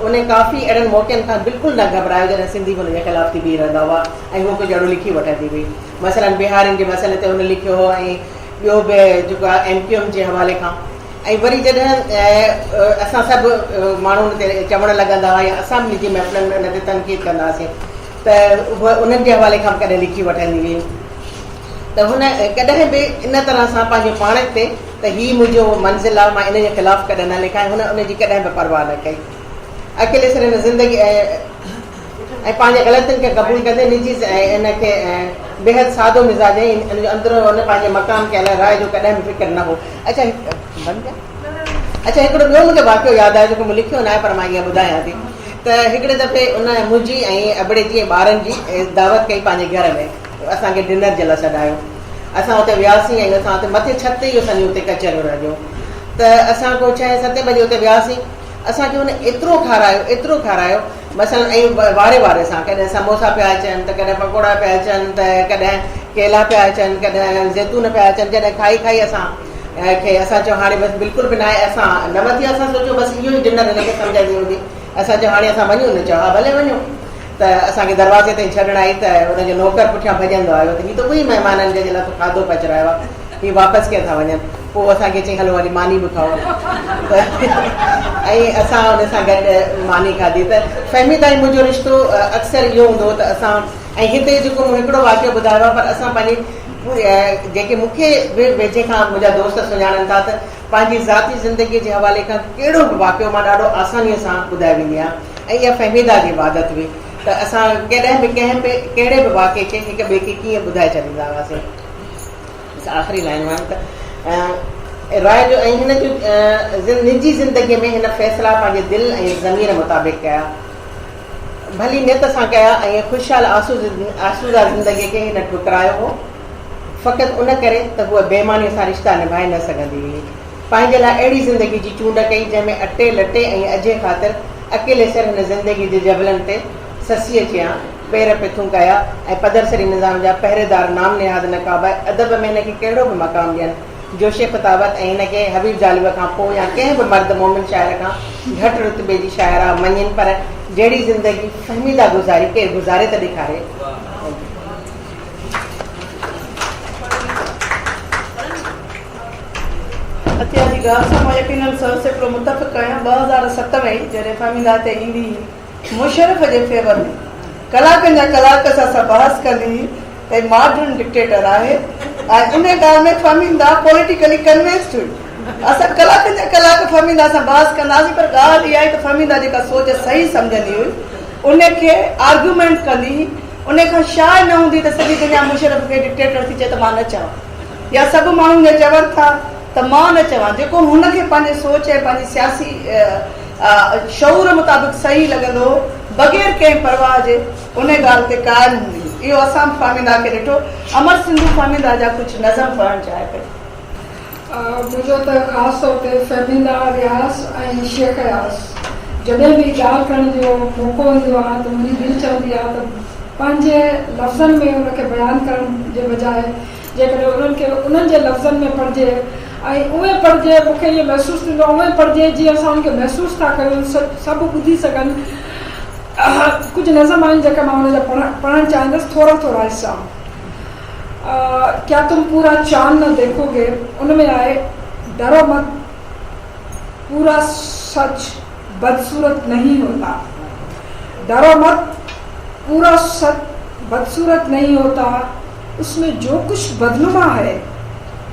उन काफ़ी अहिड़नि मौक़नि खां बिल्कुलु न घबरायो जॾहिं सिंधी हुनजे ख़िलाफ़ थी बीह रहंदा हुआ ऐं उहो कुझु अहिड़ो लिखी वठंदी हुई। मसइलनि बिहारियुनि जे मसइले ते हुन लिखियो हो ऐं ॿियो बि जेको आहे MQM जे हवाले खां। ऐं वरी जॾहिं असां सभु माण्हू हुन ते चवणु लॻंदा हुआ या असां बि निजी महफ़िलनि में हुन ते तनक़ीद कंदा हुआसीं त उहे उन्हनि जे हवाले खां कॾहिं लिखी वठंदी हुई। त हुन कॾहिं बि इन तरह सां पंहिंजे पाण ते त हीअ मुंहिंजो मंज़िल आहे, मां इन जे ख़िलाफ़ु कॾहिं न लिखाए, हुन उनजी कॾहिं बि परवाह न कई। अकेले सिर हिन ज़िंदगी ऐं पंहिंजे ग़लतियुनि खे क़बूल कंदे निजी इन खे बेहद सादो मिज़ाज ऐं इन जो अंदरो हुन पंहिंजे मकान खे अलाए राय जो कॾहिं बि फिक्र न हो। अच्छा हिकिड़ो ॿियो मूंखे वाक़ियो यादि आहे जेको मूं लिखियो न आहे पर मां ईअं ॿुधायां थी त हिकिड़े दफ़े उन मुंहिंजी ऐं अबड़े जी ॿारनि जी दावत कई पंहिंजे घर में, असांखे डिनर जे लाइ सॾायो। असां हुते वियासीं ऐं असां हुते मथे छत ई असांजे हुते कचरो रहियो त असां को 6-7 बजे हुते वियासीं। असांखे हुन एतिरो खारायो मसलन ऐं वारे सां, कॾहिं समोसा पिया अचनि त कॾहिं पकोड़ा पिया अचनि त कॾहिं केला पिया अचनि, कॾहिं ज़ैतून पिया अचनि। जॾहिं खाई असां चयो हाणे बसि बिल्कुलु बि न आहे, असां न वधी, असां सोचियो बसि इहो ई डिनर हिनखे सम्झाईंदी हूंदी। असां चयो हाणे असां वञूं, न चयो हा भले वञूं। त असांखे दरवाज़े ताईं छॾण आई त हुनजो नौकर पुठियां भॼंदो आयो त हीअ त उहे महिमाननि जे लाइ खाधो पचरायो आहे, हीअ वापसि कीअं था वञनि। पोइ असांखे चई हलो वरी मानी बि खाओ ऐं असां हुन सां गॾु मानी खाधी। त फहमी ताईं मुंहिंजो रिश्तो अक्सर इहो हूंदो हो त असां ऐं हिते जेको मूं हिकिड़ो वाक़ियो ॿुधायो आहे, पर असां पंहिंजी जेके मूंखे वेझे खां मुंहिंजा दोस्त सुञाणनि था त पंहिंजी ज़ाती ज़िंदगीअ जे हवाले खां कहिड़ो बि वाक़ियो मां ॾाढो आसानीअ सां ॿुधाए वेंदी आहियां ऐं इहा फहमीदा जी इबादत हुई त असां कॾहिं बि कहिड़े बि वाक़े खे हिक ॿिए खे कीअं ॿुधाए छॾींदा हुआसीं। आख़िरी लाइन में त राय जो ऐं हिन जो निजी ज़िंदगीअ में हिन फ़ैसिला पंहिंजे दिलि ऐं ज़मीर मुताबिक़ कया, भली नियत सां कया ऐं ख़ुशहाल आसूदा ज़िंदगीअ खे हिन ठुकरायो हो, फ़क़ति उन करे त हूअ बेईमानीअ सां रिश्ता निभाए न सघंदी हुई। पंहिंजे लाइ अहिड़ी ज़िंदगी जी चूंड कई जंहिंमें अटे लटे ऐं अॼे ख़ातिर अकेले सिर हिन ज़िंदगी जे जबलनि ते ससीअ चियां पेर पिथूं कया ऐं पदरसरी निज़ाम जा पहिरेदार नाम निहाद नकाब अदब में हिनखे कहिड़ो बि मक़ाम ॾियनि। जोशे ख़िताबत ऐं हिनखे हबीब जालिब खां पोइ या कंहिं बि मर्द मोमिन शाइर खां घटि रुतबे जी शाइरा मञनि, पर जहिड़ी ज़िंदगी फहमीदा गुज़ारी केरु गुज़ारे त ॾेखारे। अतिया जी ॻाल्हि सां मां यकीनन हिकिड़ो मुतफ़िक़ आहियां। 2007 में जॾहिं फहमीदा ते ईंदी मुशर्रफ जे फेवर में कलाकनि जा कलाक सां बहस कंदी त मॉडर्न डिक्टेटर आहे ऐं उन ॻाल्हि में फहमीदा पॉलिटिकली कन्विंस्ड हुई। असां कलाकनि जा कलाक फहमीदा सां बहस कंदासीं, पर ॻाल्हि इहा आहे त फहमीदा जेका सोच सही सम्झंदी हुई उनखे आर्ग्यूमेंट कंदी, उन खां शायदि न हूंदी त सॼी दुनिया मुशर्रफ खे डिक्टेटर थी चए त मां न चवां, या सभु माण्हू जे चवनि था त मां न चवां। जेको हुनखे पंहिंजे सोच ऐं पंहिंजी सियासी शऊर मुताबिक़ सही लॻंदो बग़ैर कंहिं परवाह जे उन ॻाल्हि ते क़ाइमु हूंदी। इहो असां फहमीदा खे ॾिठो। अमर सिंधू फहमीदा जा कुझु नज़म पढ़णु चाहे पई। मुंहिंजो त ख़ासि तौर ते फहमीदा रियाज़ ऐं शेख रियाज़ जॾहिं बि ॻाल्हि करण जो मौक़ो ईंदो आहे त मुंहिंजी दिलि चवंदी आहे त पंहिंजे लफ़्ज़नि में उनखे बयानु करण जे बजाए जेकॾहिं उन्हनि जे लफ़्ज़नि में पढ़िजे ऐं उहे पढ़िजे, मूंखे इहो महसूसु थींदो आहे उहे पढ़िजे जीअं असां उनखे महसूसु था कयूं, सभु ॿुधी सघनि। कुझु नज़म आहिनि जेके मां हुनजा पढ़णु चाहींदसि, थोरा हिस्सा। क्या तुम पूरा चांद न देखोगे, उनमें आहे डरो मत, पूरा सच बदसूरत नहीं होता। डरो मत, पूरा सच बदसूरत नहीं होता, उसमें जो कुछ बदनुमा है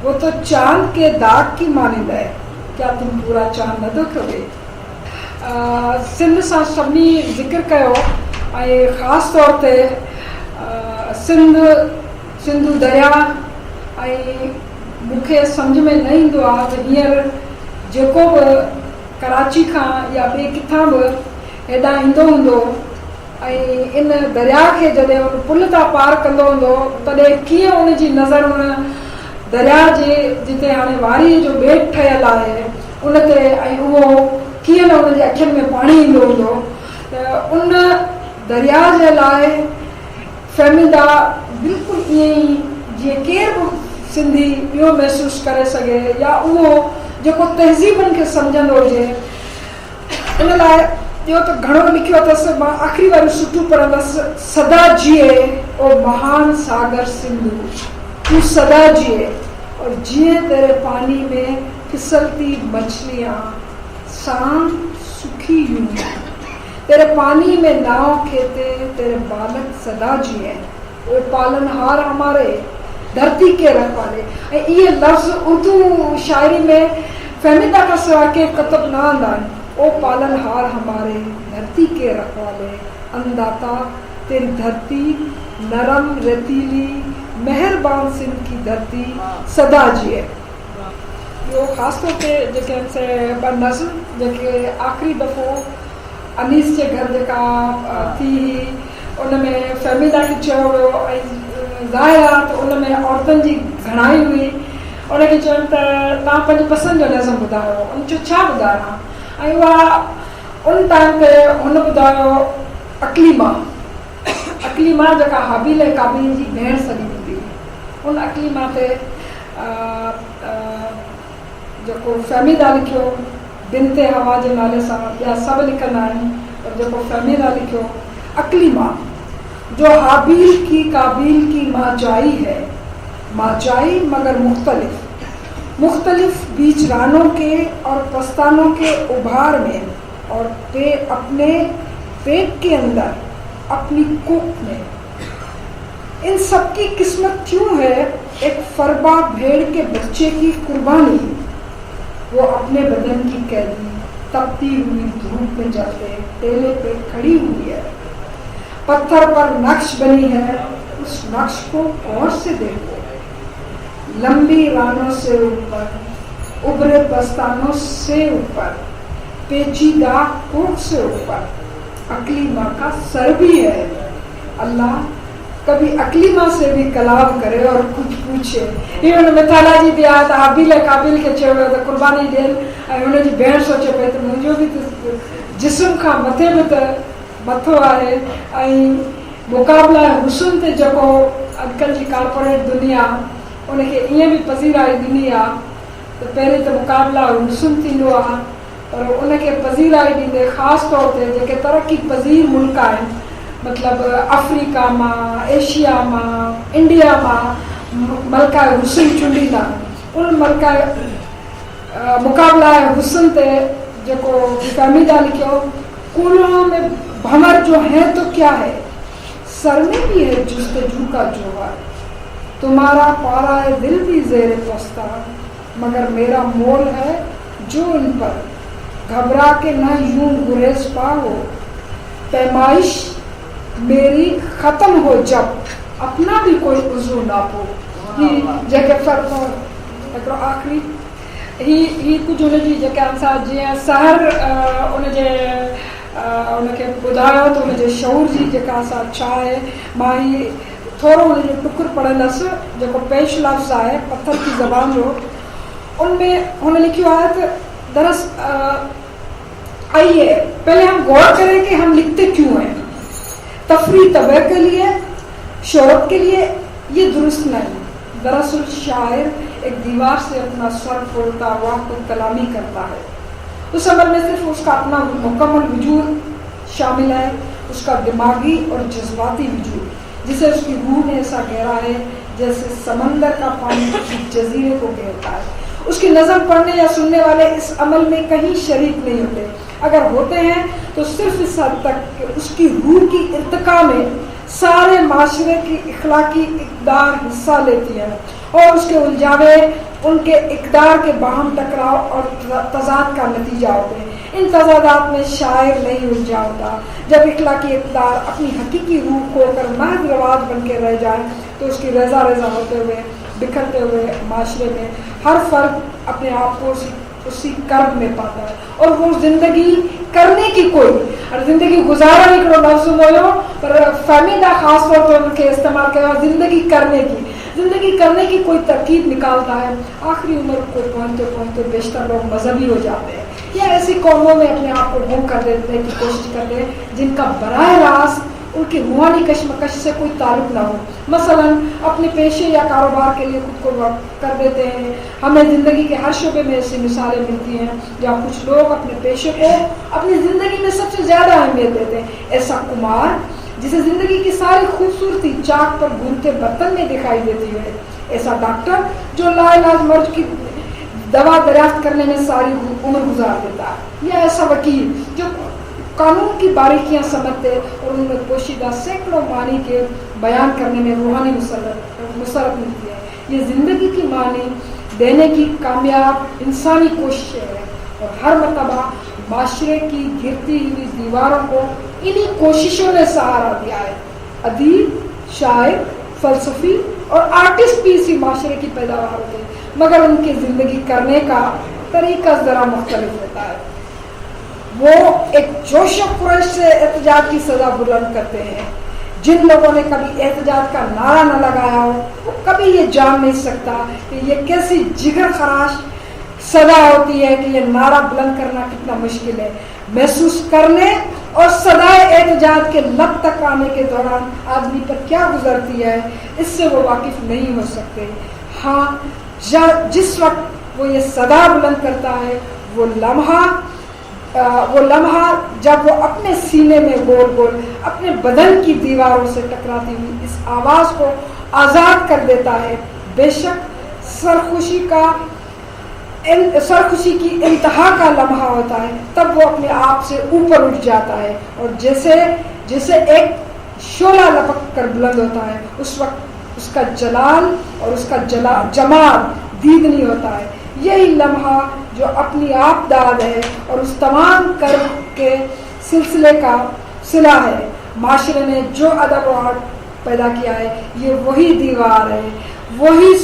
वो तो चांद के दाग की मानिंद है। क्या तुम पूरा चांद न देखोगे। सिंध सां सभिनी ज़िक्र कयो ऐं ख़ासि तौर ते सिंधु दरिया ऐं मूंखे सम्झ में न ईंदो आहे त हींअर जेको बि कराची खां या ॿिए किथां बि हेॾां ईंदो हूंदो ऐं इन दरिया खे जॾहिं उन पुल तां पार कंदो हूंदो तॾहिं कीअं उनजी नज़र उन दरिया जे जिते हाणे वारीअ जो ॿेट ठहियलु आहे उन ते ऐं उहो कीअं न उनजे अखियुनि में पाणी ईंदो हूंदो। त उन दरिया जे लाइ फहमीदा बिल्कुलु ईअं ई जीअं केरु बि सिंधी इहो महसूसु करे सघे या उहो जेको तहज़ीबनि खे सम्झंदो हुजे। इन लाइ ॿियो त घणो लिखियो अथसि, मां आख़िरी वारी सुठो पढ़ंदसि। सदा जिए ओ महान सागर सिंधु, तू सदा जिए और जिए तेरे पानी में फिसलती मछलियाँ, शाम सुखी यूं तेरे पानी में नाव खेते तेरे बालक सदा जिए, वो पालनहार हमारे धरती के रखवाले। ये लफ्ज़ उर्दू शायरी में फहमीदा का सिवा के कतब ना आंदा। ओ पालनहार हमारे धरती के रखवाले, अंदाता तेरी धरती नरम रेतीली मेहरबान सिंध की धरती सदा जिए। यो ख़ास तौर ते जेके से नज़्म जेके आख़िरी दफ़ो अनीस जे घर जेका थी उनमें फहमीदा खे चयो वियो ऐं ज़ाहिर आहे त उनमें औरतुनि जी घणाई हुई। उनखे चवनि त तव्हां पंहिंजी पसंदि जो नज़्म ॿुधायो। उन चयो छा ॿुधायां? ऐं उहा उन टाइम ते हुन ॿुधायो अकलीमा। अकलीमा जेका हाबील ऐं काबील जी भेण सॾी हूंदी, उन अकलीमा ते जेको फहमीदा लिखियो बिनते हवा जे नाले सां, ॿिया सभु लिखंदा आहिनि, पर जेको फहमीदा लिखियो अकलीमा, जो हाबील की काबील की माँ जाई है, माँ जाई मगर मुख्तलिफ बीच रानों के और पस्तानों के उभार में, और अपने पेट के अंदर अपनी कुख में। इन सब की किस्मत क्यों है एक फरबा भेड़ के बच्चे की कुर्बानी, वो अपने बदन की कैदी तपती हुई धूप में जलते टेले पे खड़ी हुई है, पत्थर पर नक्श बनी है, उस नक्श को गौर से देखो, लंबी रानों से ऊपर, उभरे पस्तानों से ऊपर, पेचीदा कोख से ऊपर अकलीमा का सर भी है। अल्लाह कभी अकलीमा से भी कलाम करे और कुछ पूछे। ये उन मिथालाजी भी आहे त हाबील काबिल खे चयो वियो त कुर्बानी ॾियनि, ऐं हुनजी भेण सोचे पई त मुंहिंजो बि त जिस्म खां मथे बि त मथो आहे, ऐं मुक़ाबला हुस्न ते जेको अॼुकल्ह जी कॉर्पोरेट दुनिया उनखे ईअं बि पज़ीराई ॾिनी आहे त पहिरीं त मुक़ाबला हुस्न थींदो आहे, पर उनखे पज़ीराई ॾींदे ख़ासि तौर ते जेके तरक़ी पज़ीर मुल्क आहिनि, मतिलबु अफ्रीका मां, एशिया मां, इंडिया मां मलकाए हुस्न चूंडींदा, उन मलकाए मुक़ाबला हुस्न ते जेको फहमीदा लिखियो, कूलों में भंवर जो है तो क्या है, सर में भी है जुस्तजू का जोहर, तुम्हारा पारा है दिल भी ज़ेरे पोस्ता, मगर मेरा मोल है जो इन पर, घबरा के न यूं गुरेज पाओ, पैमाइश मेरी ख़त्म हो जब अपना भी कोई उज़ू ना पो। जेके फ़र्क़ु हिकिड़ो आख़िरी ही कुझु हुनजी जेके असां जीअं सहर उनखे ॿुधायो त हुनजे शऊर जी जेका असां छा आहे। मां ही थोरो हुनजो टुकुर पढ़ंदसि जेको पेश लफ़्ज़ आहे पत्थर की ज़बान जो। उनमें हुन लिखियो आहे त आइए पहले हम गौर करें कि हम लिखते क्यों हैं। तफरी तबे के लिए, शोहरत के लिए, ये दुरुस्त नहीं। दरअसल शायर एक दीवार से अपना स्वर खोलता हुआ खुद कलामी करता है। उस अमल में सिर्फ उसका अपना मुकम्मल वजूद शामिल है, उसका दिमागी और जज्बाती वजूद, जिसे उसकी रूह ने ऐसा गहरा है जैसे समंदर का पानी किसी जजीरे को घेरता है। उसकी नज़र पढ़ने या सुनने वाले इस अमल में कहीं शरीक नहीं होते, अगर होते हैं तो सिर्फ इस हद तक कि उसकी रूह की इर्तिका में सारे माशरे की इखलाकी इक़दार हिस्सा लेती है और उसके उलझावे उनके इक़दार के बाहम टकराव और तज़ाद का नतीजा होते हैं। इन तज़ादात में शायर नहीं उलझा होता। जब इखलाकी इक़दार अपनी हकीकी रूह खोकर महज रवाज बन के रह जाए तो उसकी रेजा रेजा होते हुए बिखरते हुए माशरे में हर फर्द अपने आप को उसी कर्म में पाता है और वो जिंदगी करने की कोई और जिंदगी गुजारा हिकिड़ो लफ़्ज़ हुयो पर फहमीदा ख़ासि तौर पर उनखे इस्तेमालु कयो आहे ज़िंदगी करने की कोई तरकीब निकालता है। आखिरी उम्र को पहुँचते पहुँचते बेशतर लोग मजहबी हो जाते हैं या ऐसी कौमों में अपने आप को गुम कर देने की कोशिश करते हैं जिनका बराह रास्त उनकी रूहानी कश्मकश से कोई ताल्लुक ना हो। मसलन अपने पेशे या कारोबार के लिए खुद को वक्त कर देते हैं। हमें ज़िंदगी के हर शोबे में ऐसी मिसालें मिलती हैं जहाँ कुछ लोग अपने पेशे को अपनी ज़िंदगी में सबसे ज़्यादा अहमियत देते हैं। ऐसा कुमार जिसे ज़िंदगी की सारी खूबसूरती चाक पर घूमते बर्तन में दिखाई देती है। ऐसा डॉक्टर जो लाइलाज मर्ज की दवा दरियाफ्त करने में सारी उम्र गुजार देता है। या ऐसा वकील जो कानून की बारीकियां समझते और उनमें पोशीदा सैकड़ों मानी के बयान करने में रूहानी मुसरत मिलती है। ये ज़िंदगी की मानी देने की कामयाब इंसानी कोशिश है और हर मरतबा माशरे की गिरती हुई दीवारों को इन्हीं कोशिशों ने सहारा दिया है। अदीब, शायर, फलसफी और आर्टिस्ट भी इसी माशरे की पैदावार होते हैं, मगर उनकी ज़िंदगी करने का तरीका ज़रा मुख्तलिफ होता है। वो एक जोश ख़ुरोश से एहतजाज की सज़ा बुलंद करते हैं। जिन लोगों ने कभी एहतजाज का नारा न लगाया हो वो कभी ये जान नहीं सकता कि ये कैसी जिगर खराश सदा होती है कि ये नारा बुलंद करना कितना मुश्किल है। महसूस करने और सदाए एहतजाज के लब तक आने के दौरान आदमी पर क्या गुजरती है इससे वो वाकिफ नहीं हो सकते। हाँ, जिस वक्त वो ये सदा बुलंद करता है वो लम्हा जब वो अपने सीने में गोल गोल अपने बदन की दीवारों से टकराती हुई इस आवाज़ को आज़ाद कर देता है, बेशक सरखुशी की इंतहा का लम्हा होता है, तब वो अपने आप से ऊपर उठ जाता है और जैसे एक शोला लपक कर बुलंद होता है, उस वक्त उसका जलाल और उसका जमाल दीदनी होता है। यही लम्हा जो अपनी आप दाद है और उस तमाम कर्म के सिलसिले का सिला है। माशरे ने जो अदब और आर्ट पैदा किया है ये वही दीवार है, वही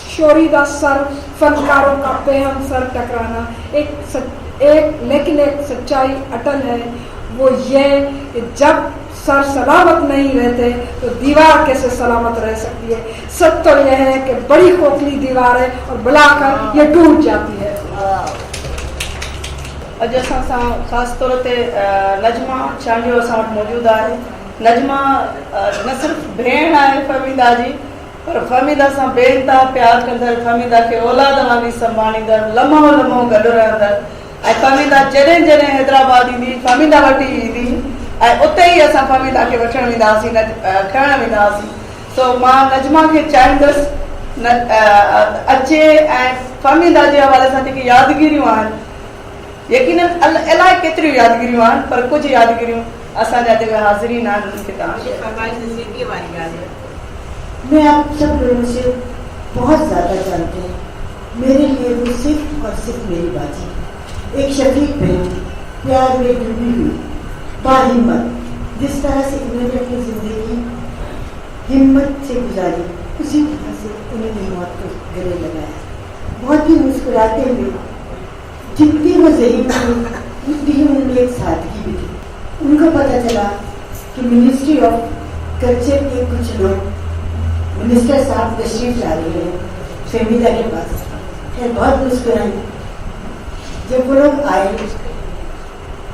शोरीदा सर फनकारों का पेहम सर टकराना। लेकिन एक सच्चाई अटल है, वो ये कि जब सर सलामत नहीं रहते तो दीवार कैसे सलामत रह सकती है। सच तो यह है कि बड़ी खोखली दीवार है और बुलाकर ये टूट जाती है। अॼु असां सां ख़ासि तौर ते नजमा चांडियो असां वटि मौजूदु आहे। नजमा न सिर्फ़ु भेण आहे फहमीदा जी, पर फहमीदा सां बेइंतहा प्यार कंदड़, फहमीदा खे औलाद वांगुरु संभालींदड़, लम्हो लम्हो गॾु रहंदड़। ऐं फहमीदा जॾहिं जॾहिं हैदराबाद ईंदी फहमीदा वटि ई ईंदी ऐं उते ई असां फहमीदा खे वठणु वेंदा हुआसीं, खणणु वेंदा हुआसीं। सो मां नजमा खे चाहींदसि अचे ऐं फहमीदा जे हवाले सां जेकी यादगिरियूं आहिनि, यकीनन इलाही केतिरियूं यादगिरियूं आहिनि, पर कुझु यादगिरियूं असांजा जेके हाज़रीन आहिनि उन्हनि खे तव्हां। मैं आप सब लोगों से बहुत ज़्यादा जानते हैं। मेरे लिए वो सिर्फ और सिर्फ मेरी बाजी, एक शफीक बहन, प्यार में डूबी हुई, बाहिम्मत। जिस तरह से उन्होंने अपनी ज़िंदगी हिम्मत से गुजारी, उसी तरह से उन्होंने मौत को गले लगाया। बहुत ही मुस्कुराते हुए, जितनी वो ज़हीन थी उतनी ही उनमें एक सादगी भी थी। उनको पता चला कि मिनिस्ट्री ऑफ कल्चर के कुछ लोग मिनिस्टर साहब तशरीफ ला रहे हैं फहमीदा के पास। खैर बहुत मुस्कुराई। जब वो लोग आए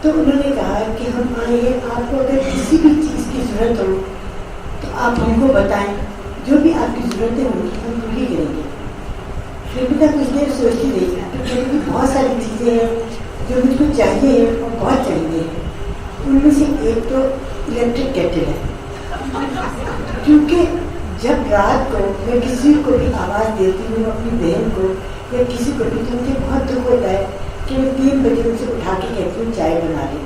तो उन्होंने कहा कि हम आए हैं, आपको अगर किसी भी चीज़ की ज़रूरत हो तो आप हमको बताएं, जो भी आपकी ज़रूरतें होंगी हम पूरी करेंगे। फहमीदा कुछ देर सोचती रही तो कहीं बहुत सारी चीज़ें हैं जो मुझको चाहिए और बहुत चाहिए हैं। उनमें से एक तो इलेक्ट्रिक केटल है, क्योंकि जब रात को मैं किसी को भी आवाज़ देती हूँ, अपनी बहन को या किसी को भी, तो मुझे बहुत दुख होता है कि मैं 3 बजे उनसे उठा के कहती हूँ चाय बना दे।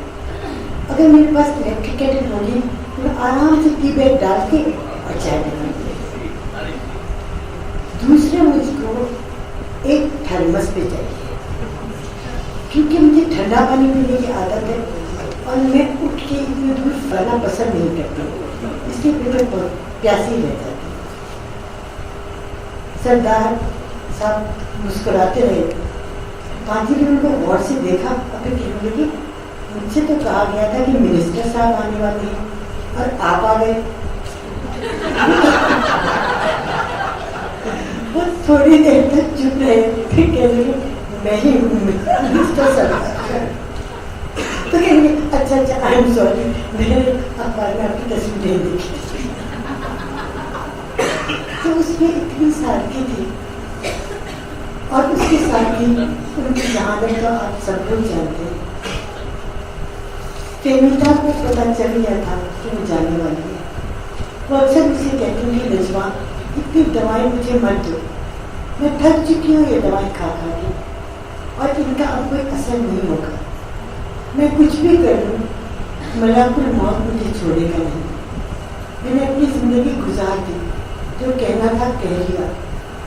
अगर मेरे पास इलेक्ट्रिक केटल होगी तो मैं आराम से टी बैग डाल के और चाय बना दूँ। दूसरा, मुझको एक थर्मस पे चाहिए, क्योंकि मुझे ठंडा पानी पीने की आदत है और मैं उठ के इतनी दूर फलाना पसंद नहीं करती, इसलिए फिर मैं प्यासी रह जाती। सरदार साहब मुस्कुराते रहे। काजी ने उनको गौर से देखा। अभी कहने लगी, मुझसे तो कहा गया था कि मिनिस्टर साहब आने वाले हैं और आप आ गए। वो थोड़ी देर तक चुप रहे, फिर कहने लगे, मैं ही हूँ मिनिस्टर साहब। तो कहेंगे अच्छा आई एम सॉरी, मैंने अखबार में आपकी तस्वीर नहीं देखी। तो उसमें इतनी सादगी थी और उसके साथ ही उनकी शहादत का आप सब लोग जानते हैं। फहमीदा को पता चल गया था कि वो जाने वाली है। वो अक्सर मुझसे कहती हूँ कि नजमा इतनी दवाएं मुझे मत दो, मैं थक चुकी हूँ ये दवाएं खा खा के और इनका अब कोई असर नहीं होगा। मैं कुछ भी कर लूँ मलाकुल मौत मुझे छोड़ेगा नहीं। मैंने अपनी जिंदगी गुजार दी, जो कहना था कह लिया,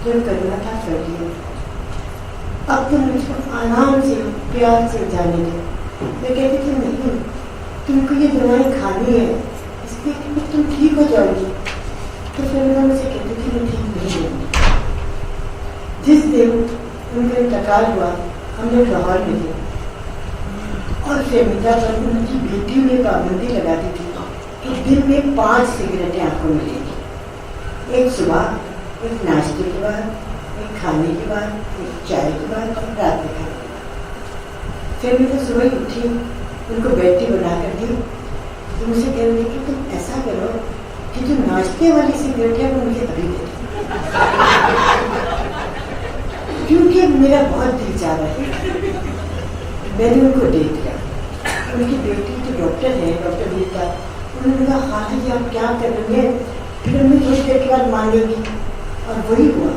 जो करना था कर लिया। अब तुम मुझको आराम से प्यार से जाने दो। मैं कहती थी नहीं, तुमको ये दवाई खानी है इसलिए कि तुम ठीक हो जाओगी। तो फिर मैं उनसे कहती थी मैं ठीक नहीं हूँ। जिस दिन उनका इंतकाल हुआ हम लोग लाहौर में थे और फेमिदा पर उनकी बेटी ने पाबंदी लगा दी थी कि दिन में 5 सिगरेटें आपको मिलेगी। एक सुबह, एक नाश्ते के बाद, एक खाने के बाद, एक चाय के बाद और रात में खाने के बाद। फेमिदा सुबह ही उठी, उनको बेटी बना कर दी। तो मुझे कह रही कि तुम ऐसा करो कि जो नाश्ते वाली सिगरेट है वो मुझे अभी दे दो, क्योंकि मेरा बहुत दिल चाह रहा है। मैंने उनको दे दिया। उनकी बेटी जो डॉक्टर है, डॉक्टर गीता, उन्होंने कहा हाँ जी आप क्या करेंगे, फिर उन्हें थोड़ी देर के बाद मांगेंगी। और वही हुआ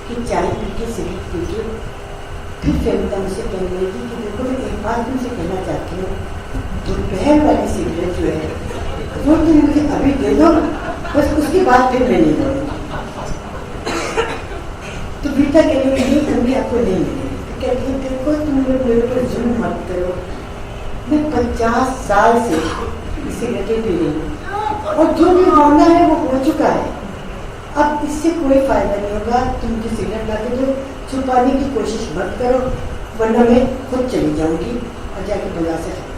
कि चाय पी के सिगरेट पी के फिर फेमिदा मुझसे कहने लगी कि देखो मैं एक बात तुमसे कहना चाहती हूँ, दोपहर वाली सिगरेट जो है वो तुम मुझे अभी दे दो, बस उसके बाद फिर मैं नहीं दूँगी। तो गीता कहने लगी अभी आपको नहीं मिलेगी। तो कहती है देखो तुम लोग मेरे पर जुल्म मत करो, मैं 50 साल से सिगरेटें पी रही हूँ और जो भी होना है वो हो चुका है। अब इससे कोई फायदा नहीं होगा, तुम मुझे सिगरेट ला के दो, छुपाने की कोशिश मत करो वरना मैं खुद चली जाऊंगी और जाके बाजार से खाऊंगी।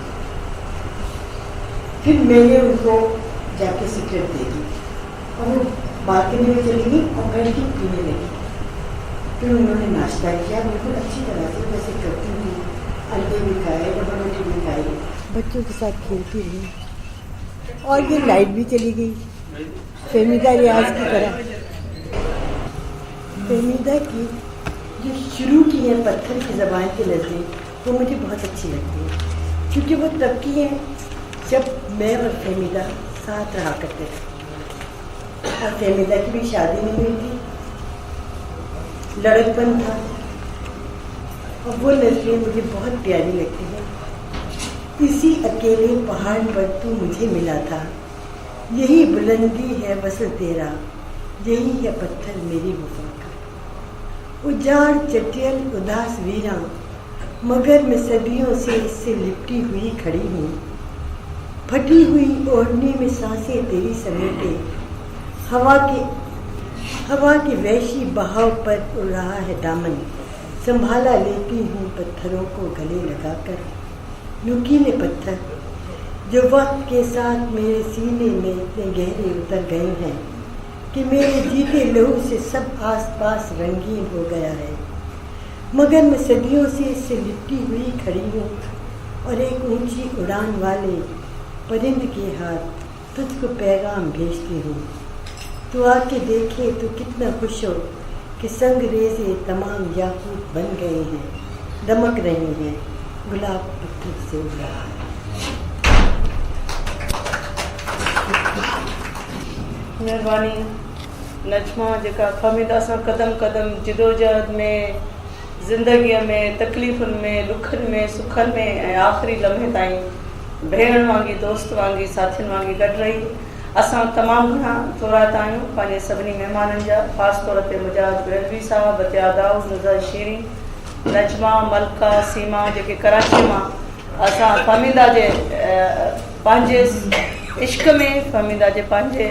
फिर मैंने उनको जाके सिगरेट दे दी और वो बालकनी में चली गई और बैठ के पीने लगी। फिर उन्होंने नाश्ता किया बिल्कुल अच्छी तरह से जैसे करती थी, अंडे भी खाए, डबल रोटी भी खाई, बच्चों के साथ खेलती रही। और ये लाइट भी चली गई फेमिदा रियाज की तरह। फेमिदा की जो शुरू की है पत्थर की ज़बान की नज़रें वो मुझे बहुत अच्छी लगती है, क्योंकि वो तब की है जब मैं और फेमिदा साथ रहा करते थे और फेमिदा की भी शादी नहीं हुई थी, लड़कपन था। और वो नज़रें मुझे बहुत प्यारी लगती हैं। इसी अकेले पहाड़ पर तू मुझे मिला था, यही बुलंदी है वसल तेरा, यही है पत्थर मेरी वफा का। उजाड़ चटियल उदास वीरा, मगर मैं सदियों से इससे लिपटी हुई खड़ी हूँ। फटी हुई ओढ़नी में सांसें तेरी समेटे, हवा के वैशी बहाव पर उड़ रहा है दामन, संभाला लेती हूँ पत्थरों को गले लगाकर। नुकीले पत्थर जो वक्त के साथ मेरे सीने में इतने गहरे उतर गए हैं कि मेरे जीते लहू से सब आसपास रंगीन हो गया है। मगर मैं सदियों से इससे लिपटी हुई खड़ी हूँ और एक ऊंची उड़ान वाले परिंद के हाथ तुझको पैगाम भेजती हूँ। तू आके देखे तो कितना खुश हो कि संग रेज़े तमाम याकूत बन गए हैं, दमक रहे हैं, गुलाब पत्थर से उड़ रहा है। मेहरबानी नजमा जेका फ़हमीदा सां क़दम क़दम जिदोजहद में, ज़िंदगीअ में, तकलीफ़ुनि में, दुखनि में, सुखनि में ऐं आख़िरी लम्हे ताईं भेण वांगी, दोस्त वांगी, साथियुनि वांगी गॾु रही। असां तमामु घणा थोराता आहियूं पंहिंजे सभिनी महिमाननि जा, ख़ासि तौर ते मुजाहिद ब्रेलवी साहब, बतिया दाऊद, नज़र शीरी, नजमा, मलका, सीमा जेके कराची मां असां फ़हमीदा जे पंहिंजे इश्क में, फ़हमीदा जे पंहिंजे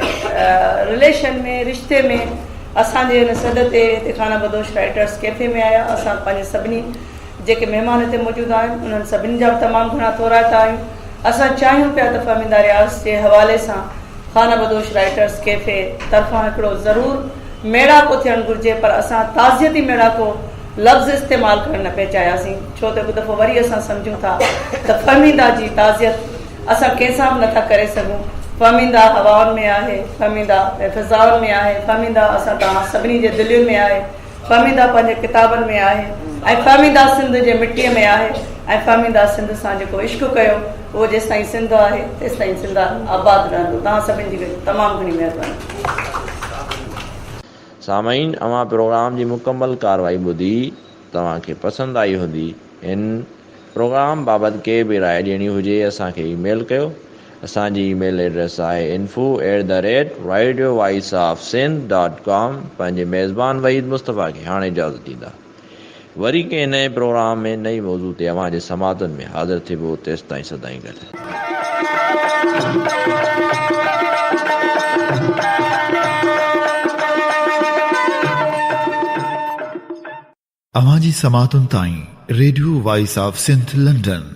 रिलेशन में, रिश्ते में असांजे हिन सॾ ते हिते खाना बदोश राइटर्स कैफ़े में आया। असां पंहिंजे सभिनी जेके महिमान हिते मौजूदु आहिनि उन्हनि सभिनी जा तमामु घणा थोराता आहियूं। असां चाहियूं पिया त फ़हमीदा रियाज़ जे हवाले सां खाना बदोश राइटर्स कैफ़े तरफ़ां हिकिड़ो ज़रूरु मेड़ाको थियणु घुरिजे, पर असां ताज़ियती मेड़ाको लफ़्ज़ इस्तेमालु करणु न पिया चाहियासीं, छो त हिकु दफ़ो वरी असां सम्झूं था त फ़हमीदा जी ताज़ियत असां कंहिंसां बि नथा करे सघूं। फ़हमीदा हवाउनि में आहे, फ़हमीदा फ़िज़ाउनि में आहे, फ़हमीदा असां तव्हां सभिनी जे दिलियुनि में आहे, फ़हमीदा पंहिंजे किताबनि में आहे ऐं फ़हमीदा सिंध जे मिटीअ में आहे। ऐं फ़हमीदा सिंध सां जेको इश्क़ कयो उहो जेसि ताईं सिंध आहे तेसि ताईं सिंध आबाद रहंदो। तव्हां सभिनी जी तमामु घणी महिरबानी। सामाईन, अवां प्रोग्राम जी मुकम्मल कार्रवाई ॿुधी तव्हांखे पसंदि आई हूंदी। इन प्रोग्राम बाबति के बि राय ॾियणी हुजे असांखे ईमेल कयो। असांजी ईमेल एड्रेस आहे info@radiovoiceofsindh.com। पंहिंजे मेज़बान वहीद मुस्तफ़ा खे हाणे इजाज़त ॾींदा। वरी कंहिं नए प्रोग्राम में नई मौज़ू ते अव्हांजे समातन में हाज़िर थिबो। तेसि ताईं सदाईं गॾु। अवांजी समातुन ताईं radio voice of Sindh London